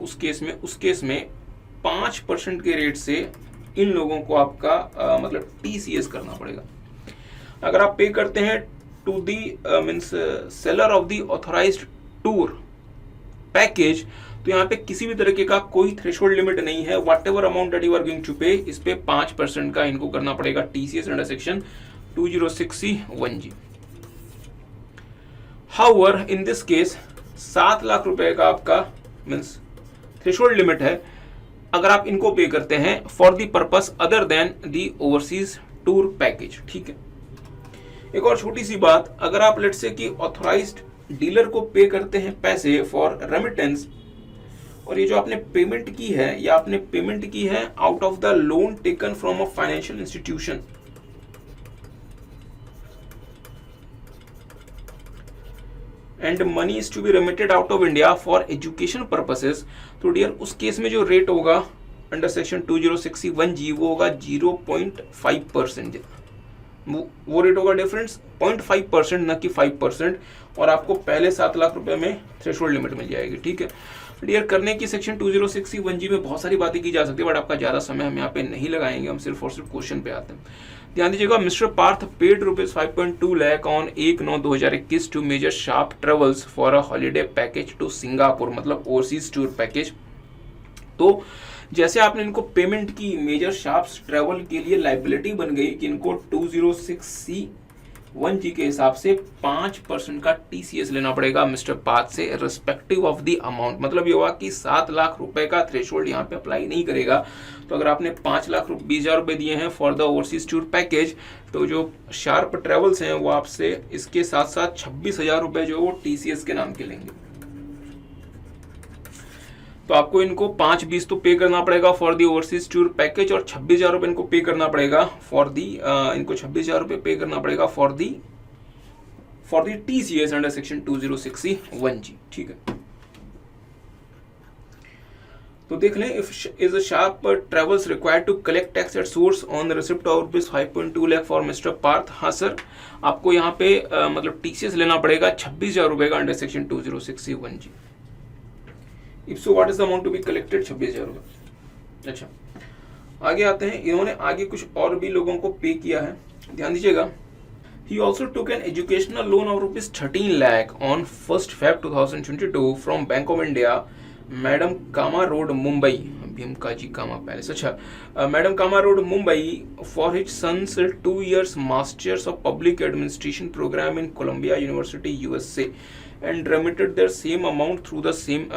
5% के रेट से इन लोगों को आपका मतलब TCS करना पड़ेगा। अगर आप पे करते हैं to the means seller of the authorised tour package, तो यहाँ पे किसी भी तरीके का कोई थ्रेशोल्ड लिमिट नहीं है। Whatever amount that you are going to pay, इस पे 5% का इनको करना पड़ेगा TCS under section 206C(1)(g). However in this case 7 lakh रुपए का आपका मीन्स थ्रेशोल्ड लिमिट है अगर आप इनको पे करते हैं for the purpose other than the overseas tour package. ठीक है, एक और छोटी सी बात, अगर आप लेट्स से कि ऑथोराइज्ड डीलर को पे करते हैं पैसे फॉर रेमिटेंस, और ये जो आपने पेमेंट की है, या आपने पेमेंट की है out of the loan taken from a financial institution, and money is to be remitted out of India for education purposes, तो डियर उस केस में जो रेट होगा अंडर सेक्शन 206C(1)(g) वो होगा 0.5%। वो रेट होगा डिफरेंस 0.5%, न कि 5%, और आपको पहले 7 लाख रुपए में थ्रेशोल्ड लिमिट मिल जाएगी। ठीक है डियर, करने की सेक्शन 206C(1)(g) में बहुत सारी बातें की जा सकती है, बट आपका ज्यादा समय हम यहाँ पे नहीं लगाएंगे, हम सिर्फ और सिर्फ क्वेश्चन पे आते हैं। ध्यान दीजिएगा, mister Parth paid ₹5.2 lakh on 1/9/2021 to Major Sharp Travels for a holiday package to Singapore, मतलब ओवरसीज टूर पैकेज। तो जैसे आपने इनको पेमेंट की, मेजर शार्प्स ट्रेवल के लिए लाइबिलिटी बन गई कि इनको 206C(1)(g) के हिसाब से 5% का TCS लेना पड़ेगा मिस्टर पार्थ से, रिस्पेक्टिव ऑफ द अमाउंट। मतलब ये हुआ कि 7 लाख रुपए का थ्रेशोल्ड यहाँ पे अप्लाई नहीं करेगा। तो अगर आपने 5,20,000 रुपए दिए हैं for the overseas tour package, तो जो शार्प ट्रेवल्स हैं वो आपसे इसके साथ साथ 26,000 रुपए जो वो TCS के नाम के लेंगे। तो आपको इनको 5-20 तो पे करना पड़ेगा for the overseas tour package, और 26,000 रुपए इनको पे करना पड़ेगा फॉर दी इनको 26,000 रुपए पे करना पड़ेगा for the TCS under section 206C(1)(g). ठीक है, तो देख लें, is Sharp Travels required to collect tax at source on the receipt of ₹5.2 lakh for mister Parth. हाँ सर, आपको यहाँ पे मतलब TCS लेना पड़ेगा 26,000 रुपए का under section 206C(1)(g). If so, what is the amount to be collected? 26,000 रुपए। अच्छा, आगे आते हैं, इन्होंने आगे कुछ और भी लोगों को पे किया है, ध्यान दीजिएगा। He also took an educational loan of ₹13 lakh on 1st Feb 2022 from Bank of India, Madam Kama Road, Mumbai, Bhikaiji Cama palace. अच्छा, madam Cama road, Mumbai, for his son's 2 years Masters of Public Administration program in Columbia University, USA, and remitted the same amount through the same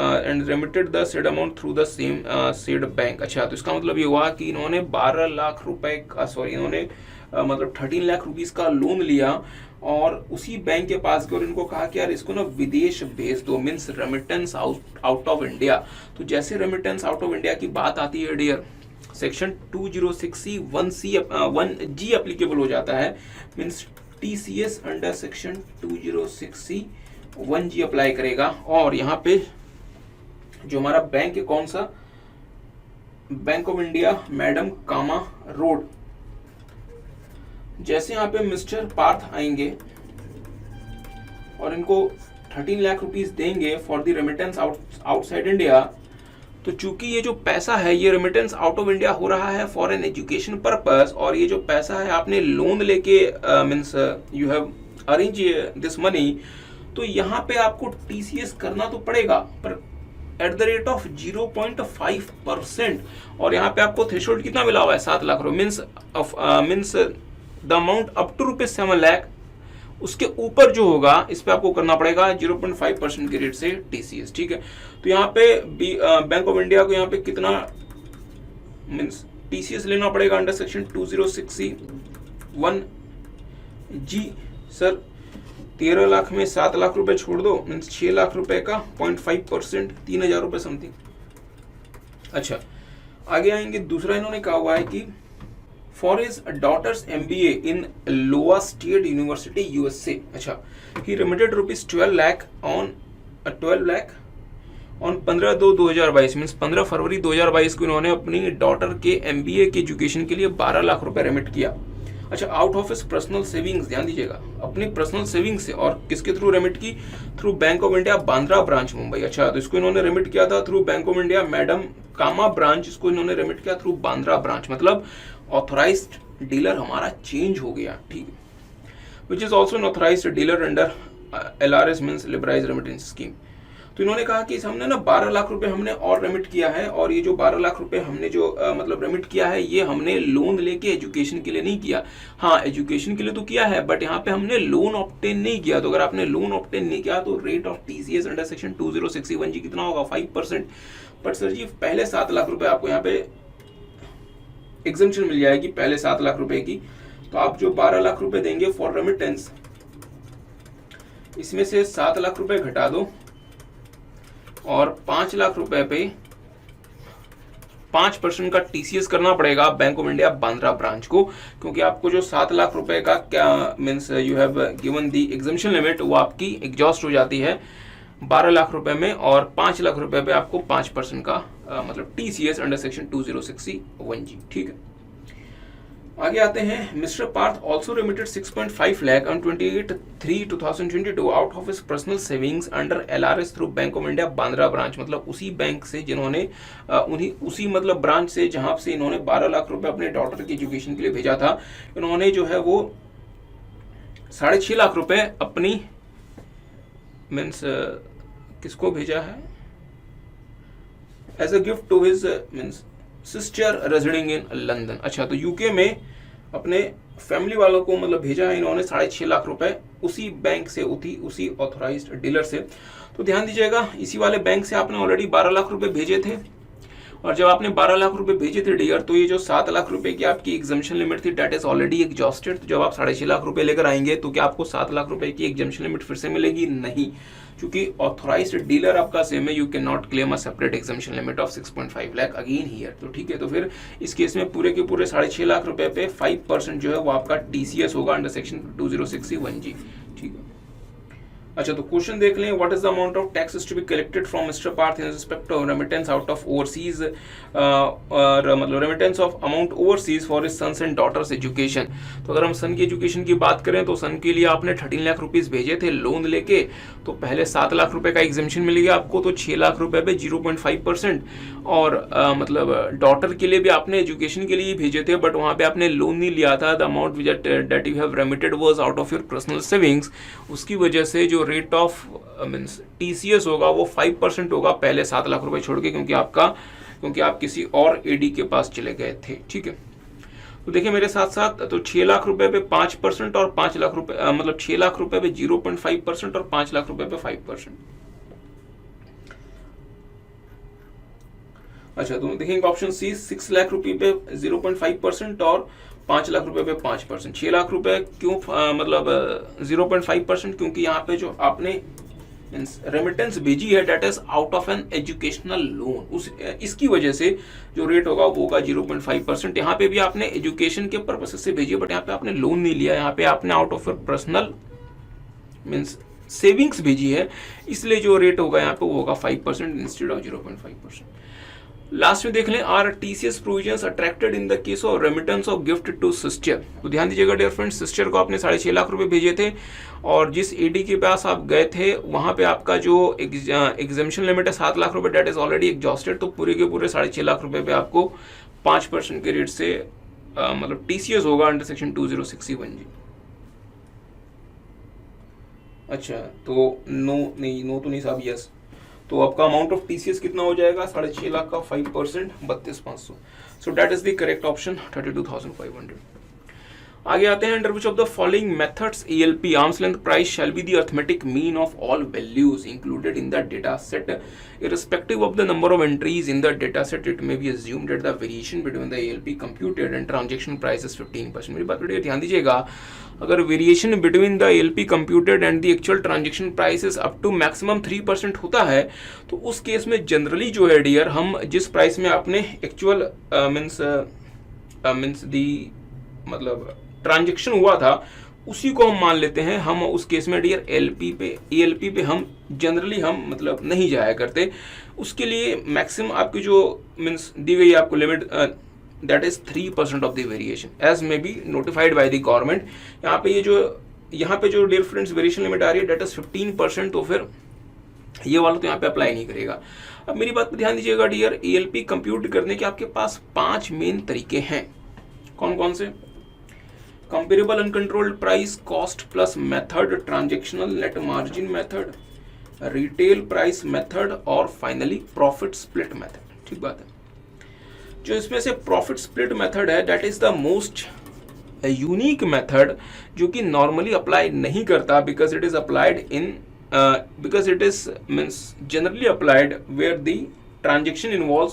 said bank। अच्छा, तो इसका मतलब ये हुआ कि इन्होंने 12 लाख रुपए का इन्होंने मतलब 13 लाख रुपीस का लोन लिया और उसी बैंक के पास गए और इनको कहा कि यार इसको ना विदेश भेज दो, means remittance out of India. तो जैसे रेमिटेंस आउट ऑफ इंडिया की बात आती है डियर, सेक्शन 206C(1)(g) एप्लीकेबल हो जाता है, means TCS under section 206C(1)(g) apply करेगा। और यहाँ पे जो हमारा बैंक है, कौन सा, bank of India, madam Cama road, जैसे यहाँ पे मिस्टर पार्थ आएंगे और इनको 13 लाख रुपीस देंगे for the remittance outside India, तो चूंकि ये जो पैसा है ये रेमिटेंस आउट ऑफ इंडिया हो रहा है फॉर एन एजुकेशन पर्पस, और ये जो पैसा है आपने लोन लेके means you have arrange this money, तो यहाँ पे आपको TCS करना तो पड़ेगा, पर एट द रेट ऑफ 0.5%। और यहाँ पे आपको थ्रेशोल्ड कितना मिला हुआ है, 7 लाख रुपए, means the amount up to ₹7 lakh, उसके ऊपर जो होगा इस पे आपको करना पड़ेगा 0.5% के रेट से TCS। ठीक है, तो यहाँ पे बैंक ऑफ इंडिया को यहाँ पे कितना मीन्स TCS लेना पड़ेगा under section 206C(1)(g)। Sir 13 lakh में 7 लाख रुपए छोड़ दो, मीन्स 6 लाख रुपए का 0.5%, 3,000 रुपए समथिंग। अच्छा, आगे आएंगे, दूसरा इन्होंने कहा हुआ है कि फॉर हिज डॉटर्स MBA इन लोआ स्टेट यूनिवर्सिटी USA। अच्छा, ही रेमिटेड ₹12 लाख ऑन 15/2/2022 मीन्स 15 फरवरी 2022 को इन्होंने अपनी डॉटर के MBA के एजुकेशन के लिए 12 लाख रुपए रेमिट किया। अच्छा, out of his personal savings, ध्यान दीजिएगा, अपनी पर्सनल सेविंग से, और किसके थ्रू रेमिट की? Through bank of India Bandra branch Mumbai. अच्छा, तो इसको इन्होंने रेमिट किया था through bank of India madam Cama branch, इसको इन्होंने रेमिट किया थ्रू बांद्रा ब्रांच, मतलब ऑथोराइज्ड डीलर हमारा चेंज हो गया, ठीक है, which is also an authorised dealer under LRS means liberalise remittance scheme. तो इन्होंने कहा कि हमने ना 12 लाख रुपए हमने और रेमिट किया है, और ये जो 12 लाख रुपए हमने जो मतलब रेमिट किया है, ये हमने लोन लेके एजुकेशन के लिए नहीं किया। हाँ, एजुकेशन के लिए तो किया है, बट यहाँ पे हमने लोन ऑब्टेन नहीं किया। तो अगर आपने लोन ऑब्टेन नहीं किया तो rate of TCS under section 2061G कितना होगा? 5%। बट सर जी पहले 7 लाख रुपए आपको यहाँ पे एग्जम्पशन मिल जाएगी, पहले 7 लाख रुपए की। तो आप जो 12 लाख रुपए देंगे फॉर रेमिटेंस, इसमें से 7 लाख रुपए घटा दो और 5 लाख रुपए पे 5% का TCS करना पड़ेगा bank of India Bandra branch को, क्योंकि आपको जो 7 लाख रुपए का क्या means you have given the exemption limit, वो आपकी एग्जॉस्ट हो जाती है 12 लाख रुपए में, और 5 लाख रुपए पे आपको 5% का मतलब TCS अंडर सेक्शन 2061G, ठीक है। आगे आते हैं, mister Parth also remitted 6.5 lakh on 28/3/2022 out of his personal savings under LRS through bank of India Bandra branch, मतलब उसी बैंक से जिन्होंने उसी मतलब ब्रांच से जहां से इन्होंने 12 लाख रुपए अपने डॉटर की एजुकेशन के लिए भेजा था, इन्होंने जो है वो 6.5 लाख रुपए अपनी मीन्स किसको भेजा है? As a gift to his means sister residing in London. अच्छा, तो यूके में अपने फैमिली वालों को मतलब भेजा है इन्होंने 6.5 लाख रुपए उसी बैंक से, उसी ऑथोराइज्ड डीलर से। तो ध्यान दीजिएगा, इसी वाले बैंक से आपने ऑलरेडी 12 लाख रुपए भेजे थे, और जब आपने 12 लाख रुपए भेजे थे डियर, तो ये जो 7 लाख रुपए की आपकी एग्जम्पशन लिमिट थी डेट इज ऑलरेडी एग्जॉस्टेड। तो जब आप 6.5 लाख रुपए लेकर आएंगे तो क्या आपको 7 लाख रुपए की एग्जम्पशन लिमिट फिर से मिलेगी? नहीं, क्योंकि ऑथोराइज्ड डीलर आपका सेम है, you can not claim a separate exemption limit of 6.5 lakh again here. तो ठीक है, तो फिर इस केस में पूरे के पूरे 6.5 लाख रुपए पे 5% जो है वो आपका TCS होगा अंडर सेक्शन 2061G, ठीक है। अच्छा, तो क्वेश्चन देख लें, what is the amount of taxes to be collected from mister Parth in respect of remittance out of overseas, और मतलब remittance of amount overseas for his sons and daughters education. तो अगर हम सन की एजुकेशन की बात करें तो सन के लिए आपने 13 लाख रुपीज भेजे थे लोन लेके, तो पहले 7 लाख रुपए का एग्जेम्पशन मिल गया आपको, तो 6 लाख रुपए पे 0.5%, और मतलब डॉटर के लिए भी आपने एजुकेशन के लिए भेजे थे, बट वहाँ पे आपने लोन नहीं लिया था। The amount that you have remitted was out of your personal savings, उसकी वजह से जो रेट ऑफ मीन्स TCS होगा वो 5% होगा पहले 7 लाख रुपए छोड़ के, क्योंकि आप किसी और AD के पास चले गए थे, ठीक है। तो देखिए मेरे साथ साथ, तो 6 लाख रुपए पे 5% और 5 लाख रुपए मतलब 6 लाख रुपए पे 0.5% और 5 लाख रुपए पे 5%। अच्छा, तो देखेंगे ऑप्शन सी, 6 लाख रुपए पे 0.5% और 5 लाख रुपए पे 5%। 6 लाख रुपए क्यों मतलब 0.5%? क्योंकि यहाँ पे जो आपने रेमिटेंस भेजी है that is out of an educational loan, इसकी वजह से जो रेट होगा वो होगा 0.5%। यहाँ पे भी आपने एजुकेशन के पर्पस से भेजी, बट यहाँ पे आपने लोन नहीं लिया, यहाँ पे आपने out of your personal means savings भेजी है, इसलिए जो रेट होगा यहाँ पे वो होगा 5% इंस्टेड ऑफ 0.5%। लास्ट में देख लें, are TCS provisions attracted in the case of remittance of gift to sister. तो ध्यान दीजिएगा डियर फ्रेंड्स, सिस्टर को आपने 6.5 लाख रुपए भेजे थे, और जिस AD के पास आप गए थे वहां पे आपका जो एग्जेम्पशन लिमिट है 7 लाख रुपए डेट इज ऑलरेडी एग्जॉस्टेड। तो पूरे के पूरे 6.5 लाख रुपए पे आपको 5% के रेट से मतलब TCS होगा अंडर सेक्शन 2061G। अच्छा, तो नो तो नहीं साहब, यस। तो आपका अमाउंट ऑफ TCS कितना हो जाएगा? 6.5 लाख का 5% 32,500। So that is the correct option 32,500। आगे आते हैं, under which of the following methods ALP arms length price shall be the arithmetic mean of all values included in the data set irrespective of the number of entries in the data set, it may be assumed that the variation between the ALP computed and transaction price is 15%। मेरी बात पर ध्यान दीजिएगा, अगर variation between the ALP computed and the actual transaction price is up to maximum 3% होता है, तो उस केस में जनरली जो है डियर, हम जिस प्राइस में आपने एक्चुअल मीन्स दी मतलब ट्रांजेक्शन हुआ था उसी को हम मान लेते हैं। हम उस केस में डियर ALP पे हम जनरली हम मतलब नहीं जाया करते, उसके लिए मैक्सिमम आपकी जो मीन्स दी गई आपको limit that is 3% of the variation as may be notified by the government. यहाँ पे जो डियर फ्रेंड्स वेरिएशन लिमिट आ रही है दैट इज 15%, तो फिर ये वाला तो यहाँ पे अप्लाई नहीं करेगा। अब मेरी बात पर ध्यान दीजिएगा डियर, ALP कंप्यूट करने के आपके पास 5 मेन तरीके हैं। कौन कौन से? Comparable uncontrolled price, cost plus method, transactional net margin method, retail price method और फाइनली प्रॉफिट स्प्लिट मेथड। ठीक बात है। जो इसमें से प्रॉफिट स्प्लिट मेथड है that is the most unique method जो कि नॉर्मली अप्लाई नहीं करता because it is applied in because it is means generally applied where the transaction involves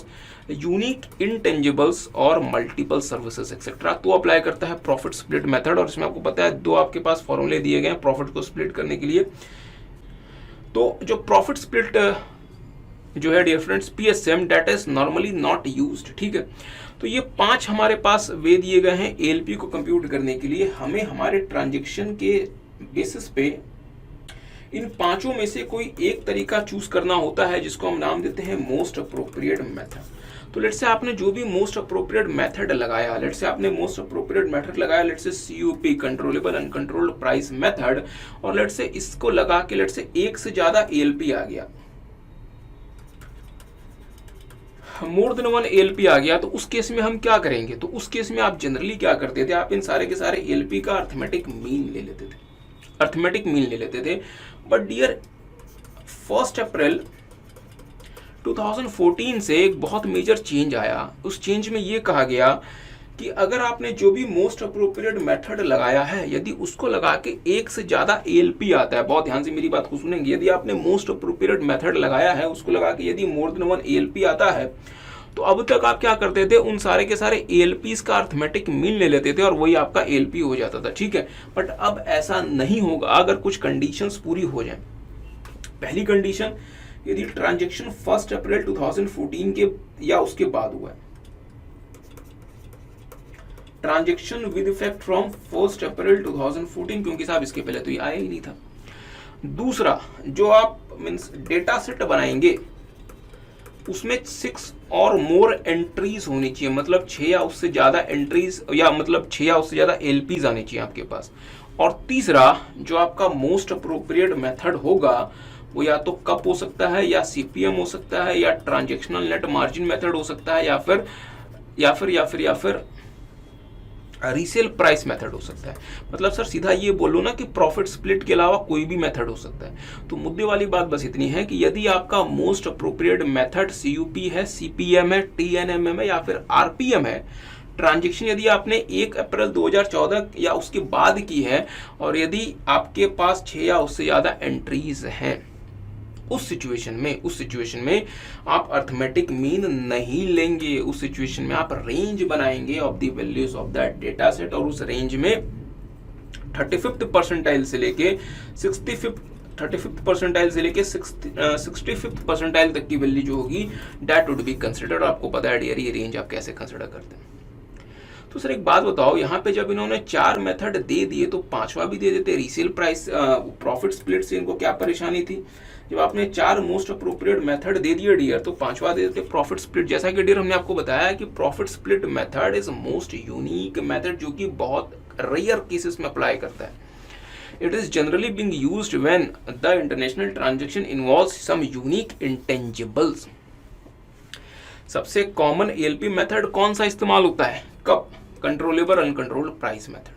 unique intangibles और multiple services etc. तो apply करता है profit split method. और इसमें आपको पता है 2 आपके पास फॉर्मूले दिए गए हैं प्रॉफिट को स्प्लिट करने के लिए। तो जो प्रॉफिट स्प्लिट जो है dear friends PSM that is normally not used. ठीक है, तो ये 5 हमारे पास वे दिए गए हैं ALP को कंप्यूट करने के लिए। हमें हमारे ट्रांजेक्शन के बेसिस पे इन 5 में से कोई एक तरीका चूज करना होता है जिसको हम नाम देते हैं मोस्ट अप्रोप्रिएट मेथड। तो लेट्स से आपने जो भी मोस्ट अप्रोप्रिएट मेथड लगाया, let's say COP controllable uncontrolled price method, और लेट्स से इसको लगा के लेट्स से एक से ज्यादा ALP आ गया, मोर देन 1 ALP आ गया, तो उस केस में हम क्या करेंगे? तो उस केस में आप जनरली क्या करते थे, आप इन सारे के सारे ALP का अर्थमेटिक मीन ले लेते थे। बट डियर 1 अप्रैल 2014 से एक बहुत मेजर चेंज आया। उस चेंज में ये कहा गया कि अगर आपने जो भी मोस्ट अप्रोप्रिएट मेथड लगाया है, यदि उसको लगा के एक से ज्यादा ALP आता है, बहुत ध्यान से मेरी बात को सुनेंगे, यदि आपने मोस्ट अप्रोप्रिएट मेथड लगाया है उसको लगा के यदि मोर देन 1 ALP आता है, तो अब तक आप क्या करते थे, उन सारे के सारे ALPs का अर्थमेटिक मीन ले लेते थे और वही आपका ALP हो जाता था। ठीक है, बट अब ऐसा नहीं होगा अगर कुछ कंडीशंस पूरी हो जाएं। पहली कंडीशन, यदि ट्रांजैक्शन 1 अप्रैल 2014 के या उसके बाद हुआ है, ट्रांजैक्शन विद इफेक्ट फ्रॉम 1 अप्रैल 2014, क्योंकि साहब इसके पहले तो ये आया ही नहीं था। दूसरा, जो आप मींस डेटा सेट बनाएंगे उसमें 6 और मोर एंट्रीज होनी चाहिए, मतलब 6 या उससे ज्यादा एंट्रीज, या मतलब 6 या उससे ज्यादा LPs आने चाहिए आपके पास। और तीसरा, जो आपका मोस्ट अप्रोप्रिएट मेथड होगा वो या तो कप हो सकता है, या CPM हो सकता है, या ट्रांजैक्शनल नेट मार्जिन मेथड हो सकता है, या फिर रीसेल प्राइस मेथड हो सकता है। मतलब सर सीधा ये बोलो ना कि प्रॉफिट स्प्लिट के अलावा कोई भी मेथड हो सकता है। तो मुद्दे वाली बात बस इतनी है कि यदि आपका मोस्ट अप्रोप्रिएट मेथड CUP है, CPM है, TNMM है या फिर RPM है, ट्रांजैक्शन यदि आपने 1 अप्रैल 2014 या उसके बाद की है, और यदि आपके पास 6 या उससे ज्यादा एंट्रीज हैं, उस सिचुएशन में आप अर्थमेटिक मीन नहीं लेंगे। उस सिचुएशन में आप रेंज बनाएंगे of the values of that data set, और उस रेंज में 35th परसेंटाइल से लेके 65th परसेंटाइल तक की वैल्यू जो होगी दैट वुड बी कंसिडर्ड। आपको पता है डियर ये रेंज आप कैसे कंसिडर करते हैं। तो सर एक बात बताओ, यहाँ पे जब इन्होंने 4 मेथड दे दिए तो 5वां भी दे देते, रीसेल प्राइस प्रॉफिट स्प्लिट से इनको क्या परेशानी थी? जब आपने 4 मोस्ट अप्रोप्रिएट मेथड दे दिए डियर, तो 5वां दे देते प्रॉफिट स्प्लिट। जैसा कि डियर हमने आपको बताया कि profit split method is most unique method जो कि बहुत रेयर केसेस में अप्लाई करता है। It is generally being used when the international transaction involves some unique intangibles. सबसे कॉमन ALP मेथड कौन सा इस्तेमाल होता है? Cup, controllable uncontrolled price method.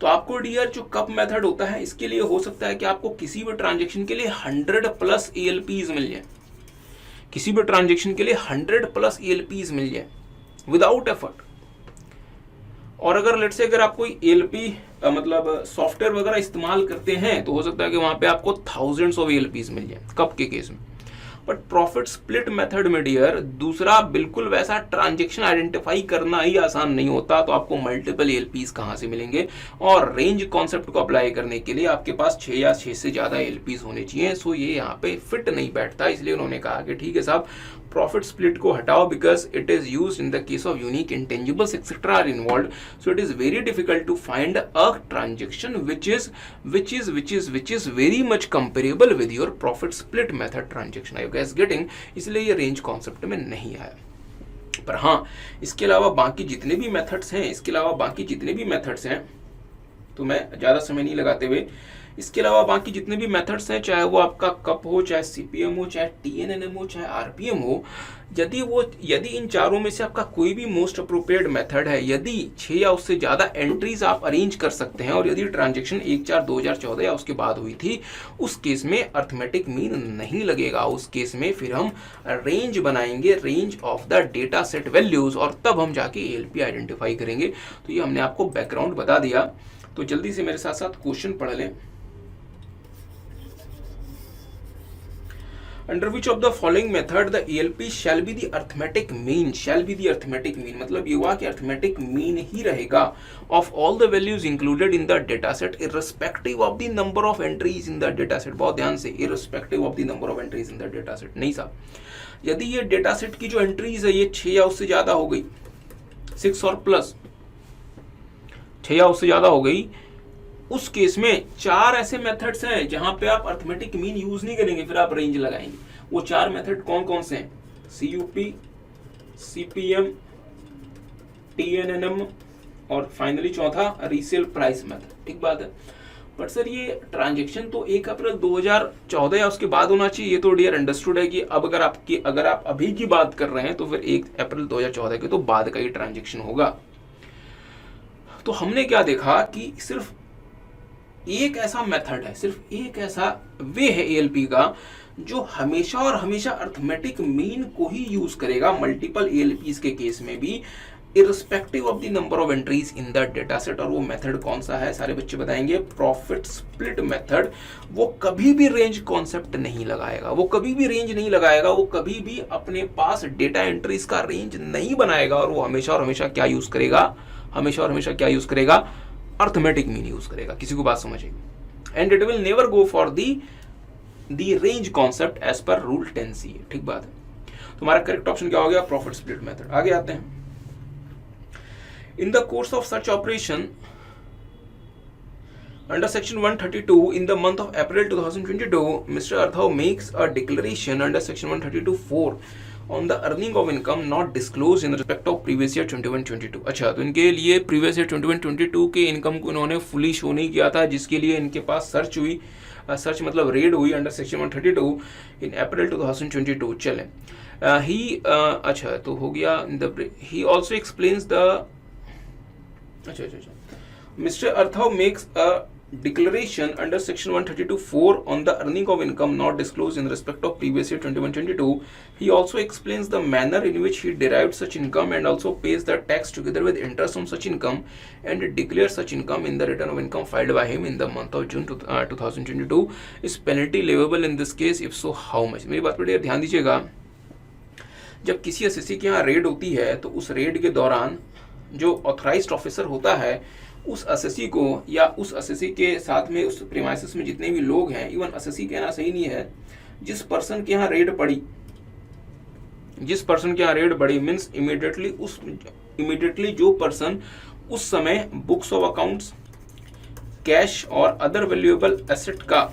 तो आपको डियर जो कप मेथड होता है इसके लिए हो सकता है कि आपको किसी भी ट्रांजेक्शन के लिए 100+ ALPs मिल जाए, किसी भी ट्रांजेक्शन के लिए 100+ ALPs मिल जाए विदाउट एफर्ट। और अगर लेट्स से अगर आप कोई ALP मतलब सॉफ्टवेयर वगैरह इस्तेमाल करते हैं तो हो सकता है कि वहां पे आपको थाउजेंड्स ऑफ ALPs मिल जाए कप के केस में। बट प्रॉफिट स्प्लिट मेथड में डियर दूसरा बिल्कुल वैसा ट्रांजैक्शन आइडेंटिफाई करना ही आसान नहीं होता, तो आपको मल्टीपल ALPs कहां से मिलेंगे? और रेंज कॉन्सेप्ट को अप्लाई करने के लिए आपके पास 6 या 6 से ज्यादा ALPs होने चाहिए। सो ये यहाँ पे फिट नहीं बैठता, इसलिए उन्होंने कहा कि ठीक है साहब प्रॉफिट स्प्लिट को हटाओ because it is used in the case of unique intangibles etcetera are involved, so it is very difficult to find a transaction which is very much comparable with your profit split method transaction. I gas getting, इसलिए ये range concept में नहीं आया। पर हाँ, इसके अलावा बाकी जितने भी मेथड्स हैं, तो मैं ज़्यादा समय नहीं लगाते हुए, इसके अलावा बाकी जितने भी मेथड्स हैं, चाहे वो आपका कप हो, चाहे सीपीएम हो, चाहे टीएनएनएम हो, चाहे आरपीएम हो, यदि इन चारों में से आपका कोई भी मोस्ट अप्रोप्रिएट मेथड है, यदि 6 या उससे ज़्यादा एंट्रीज आप अरेंज कर सकते हैं और यदि ट्रांजेक्शन 1/4/2014 या उसके बाद हुई थी, उस केस में अर्थमेटिक मीन नहीं लगेगा। उस केस में फिर हम रेंज बनाएंगे, range of the data set values, और तब हम जाके एएलपी आइडेंटिफाई करेंगे। तो ये हमने आपको बैकग्राउंड बता दिया। तो जल्दी से मेरे साथ साथ क्वेश्चन पढ़ लें। Under which of the following method the ALP shall be the arithmetic mean? Shall be the arithmetic mean मतलब ये हुआ कि arithmetic mean ही रहेगा of all the values included in the data set irrespective of the number of entries in the data set। बहुत ध्यान से, irrespective of the number of entries in the data set नहीं साहब, यदि ये data set की जो entries है ये 6 या उससे ज्यादा हो गई, 6 और प्लस 6 या उससे ज्यादा हो गई, उस केस में 4 ऐसे मेथड्स हैं जहां पे आप अर्थमेटिक मीन यूज नहीं करेंगे, फिर आप रेंज लगाएंगे। वो 4 मेथड कौन कौन से हैं? सीयूपी, सीपीएम, टीएनएनएम और फाइनली चौथा रीसेल प्राइस मेथड। ठीक बात है। बट सर ये ट्रांजैक्शन तो 1 अप्रैल 2014 या उसके बाद होना चाहिए। ये तो डियर अंडरस्टूड है कि अब अगर आप अभी की बात कर रहे हैं तो फिर 1 अप्रैल 2014 के तो बाद का ही ट्रांजैक्शन होगा। तो हमने क्या देखा कि सिर्फ एक ऐसा मेथड है, सिर्फ एक ऐसा वे है एएलपी का जो हमेशा और हमेशा अर्थमेटिक मीन को ही यूज करेगा मल्टीपल एएलपीज के केस में भी, irrespective of the number of entries in the data set. और वो मेथड कौन सा है सारे बच्चे बताएंगे, प्रॉफिट स्प्लिट मेथड। वो कभी भी रेंज कॉन्सेप्ट नहीं लगाएगा, वो कभी भी रेंज नहीं लगाएगा, वो कभी भी अपने पास डेटा एंट्रीज का रेंज नहीं बनाएगा, और वो हमेशा और हमेशा क्या यूज करेगा, हमेशा और हमेशा क्या यूज करेगा, अर्थमेटिक मीन यूज करेगा। किसी को बात समझेगी? And it will never go for the range concept as per rule 10C। ठीक बात है। तो हमारा करेक्ट ऑप्शन क्या हो गया, प्रॉफिट स्प्लिट मेथड। आगे आते हैं। In the course of such operation under section 132 in the month of April 2022, Mr. Arthau makes a declaration under section 132(4) on the earning of income not disclosed in respect of previous year 21-22। अच्छा, तो इनके लिए previous year 21-22 के income को इन्होंने fully show नहीं किया था, जिसके लिए इनके पास सर्च हुई, सर्च मतलब रेड हुई अंडर सेक्शन 132 इन अप्रैल 2022। चलें, अच्छा तो हो गया। He also explains the Mr. Arthau makes a declaration under section 132(4) on the earning of income not disclosed in respect of previous year 21-22. He also explains the manner in which he derived such income and also pays the tax together with interest on such income and declares such income in the return of income filed by him in the month of June 2022. Is penalty leviable in this case? If so, how much? मेरी बात पर ध्यान दीजिएगा। जब किसी SSC के यहाँ red होती है तो उस रेड के दौरान जो ऑथराइज्ड ऑफिसर होता है उस एसएससी को या उस एसएससी के साथ में उस प्रीमाइसेस में जितने भी लोग हैं, इवन एसएससी कहना सही नहीं है, जिस पर्सन के यहाँ रेड पड़ी मीन्स इमीडिएटली जो पर्सन उस समय बुक्स ऑफ अकाउंट्स, कैश और अदर वैल्यूएबल एसेट का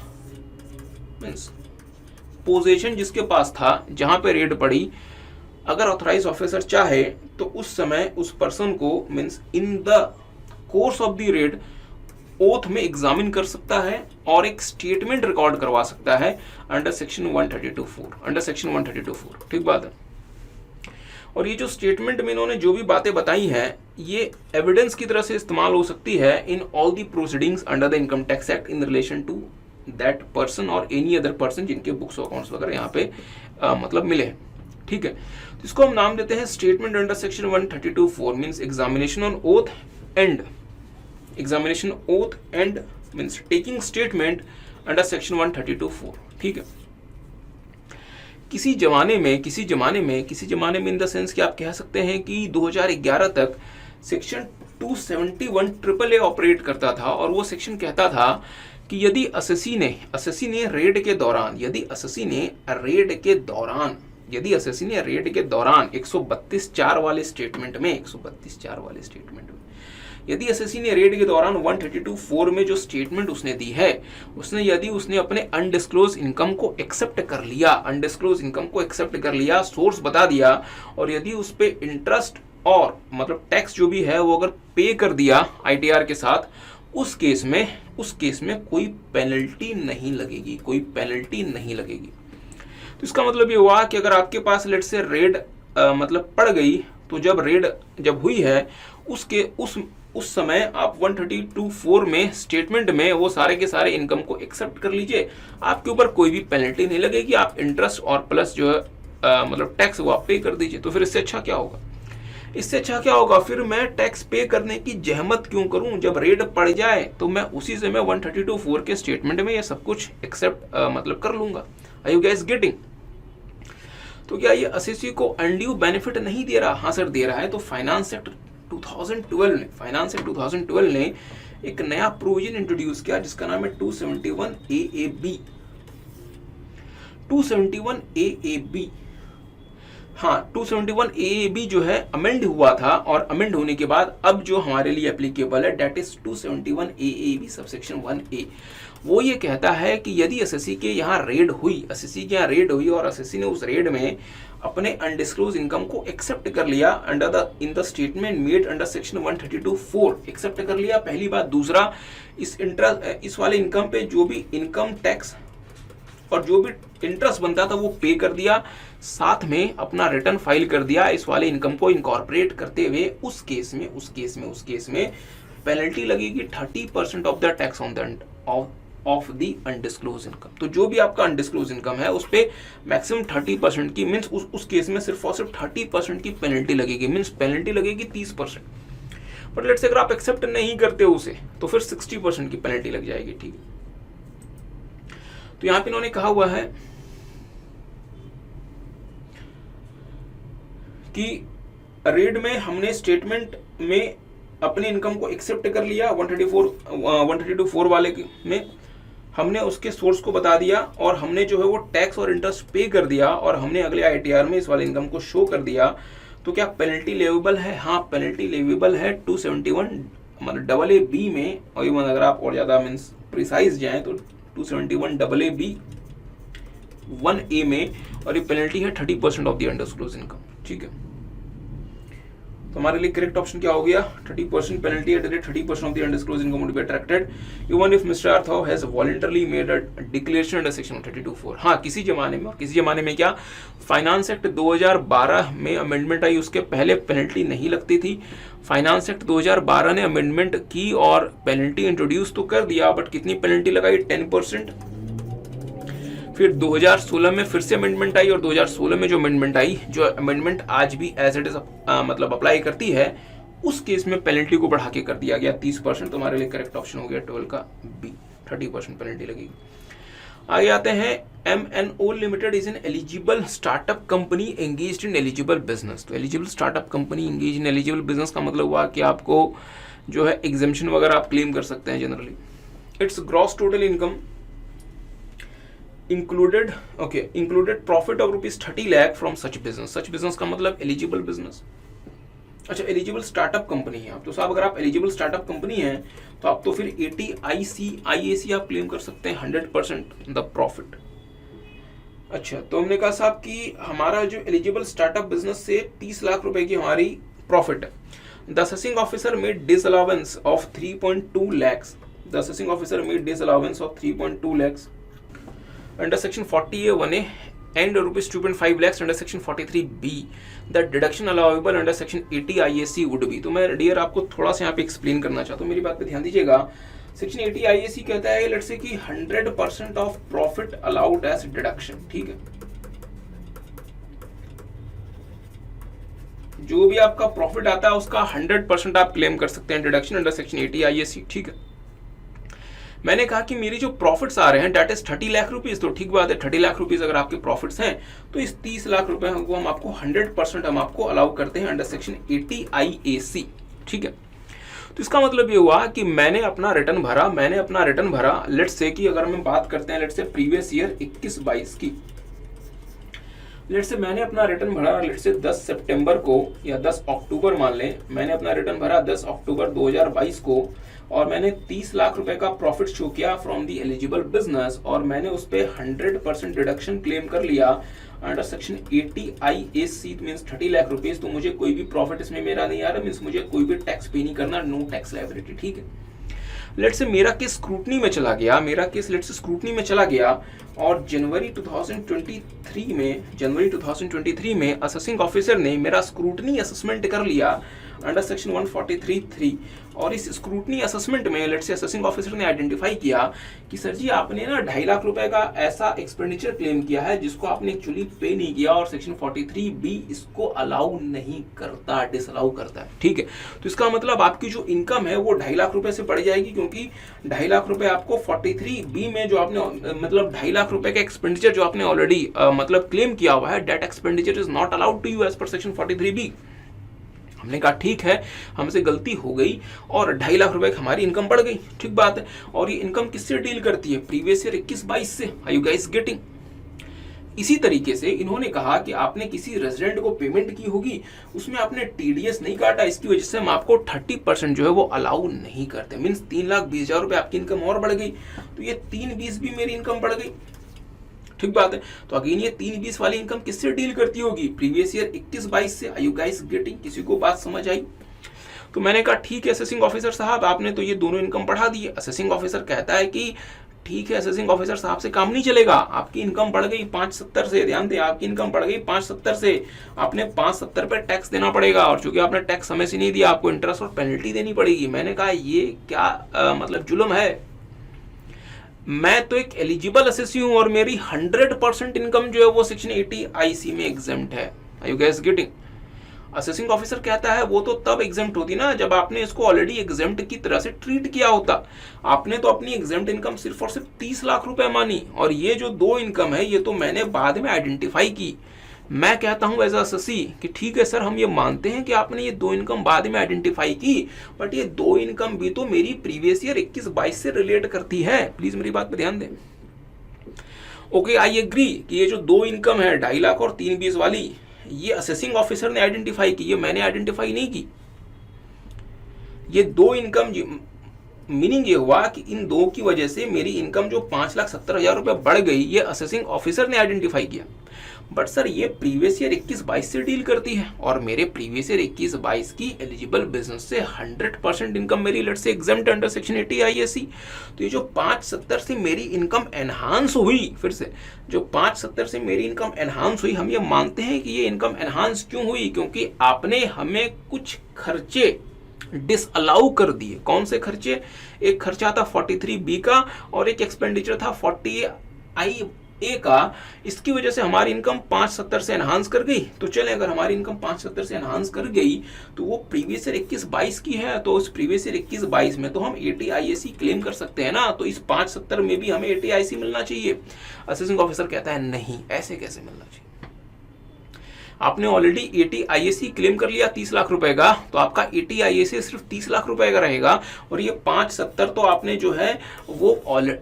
मीन्स पोजीशन जिसके पास था जहां पे रेड पड़ी, अगर ऑथराइज ऑफिसर चाहे तो उस समय उस पर्सन को means in the course of the red oath में एग्जामिन कर सकता है और एक स्टेटमेंट रिकॉर्ड करवा सकता है अंडर सेक्शन 132(4। ठीक बात है। और ये जो स्टेटमेंट में इन्होंने जो भी बातें बताई हैं ये एविडेंस की तरह से इस्तेमाल हो सकती है in all the proceedings under the income tax act in relation to that person और एनी अदर पर्सन जिनके बुक्स अकाउंट्स वगैरह यहाँ पे मतलब मिले हैं। ठीक है, तो इसको हम नाम देते हैं statement under section 132(4) means examination on oath and means taking statement under section 132(4). ठीक है, किसी जमाने में इन द सेंस कि आप कह सकते हैं कि 2011 तक सेक्शन 271 AAA ऑपरेट करता था और वो सेक्शन कहता था कि यदि एसएससी ने रेड के दौरान 132(4) वाले स्टेटमेंट में यदि एसएससी ने रेड के दौरान 132(4) में जो स्टेटमेंट उसने दी है, यदि उसने अपने अनडिस्क्लोज इनकम को एक्सेप्ट कर लिया, सोर्स बता दिया, और यदि उस पे इंटरेस्ट और मतलब टैक्स जो भी है वो अगर पे कर दिया आईटीआर के साथ, उस केस में कोई पेनल्टी नहीं लगेगी, तो इसका मतलब ये हुआ कि अगर आपके पास लेट से रेड मतलब पड़ गई, तो जब रेड हुई है उस समय आप 132(4) में स्टेटमेंट में वो सारे के सारे इनकम को एक्सेप्ट कर लीजिए, आपके ऊपर कोई भी पेनल्टी नहीं लगेगी, आप इंटरेस्ट और प्लस जो है मतलब टैक्स वो आप पे कर दीजिए। तो फिर इससे अच्छा क्या होगा? फिर मैं टैक्स पे करने की जहमत क्यों करूं? जब रेड पड़ जाए तो मैं उसी से मैं 132(4) के स्टेटमेंट में ये सब कुछ एक्सेप्ट मतलब कर लूंगा। Are you guys getting? तो क्या ये एसएससी को अनड्यू बेनिफिट नहीं दे रहा? हाँ सर, दे रहा है। तो फाइनेंस एक्ट 2012 ने एक नया प्रोविजन इंट्रोड्यूस किया जिसका नाम है 271 AAB जो है अमेंड हुआ था, और अमेंड होने के बाद अब जो हमारे लिए एप्लीकेबल है that is 271 AAB subsection 1A। वो ये कहता है कि यदि एसएससी के यहाँ रेड हुई और एसएससी ने उस रेड में अपने अनडिस्क्लोज इनकम को एक्सेप्ट कर लिया in the statement made under section 132(4) accept कर लिया, पहली बात। दूसरा, इस वाले इनकम पे जो भी इनकम टैक्स और जो भी इंटरेस्ट बनता था वो पे कर दिया, साथ में अपना रिटर्न फाइल कर दिया इस वाले इनकम को इनकॉर्पोरेट करते हुए, उस केस में पेनल्टी लगेगी 30% of the tax of the undisclosed income. तो जो भी आपका अनडिस्क्लोज इनकम है उस पे मैक्सिमम 30% की मीन्स उस केस में सिर्फ 30% की पेनल्टी लगेगी, मीन्स पेनल्टी लगेगी 30%। बट लेट्स से अगर आप एक्सेप्ट नहीं करते उसे तो फिर 60% की पेनल्टी लग जाएगी, ठीक है। तो यहां पे इन्होंने कहा हुआ है कि रेड में हमने स्टेटमेंट में अपने इनकम को एक्सेप्ट कर लिया, 132(4) वाले में हमने उसके सोर्स को बता दिया, और हमने जो है वो टैक्स और इंटरेस्ट पे कर दिया, और हमने अगले आईटीआर में इस वाले इनकम को शो कर दिया। तो क्या पेनल्टी लेवेबल है? हाँ, पेनल्टी लेवेबल है 271 मतलब AA-B में, और इवन अगर आप और ज्यादा मीन्स प्रिसाइज जाएं तो 271 AA-B 1A में, और ये पेनल्टी है 30% ऑफ द अनडिस्क्लोज्ड इनकम, ठीक है। तो हमारे लिए करेक्ट ऑप्शन क्या हो गया? 30% penalty at 30% of the undisclosed income would be attracted even if mister Arthur has voluntarily made a declaration under section 132(4). हाँ, किसी जमाने में क्या फाइनेंस एक्ट 2012 में अमेंडमेंट आई, उसके पहले पेनल्टी नहीं लगती थी। फाइनेंस एक्ट 2012 ने अमेंडमेंट की और पेनल्टी इंट्रोड्यूस तो कर दिया, बट कितनी पेनल्टी लगाई? 10%। फिर 2016 में फिर से अमेंडमेंट आई, और 2016 में जो अमेंडमेंट आई, जो अमेंडमेंट आज भी एज इट इज मतलब अप्लाई करती है, उस केस में पेनल्टी को बढ़ा के कर दिया गया 30%। तो हमारे लिए करेक्ट ऑप्शन हो गया 12 का B, 30% पेनल्टी लगेगी। आगे आते हैं, MNO limited is an eligible startup company engaged in eligible business. तो eligible startup company engage in eligible business का मतलब हुआ कि आपको जो है एग्जेम्पशन वगैरह आप क्लेम कर सकते हैं generally. It's gross total income included profit of ₹30 lakh from such business का मतलब एलिजिबल बिजनेस। अच्छा, एलिजिबल स्टार्टअप कंपनी है आप, तो साहब अगर आप एलिजिबल स्टार्टअप कंपनी है तो आप तो फिर 80 IAC आप क्लेम कर सकते हैं 100% द प्रॉफिट। अच्छा, तो हमने कहा साहब कि हमारा जो एलिजिबल स्टार्टअप बिजनेस से 30 लाख रुपए की हमारी प्रॉफिट है। The assessing officer made disallowance of 3.2 lakhs। The assessing officer made disallowance of 3.2 lakhs under section 40A(1)(a) and ₹2.5 lakhs under section 43B. The deduction allowable under section 80 IAC would be। तो मैं dear आपको थोड़ा सा यहाँ पे explain करना चाहता हूँ, मेरी बात पे ध्यान दीजिएगा। सेक्शन 80 IAC कहता है लेट्स से कि 100% of profit allowed as deduction, ठीक है। जो भी आपका प्रॉफिट आता है उसका 100% आप क्लेम कर सकते हैं डिडक्शन अंडर सेक्शन 80 IAC, ठीक है। मैंने कहा कि मेरी जो प्रॉफिट्स आ रहे हैं डेट इज 30 लाख रुपीज, तो ठीक बात है 30 लाख रुपीज अगर आपके प्रॉफिट्स हैं तो इस 30 लाख रुपए को हम आपको 100% हम आपको अलाउ करते हैं अंडर सेक्शन 80 IAC, ठीक है। तो इसका मतलब ये हुआ कि मैंने अपना रिटर्न भरा लेट्स से कि अगर हम बात करते हैं लेट्स से प्रीवियस ईयर 21-22 की, लेट से मैंने अपना रिटर्न भरा लेट से 10 सितंबर को या 10 अक्टूबर मान लें, मैंने अपना रिटर्न भरा 10 अक्टूबर 2022 को और मैंने 30 लाख रुपए का प्रॉफिट शो किया फ्रॉम दी एलिजिबल बिजनेस और मैंने उस पर 100% डिडक्शन क्लेम कर लिया under section 80 IAC means 30 lakh rupees. तो मुझे कोई भी प्रॉफिट इसमें मेरा नहीं आ रहा, मींस मुझे कोई भी टैक्स पे नहीं करना, नो टैक्स लायबिलिटी। ठीक है, लेट से मेरा केस स्क्रूटनी में चला गया, मेरा केस लेट से स्क्रूटनी में चला गया और जनवरी 2023 में असेसिंग ऑफिसर ने मेरा स्क्रूटनी असेसमेंट कर लिया अंडर सेक्शन 143(3) और इस स्क्रूटनी असेसमेंट में लेट से असेसिंग ऑफिसर ने आइडेंटिफाई किया कि सर जी आपने ना 2.5 लाख रुपए का ऐसा एक्सपेंडिचर क्लेम किया है जिसको आपने एक्चुअली पे नहीं किया और सेक्शन 43B इसको अलाउ नहीं करता, डिसअलाउ करता है। ठीक है, तो इसका मतलब आपकी जो इनकम है वो 2.5 लाख रुपए से बढ़ जाएगी, क्योंकि 2.5 लाख रुपए आपको 43B में जो आपने मतलब 2.5 लाख रुपए का एक्सपेंडिचर जो आपने ऑलरेडी मतलब क्लेम किया हुआ है, that expenditure is not allowed to you as per section 43B। हमने कहा ठीक है, हमसे गलती हो गई और 2.5 लाख रुपए हमारी इनकम बढ़ गई। ठीक बात है, और ये इनकम किससे डील करती है? प्रीवियस ईयर 21-22 से। Are you guys getting? इसी तरीके से इन्होंने कहा कि आपने किसी रेजिडेंट को पेमेंट की होगी, उसमें आपने TDS नहीं काटा, इसकी वजह से हम आपको 30% जो है वो अलाउ नहीं करते। मीन्स 3,20,000 रुपए आपकी इनकम और बढ़ गई, तो ये 3,20 भी मेरी इनकम बढ़ गई। ठीक बात है, तो अगेन ये 3,20 वाली इनकम किससे डील करती होगी? प्रीवियस ईयर 21-22 से। Are you guys getting? किसी को बात समझ आई? तो मैंने कहा ठीक है असेसिंग ऑफिसर साहब, आपने तो ये दोनों इनकम बढ़ा दी है। असेसिंग ऑफिसर कहता है कि ठीक है असेसिंग ऑफिसर साहब से काम नहीं चलेगा, आपकी इनकम बढ़ गई 570 से, ध्यान दें आपकी इनकम बढ़ गई 570 से, आपने 570 पे टैक्स देना पड़ेगा और चूंकि आपने टैक्स समय से नहीं दिया आपको इंटरेस्ट और पेनल्टी देनी पड़ेगी। मैंने कहा ये क्या मतलब जुल्म है? मैं तो एक एलिजिबल असेसी हूं और मेरी 100% इनकम जो है वो सेक्शन 80 IC में एग्जेम्प्ट है। Are you guys getting? Assessing officer कहता है वो तो तब एग्जेम्प्ट होती ना जब आपने इसको ऑलरेडी एग्जेम्प्ट की तरह से ट्रीट किया होता। आपने तो अपनी एग्जेम्प्ट इनकम सिर्फ और सिर्फ 30 लाख रुपए मानी और ये जो 2 इनकम है ये तो मैंने बाद में आइडेंटिफाई की। मैं कहता हूं एज असेसी कि ठीक है सर, हम ये मानते हैं कि आपने ये 2 इनकम बाद में आइडेंटिफाई की, बट ये 2 इनकम भी तो मेरी प्रीवियस ईयर 21-22 से रिलेट करती है। प्लीज मेरी बात पे ध्यान दें। ओके, आई एग्री कि ये जो 2 इनकम है 2.5 लाख और 3,20 वाली, ये असेसिंग ऑफिसर ने आइडेंटिफाई की, ये मैंने आइडेंटिफाई नहीं की। ये 2 इनकम मीनिंग ये हुआ कि इन 2 की वजह से मेरी इनकम जो 5,70,000 रुपए बढ़ गई, ये असेसिंग ऑफिसर ने आइडेंटिफाई किया। बट सर ये प्रीवियस ईयर 21-22 से डील करती है और मेरे प्रीवियस ईयर 21-22 की एलिजिबल बिजनेस से 100% इनकम मेरी लेट से एग्जेम्प्ट अंडर सेक्शन 80 IAC। तो ये जो 570 से मेरी इनकम एनहांस हुई, फिर से जो 570 से मेरी इनकम एनहांस हुई, हम ये मानते हैं कि ये इनकम एनहांस क्यों हुई? क्योंकि आपने हमें कुछ खर्चे डिसअलाउ कर दिए। कौन से खर्चे? एक खर्चा था 43B का और एक एक्सपेंडिचर था 40IA का। इसकी वजह से हमारी इनकम 570 से एनहांस कर गई। तो चले, अगर हमारी इनकम 570 से एनहांस कर गई तो वो प्रीवियस ईयर 21-22 की है, तो उस प्रीवियस ईयर 21-22 में तो हम 80 IAC क्लेम कर सकते हैं ना, तो इस 570 में भी हमें 80 IAC मिलना चाहिए। असेसिंग ऑफिसर कहता है नहीं, ऐसे कैसे मिलना चाहिए? आपने ऑलरेडी 80 IAC क्लेम कर लिया 30 लाख रुपए का, तो आपका 80 IAC सिर्फ 30 लाख रुपए का रहेगा और ये 570 तो आपने जो है वो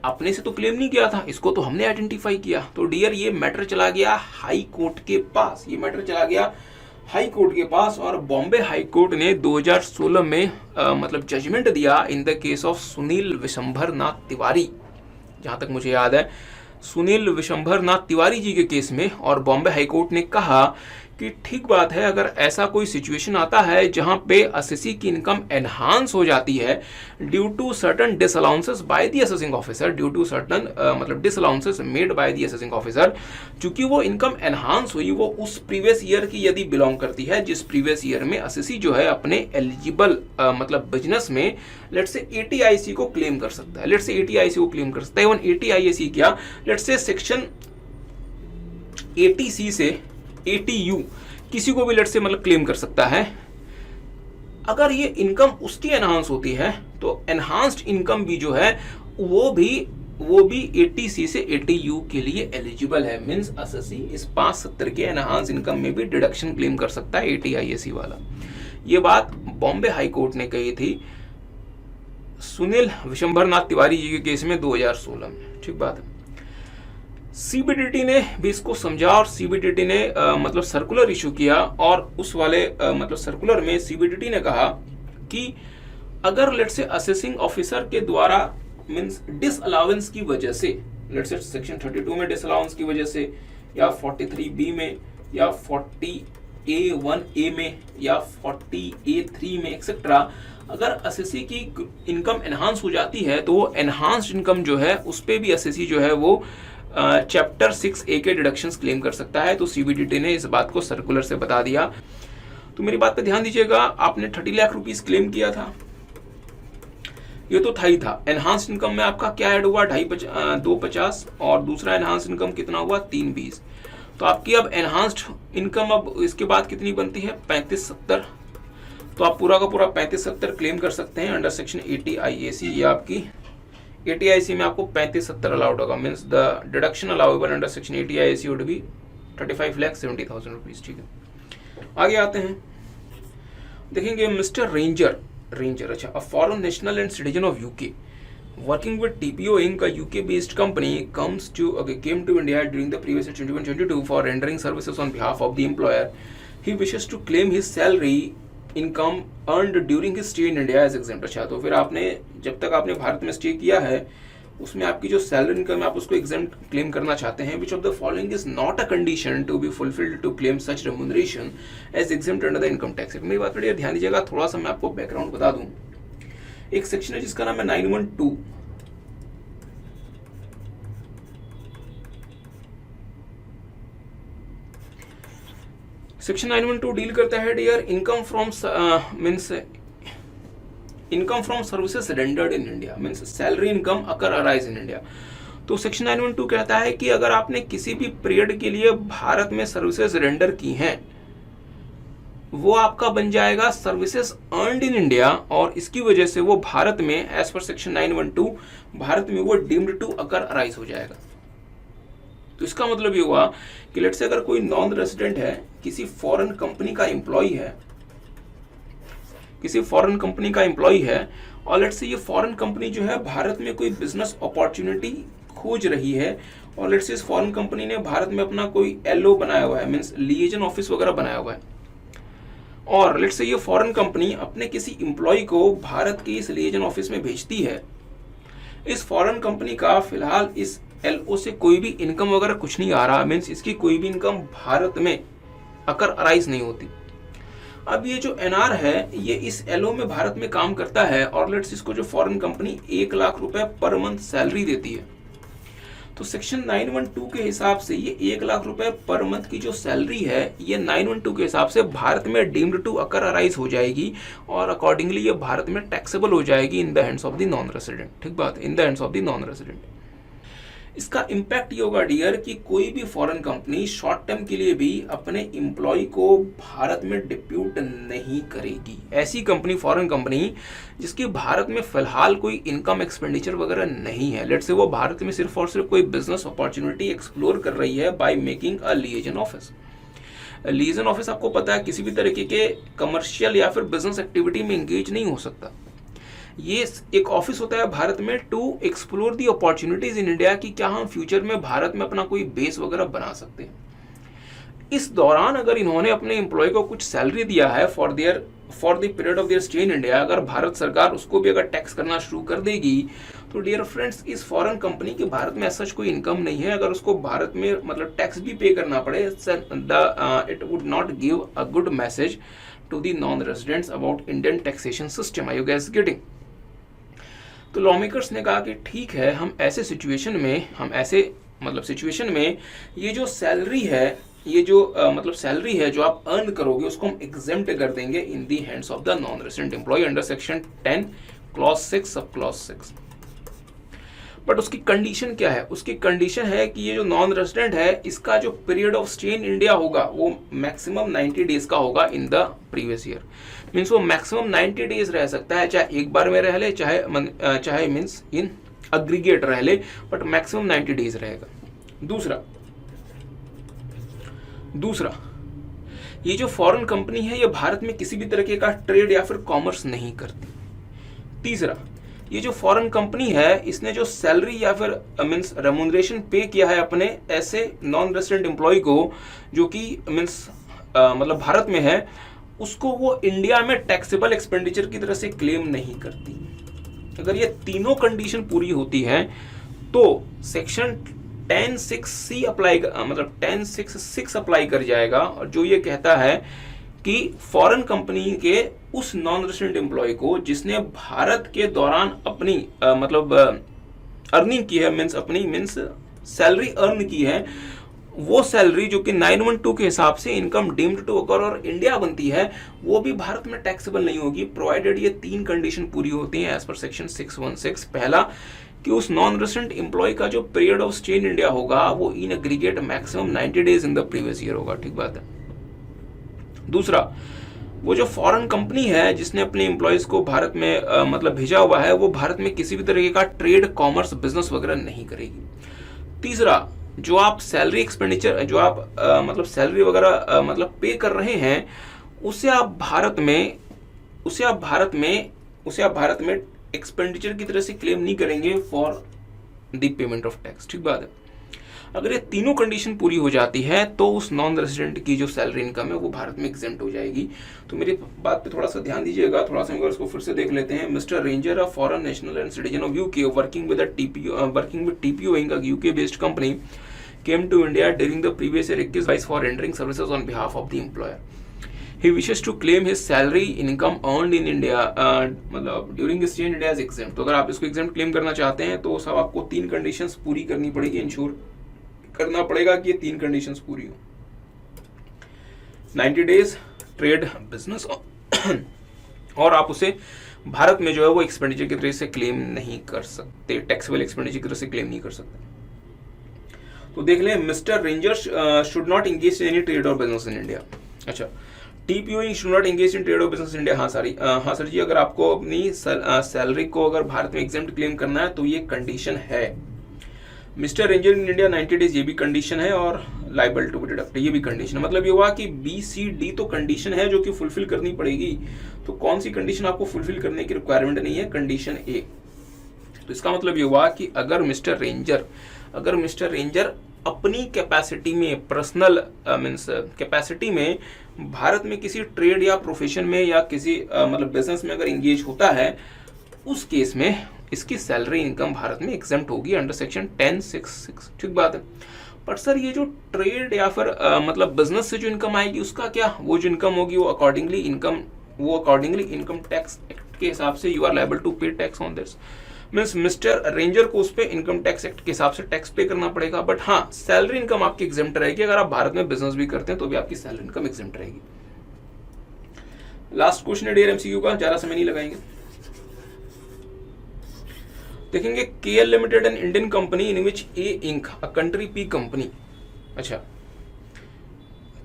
अपने से तो क्लेम नहीं किया था, इसको तो हमने आइडेंटिफाई किया। तो डियर ये मैटर चला गया हाई कोर्ट के पास, ये मैटर चला गया हाई कोर्ट के पास और बॉम्बे हाई कोर्ट ने 2016 में मतलब जजमेंट दिया in the case of Sunil Vishambhar Nath Tiwari. जहां तक मुझे याद है सुनील विशंभर नाथ तिवारी जी के केस में, और बॉम्बे हाई कोर्ट ने कहा कि ठीक बात है, अगर ऐसा कोई सिचुएशन आता है जहां पे असेसी की इनकम एनहांस हो जाती है due to certain disallowances by the assessing officer, due to certain मतलब disallowances made by the assessing officer, चूंकि वो इनकम एनहांस हुई वो उस प्रीवियस ईयर की यदि बिलोंग करती है जिस प्रीवियस ईयर में असेसी जो है अपने एलिजिबल मतलब बिजनेस में लेट से 80 IAC को क्लेम कर सकता है। लेट से 80 IAC को क्लेम कर सकता है। 80 IAC क्या, लेट से सेक्शन 80C से 80U किसी को भी लेट से मतलब क्लेम कर सकता है। अगर ये इनकम उसकी एनहांस होती है तो एनहांस्ड इनकम भी जो है वो भी 80C से 80U के लिए एलिजिबल है। मींस असेसी इस 570 के एनहांस इनकम में भी डिडक्शन क्लेम कर सकता है 80 IAC वाला। ये बात बॉम्बे हाई कोर्ट ने कही थी सुनील विशंभर नाथ तिवारी जी के केस में 2016 में। ठीक बात है। सीबीडीटी ने भी इसको समझा और सीबीडीटी ने मतलब सर्कुलर इशू किया, और उस वाले मतलब सर्कुलर में सीबीडीटी ने कहा कि अगर लेट्स से असेसिंग ऑफिसर के द्वारा मींस डिसअलाउंस की वजह से, लेट्स से सेक्शन 32 में डिसअलाउंस की वजह से, या 43B में, या 40A1A में, या 40A3 में एक्सेट्रा, अगर एसएससी की इनकम एनहांस हो जाती है तो वो एनहांस्ड इनकम जो है उस पे भी एसएससी जो है वो चैप्टर 6A के डिडक्शंस क्लेम कर सकता है। तो सीबीडीटी ने इस बात को सर्कुलर से बता दिया। तो मेरी बात पे ध्यान दीजिएगा, आपने 30 लाख रुपीस क्लेम किया था, ये तो था ही था। एनहांस्ड इनकम में आपका क्या ऐड हुआ, 250, और दूसरा एनहांस्ड इनकम कितना हुआ, 320। तो आपकी अब एनहांस्ड इनकम अब इसके बाद कितनी बनती है, 3570। तो आप पूरा का पूरा 3570 क्लेम कर सकते हैं अंडर सेक्शन 80 IAC। ये आपकी 80 IAC में आपको 3570 अलाउड होगा, means the deduction allowable under section 80 IAC would be 35,70,000 rupees. ठीक है, आगे आते हैं, देखेंगे मिस्टर रेंजर। अच्छा, a foreign national and citizen of UK working with TPO Inc., a UK-based company, came to India during the previous year 21-22 for rendering services on behalf of the employer. He wishes to claim his salary income earned during his stay in India as exempt। अच्छा, तो फिर आपने जब तक आपने भारत में stay किया है उसमें आपकी जो सैलरी इनकम है आप उसको एग्जेम्प्ट क्लेम करना चाहते हैं। Which of the following is not a condition to be fulfilled to claim such remuneration as exempt under the income tax. मेरी बात पर ध्यान दीजिएगा, थोड़ा सा मैं आपको बैकग्राउंड बता दूं। एक सेक्शन है जिसका नाम है 912। सेक्शन 912 डील करता है dear income from means income from services rendered in India, means salary income accrue arise in India. तो सेक्शन 912 कहता है कि अगर आपने किसी भी पीरियड के लिए भारत में सर्विसेज रेंडर की हैं वो आपका बन जाएगा सर्विसेज अर्नड इन इंडिया, और इसकी वजह से वो भारत में एज पर सेक्शन 912 भारत में वो डीम्ड टू अकर अराइज हो जाएगा। तो इसका मतलब ये हुआ कि लेट्स से अगर कोई नॉन रेजिडेंट है, किसी फॉरेन कंपनी का एम्प्लॉय है, और लेट्स से ये फॉरेन कंपनी जो है भारत में कोई बिजनेस अपॉर्चुनिटी खोज रही है, और लेट्स से इस फॉरेन कंपनी ने भारत में अपना कोई LO बनाया हुआ है, मींस लिएजन ऑफिस वगैरह बनाया हुआ है, और लेट्स से ये फॉरेन कंपनी अपने किसी एम्प्लॉय को भारत के इस लिएजन ऑफिस में भेजती है। इस फॉरेन कंपनी का फिलहाल इस LO से कोई भी इनकम वगैरह कुछ नहीं आ रहा, मीन्स इसकी कोई भी इनकम भारत में अकर अराइज नहीं होती। अब ये जो NR है ये इस LO में भारत में काम करता है, और लेट्स इसको जो फॉरेन कंपनी 1 लाख रुपए पर मंथ सैलरी देती है। तो सेक्शन 912 के हिसाब से ये 1 लाख रुपए पर मंथ की जो सैलरी है ये 912 के हिसाब से भारत में डीम्ड टू अकर अराइज हो जाएगी, और अकॉर्डिंगली ये भारत में टैक्सेबल हो जाएगी इन the hands of the non resident. ठीक बात, इन the hands of the non resident. इसका इम्पैक्ट ये होगा डियर कि कोई भी फॉरेन कंपनी शॉर्ट टर्म के लिए भी अपने एम्प्लॉय को भारत में डिप्यूट नहीं करेगी। ऐसी कंपनी, फॉरेन कंपनी जिसकी भारत में फिलहाल कोई इनकम एक्सपेंडिचर वगैरह नहीं है, लेट्स से वो भारत में सिर्फ और सिर्फ कोई बिजनेस अपॉर्चुनिटी एक्सप्लोर कर रही है by making a liaison office. Liaison office आपको पता है किसी भी तरीके के कमर्शियल या फिर बिजनेस एक्टिविटी में एंगेज नहीं हो सकता। ये एक ऑफिस होता है भारत में to explore the opportunities in India, कि क्या हम फ्यूचर में भारत में अपना कोई बेस वगैरह बना सकते हैं। इस दौरान अगर इन्होंने अपने एम्प्लॉय को कुछ सैलरी दिया है for the period of their stay in India, अगर भारत सरकार उसको भी अगर टैक्स करना शुरू कर देगी तो डियर फ्रेंड्स इस फॉरेन कंपनी की भारत में ऐसा कोई इनकम नहीं है। अगर उसको भारत में मतलब टैक्स भी पे करना पड़े, it would not give a good message to the non residents about Indian taxation system. Are you guys getting? तो लॉ मेकर्स ने कहा कि ठीक है, हम ऐसे सिचुएशन में ये जो सैलरी है, ये जो मतलब सैलरी है जो आप अर्न करोगे उसको हम एग्जेम्प्ट कर देंगे in the hands of the non resident employ under section 10 clause 6 sub clause 6। But उसकी कंडीशन क्या है? उसकी कंडीशन है कि ये जो नॉन रेजिडेंट है इसका जो period of stay in India होगा वो मैक्सिमम 90 डेज का होगा in the previous year. Means वो मैक्सिमम 90 डेज रह सकता है, चाहे एक बार में रह ले, चाहे मीन्स इन अग्रीगेट रह ले, बट मैक्सिमम 90 डेज रहेगा। दूसरा ये जो फॉरेन कंपनी है ये भारत में किसी भी तरीके का ट्रेड या फिर कॉमर्स नहीं करती। तीसरा, ये जो फॉरेन कंपनी है इसने जो सैलरी या फिर मीन्स रेम्यूनरेशन पे किया है अपने ऐसे नॉन रेसिडेंट एम्प्लॉय को जो कि मीन्स मतलब भारत में है, उसको वो इंडिया में टैक्सेबल एक्सपेंडिचर की तरह से क्लेम नहीं करती। अगर ये तीनों कंडीशन पूरी होती है तो सेक्शन 10(6)(c अप्लाई मतलब 10(6)(6) अप्लाई कर जाएगा, और जो ये कहता है कि फॉरेन कंपनी के उस नॉन रेसिडेंट एम्प्लॉय को जिसने भारत के दौरान अपनी मतलब अर्निंग की है, मीन्स सैलरी अर्न की है, वो सैलरी जो कि 912 के हिसाब से इनकम डीम्ड टू अकर और इंडिया बनती है, वो भी भारत में टैक्सेबल नहीं होगी, प्रोवाइडेड ये तीन कंडीशन पूरी होती हैं एज पर सेक्शन 616। पहला कि उस नॉन रेसिडेंट एम्प्लॉय का जो period of stay in India होगा वो in aggregate maximum 90 days in the previous year होगा। ठीक बात है। दूसरा, वो जो फॉरेन कंपनी है जिसने अपने एम्प्लॉयज को भारत में मतलब भेजा हुआ है, वो भारत में किसी भी तरीके का ट्रेड, कॉमर्स, बिजनेस वगैरह नहीं करेगी। तीसरा, जो आप सैलरी एक्सपेंडिचर, जो आप मतलब सैलरी वगैरह मतलब पे कर रहे हैं, उसे आप भारत में एक्सपेंडिचर की तरह से क्लेम नहीं करेंगे for the payment of tax. ठीक बात है। अगर ये तीनों कंडीशन पूरी हो जाती है तो उस नॉन रेसिडेंट की जो सैलरी इनकम है वो भारत में एग्जेम्प्ट हो जाएगी। तो मेरी बात पे थोड़ा सा ध्यान दीजिएगा, थोड़ा सा इसको फिर से देख लेते हैं। Mister ranger, a foreign national and citizen of UK working with TPO Inc., a UK based company, came to India during the previous year 21 for rendering services on behalf of the employer. He wishes to claim his salary income earned in India मतलब during his stay in India as exempt। तो अगर आप इसको exempt claim करना चाहते हैं तो सब आपको तीन कंडीशंस पूरी करनी पड़ेगी, इंश्योर करना पड़ेगा कि ये तीन कंडीशंस पूरी हो। 90 डेज ट्रेड, बिजनेस और आप उसे भारत में जो है वो एक्सपेंडिचर की तरह से क्लेम नहीं कर सकते, टैक्सेबल एक्सपेंडिचर की तरह से क्लेम नहीं कर सकते। तो देख लें, mister ranger should not engage in any trade और बिजनेस इन इंडिया। अच्छा, TPO Inc. Should not engage in trade और बिजनेस इन इंडिया। हाँ सर जी, अगर आपको अपनी सैलरी को अगर भारत में एग्जेम्प्ट क्लेम करना है तो ये कंडीशन है। Mister ranger in India 90 days, ये भी कंडीशन है, और लाइबल टू बी डिडक्ट, ये भी कंडीशन है। मतलब ये हुआ कि BCD तो कंडीशन है जो कि फुलफिल करनी पड़ेगी। तो कौन सी कंडीशन आपको फुलफिल करने की रिक्वायरमेंट नहीं है? Condition A। तो इसका मतलब ये हुआ कि अगर मिस्टर रेंजर अपनी कैपेसिटी में, पर्सनल मीन्स कैपेसिटी में भारत में किसी ट्रेड या प्रोफेशन में या किसी मतलब बिजनेस में अगर एंगेज होता है, उस केस में इसकी सैलरी इनकम भारत में एग्जेम्प्ट होगी अंडर सेक्शन 10(6)(6। ठीक बात है। पर सर ये जो ट्रेड या फिर मतलब बिजनेस से जो इनकम आएगी उसका क्या? वो जो इनकम होगी वो अकॉर्डिंगली इनकम टैक्स एक्ट के हिसाब से यू आर लायबल टू पे tax on this. Means mister ranger को उस पर इनकम टैक्स एक्ट के हिसाब से टैक्स पे करना पड़ेगा। बट हाँ, सैलरी इनकम आपकी एग्जेम्प्ट रहेगी। अगर आप भारत में बिजनेस भी करते हैं तो भी आपकी सैलरी इनकम एग्जेम्प्ट रहेगी। लास्ट क्वेश्चन है डियर MCQ का, ज्यादा समय नहीं लगाएंगे। देखेंगे, KL limited an Indian company in which A Inc. A country P company. अच्छा,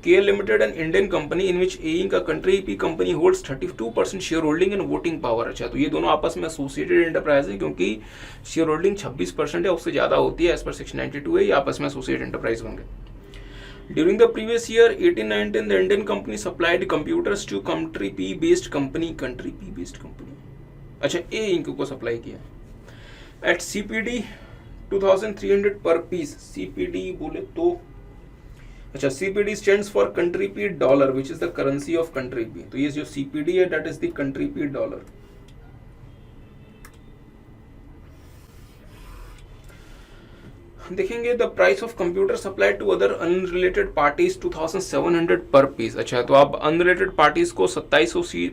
KL limited an Indian company in which A Inc. A country P company holds 32% share holding and voting power. अच्छा, तो ये दोनों आपस में associated enterprise है, क्योंकि share holding 26% है, उससे ज्यादा होती है एज पर सेक्शन 92 है, ये आपस में एसोसिएट एंटरप्राइज बन गए। During the previous year 18-19 the Indian company supplied computers to country P based company. अच्छा, A Inc. को सप्लाई किया at CPD 2300 per piece। CPD बोले तो अच्छा, CPD stands for country P dollar which is the currency of country P। तो ये जो CPD है that is the country P dollar। देखेंगे, the price of computer supplied to other unrelated parties 2700 per piece। अच्छा, तो आप unrelated parties को 2700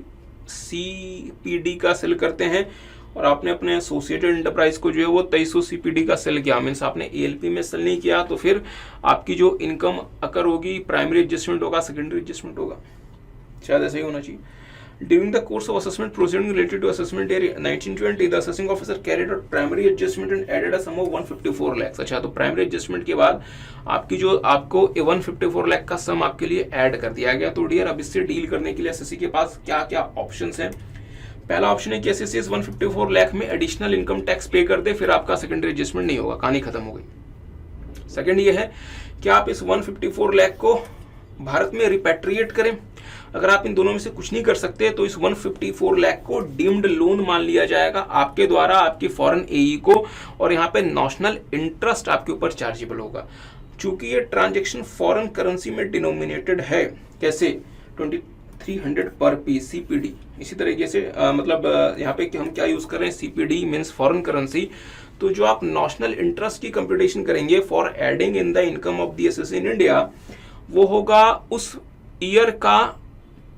CPD का सेल करते हैं और आपने अपने एसोसिएटेड एंटरप्राइज को जो है वो 2300 CPD का सेल किया। मीन्स आपने ALP में सेल नहीं किया, तो फिर आपकी जो इनकम अकर होगी, प्राइमरी एडजस्टमेंट होगा, सेकेंडरी एडजस्टमेंट होगा, शायद ऐसा ही होना चाहिए। During the course of assessment proceeding related to assessment year 1920 the assessing officer carried out primary adjustment and added a sum of 154 lakh. अच्छा, तो प्राइमरी एडजस्टमेंट के बाद आपकी जो आपको 154 लाख का सम आपके लिए ऐड कर दिया गया। तो डियर, अब इससे डील करने के लिए एसएससी के पास क्या क्या ऑप्शंस हैं? पहला ऑप्शन है कि एसएससी इस 154 लाख में एडिशनल इनकम टैक्स पे कर दे, फिर आपका सेकेंडरी एडजस्टमेंट नहीं होगा, कहानी खत्म हो गई। सेकंड ये है कि आप इस 154 लाख को भारत में रिपैट्रिएट करें, अगर आप इन दोनों में से कुछ नहीं कर सकते तो इस 154 लाख को डीम्ड लोन मान लिया जाएगा आपके द्वारा आपकी फॉरेन एई को, और यहाँ पे नॉशनल इंटरेस्ट आपके ऊपर चार्जेबल होगा। चूंकि ये ट्रांजेक्शन फॉरेन करेंसी में डिनोमिनेटेड है, कैसे 2300 पर पीस सीपीडी। इसी तरीके से यहाँ पे हम क्या यूज कर रहे हैं, सीपीडी मीन्स फॉरेन करेंसी। तो जो आप नॉशनल इंटरेस्ट की कंप्यूटेशन करेंगे for adding in the income of the SS in India, वो होगा उस ईयर का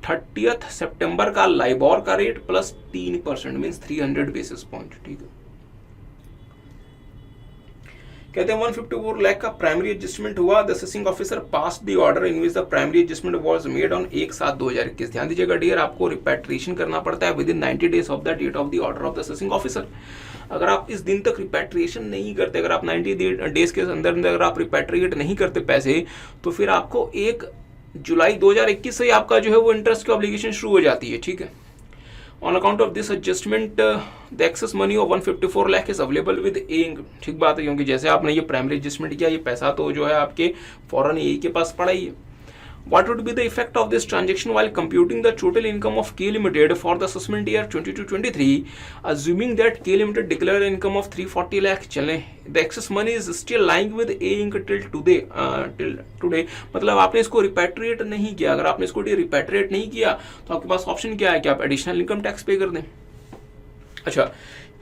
30 सितंबर का लाइबोर का rate plus 3% means 300 basis point. ठीक है, कहते हैं 154 लाख का प्राइमरी एडजस्टमेंट हुआ। The assessing officer pass the order in which the primary adjustment was made on 1/7/2021। ध्यान दीजिएगा डियर, आपको रिपैट्रिएशन करना पड़ता है within 90 days of the date of the order of the assessing officer. अगर आप इस दिन तक रिपैट्रिएशन नहीं करते, अगर आप 90 डेज के अंदर अगर आप रिपैट्रिएट नहीं करते पैसे, तो फिर आपको 1 जुलाई 2021 से आपका जो है वो इंटरेस्ट की ऑब्लिगेशन शुरू हो जाती है। ठीक है, on account of this adjustment the excess money of 154 lakh is available with एइंग। ठीक बात है, क्योंकि जैसे आपने ये प्राइमरी एडजस्टमेंट किया, ये पैसा तो जो है आपके फॉरेन एई के पास पड़ा ही है। What would be the effect of this transaction while computing the total income of K Limited for the assessment year 22-23, assuming that K Limited declared income of 340 lakh चले, the excess money is still lying with A Inc till today। मतलब आपने इसको repatriate नहीं किया। अगर आपने इसको repatriate नहीं किया तो आपके पास ऑप्शन क्या है कि आप एडिशनल इनकम टैक्स पे कर दें। अच्छा,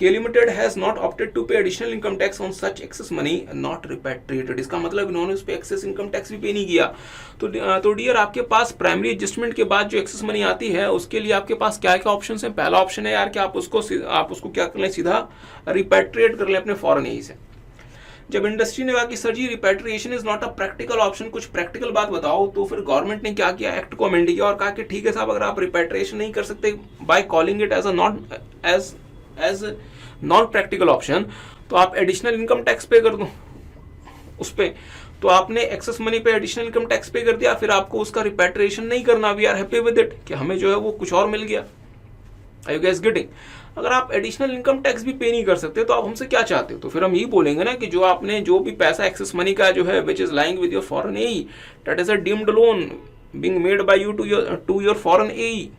K Limited has not opted to pay additional income tax on such excess money not repatriated। इसका मतलब इन्होंने उस पे एक्सेस इनकम टैक्स भी पे नहीं किया। तो डियर, आपके पास प्राइमरी एडजस्टमेंट के बाद जो एक्सेस मनी आती है उसके लिए आपके पास क्या क्या ऑप्शन है। पहला ऑप्शन है यार कि आप उसको क्या कर लें, सीधा रिपैट्रिएट कर लें अपने फॉरेन एई से। जब इंडस्ट्री ने कहा कि sir ji repatriation is not a practical option, कुछ प्रैक्टिकल बात बताओ, तो फिर गवर्नमेंट ने क्या किया, एक्ट को अमेंड किया और कहा कि ठीक है साहब, अगर आप रिपैट्रिएशन नहीं कर सकते by calling it as non practical option, तो आप एडिशनल इनकम टैक्स पे कर दो उस पे। तो आपने एक्सेस मनी पे एडिशनल इनकम टैक्स पे कर दिया, फिर आपको उसका रिपैट्रिएशन नहीं करना। We are happy with it कि हमें जो है वो कुछ और मिल गया। Are you guys getting? अगर आप एडिशनल इनकम टैक्स भी पे नहीं कर सकते तो आप हमसे क्या चाहते हो? तो फिर हम यही बोलेंगे ना कि जो आपने जो भी पैसा एक्सेस मनी का जो है which is lying with your foreign AE, that is a deemed loan being made by you to your foreign AE.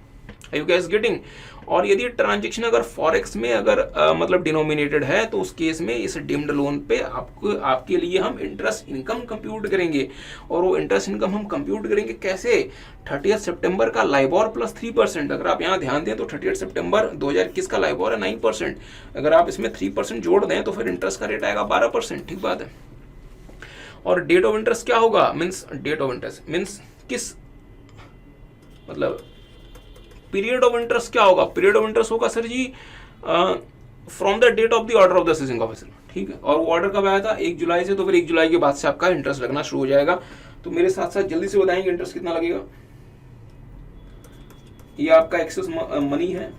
Are you guys getting? और यदि ट्रांजेक्शन अगर फॉरेक्स में अगर डिनोमिनेटेड है तो उस केस में इस डीम्ड लोन पे आपके लिए हम इंटरेस्ट इनकम कंप्यूट करेंगे। और वो इंटरेस्ट इनकम हम कंप्यूट करेंगे कैसे? 30 सितंबर का लाइबोर प्लस 3%। अगर आप यहाँ ध्यान दें तो 30 सितंबर 2021 का लाइबोर है 9%। अगर आप इसमें 3% जोड़ दें तो फिर इंटरेस्ट का रेट आएगा 12%। ठीक बात है। और डेट ऑफ इंटरेस्ट क्या होगा? Means date of interest means किस पीरियड ऑफ इंटरेस्ट क्या होगा? पीरियड ऑफ इंटरेस्ट होगा sir ji from the date of the order of the assessing officer. ठीक है, और वो ऑर्डर कब आया था? 1 जुलाई से। तो फिर 1 जुलाई के बाद से आपका इंटरेस्ट लगना शुरू हो जाएगा। तो मेरे साथ साथ जल्दी से बताएंगे इंटरेस्ट कितना लगेगा। ये आपका एक्सेस मनी है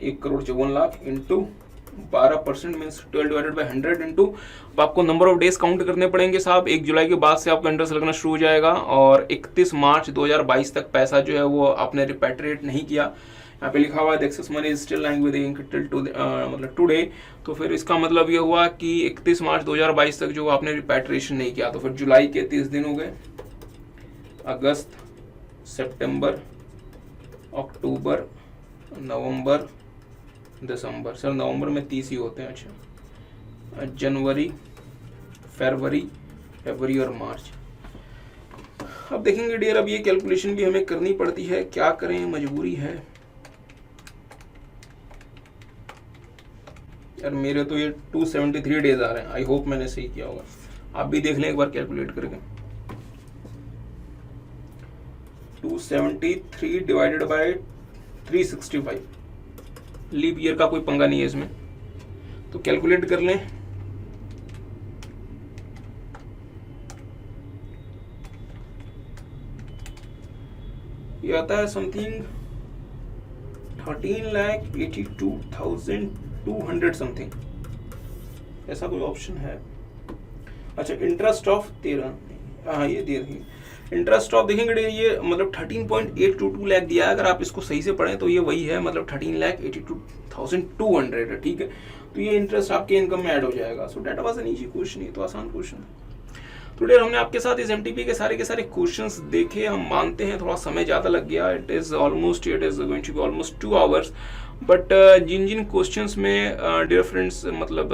1,54,00,000 into 12% means 12 divided by 100 into, अब आपको नंबर ऑफ डेज काउंट करने पड़ेंगे साहब। 1 जुलाई के बाद से आपका इंटरेस्ट लगना शुरू हो जाएगा और 31 मार्च 2022 तक पैसा जो है वो आपने रिपैट्रिएट नहीं किया। यहाँ पे लिखा हुआ है excess money is still lying with Inc till today. तो फिर इसका मतलब ये हुआ कि 31 मार्च 2022 तक जो आपने रिपैट्रिएशन नहीं किया। तो फिर जुलाई के 30 दिन हो गए, अगस्त, सितंबर, अक्टूबर, नवंबर, दिसंबर। सर नवंबर में 30 ही होते हैं। अच्छा, जनवरी, फरवरी और मार्च। अब देखेंगे डियर, अब ये कैलकुलेशन भी हमें करनी पड़ती है, क्या करें, मजबूरी है यार। मेरे तो ये 273 डेज आ रहे हैं। आई होप मैंने सही किया होगा। आप भी देख लें एक बार कैलकुलेट करके। 273 डिवाइडेड बाय 365, लीप ईयर का कोई पंगा नहीं है इसमें, तो कैलकुलेट कर लें। ये आता है समथिंग 13,82,200 समथिंग, ऐसा कोई ऑप्शन है। अच्छा, इंटरेस्ट ऑफ 13, हाँ ये दे रही इंटरेस्ट ऑफ देखेंगे ये 13.822 लाख दिया है। अगर आप इसको सही से पढ़ें तो ये वही है, 13,82,200 है। ठीक है, तो ये इंटरेस्ट आपके इनकम में ऐड हो जाएगा। So that was an easy question, ये तो आसान क्वेश्चन है। तो डियर हमने आपके साथ इस एमटीपी के सारे क्वेश्चंस देखे। हम मानते हैं थोड़ा समय ज़्यादा लग गया, it is going to be almost 2 hours, but जिन जिन क्वेश्चंस में डियर फ्रेंड्स मतलब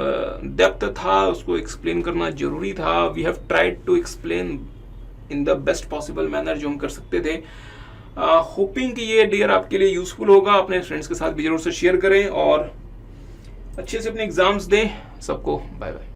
डेप्थ था उसको एक्सप्लेन करना जरूरी था। We have tried to explain in the best possible manner जो हम कर सकते थे। होपिंग कि ये डियर आपके लिए यूजफुल होगा। अपने फ्रेंड्स के साथ भी जरूर से शेयर करें और अच्छे से अपने एग्जाम्स दें। सबको बाय बाय।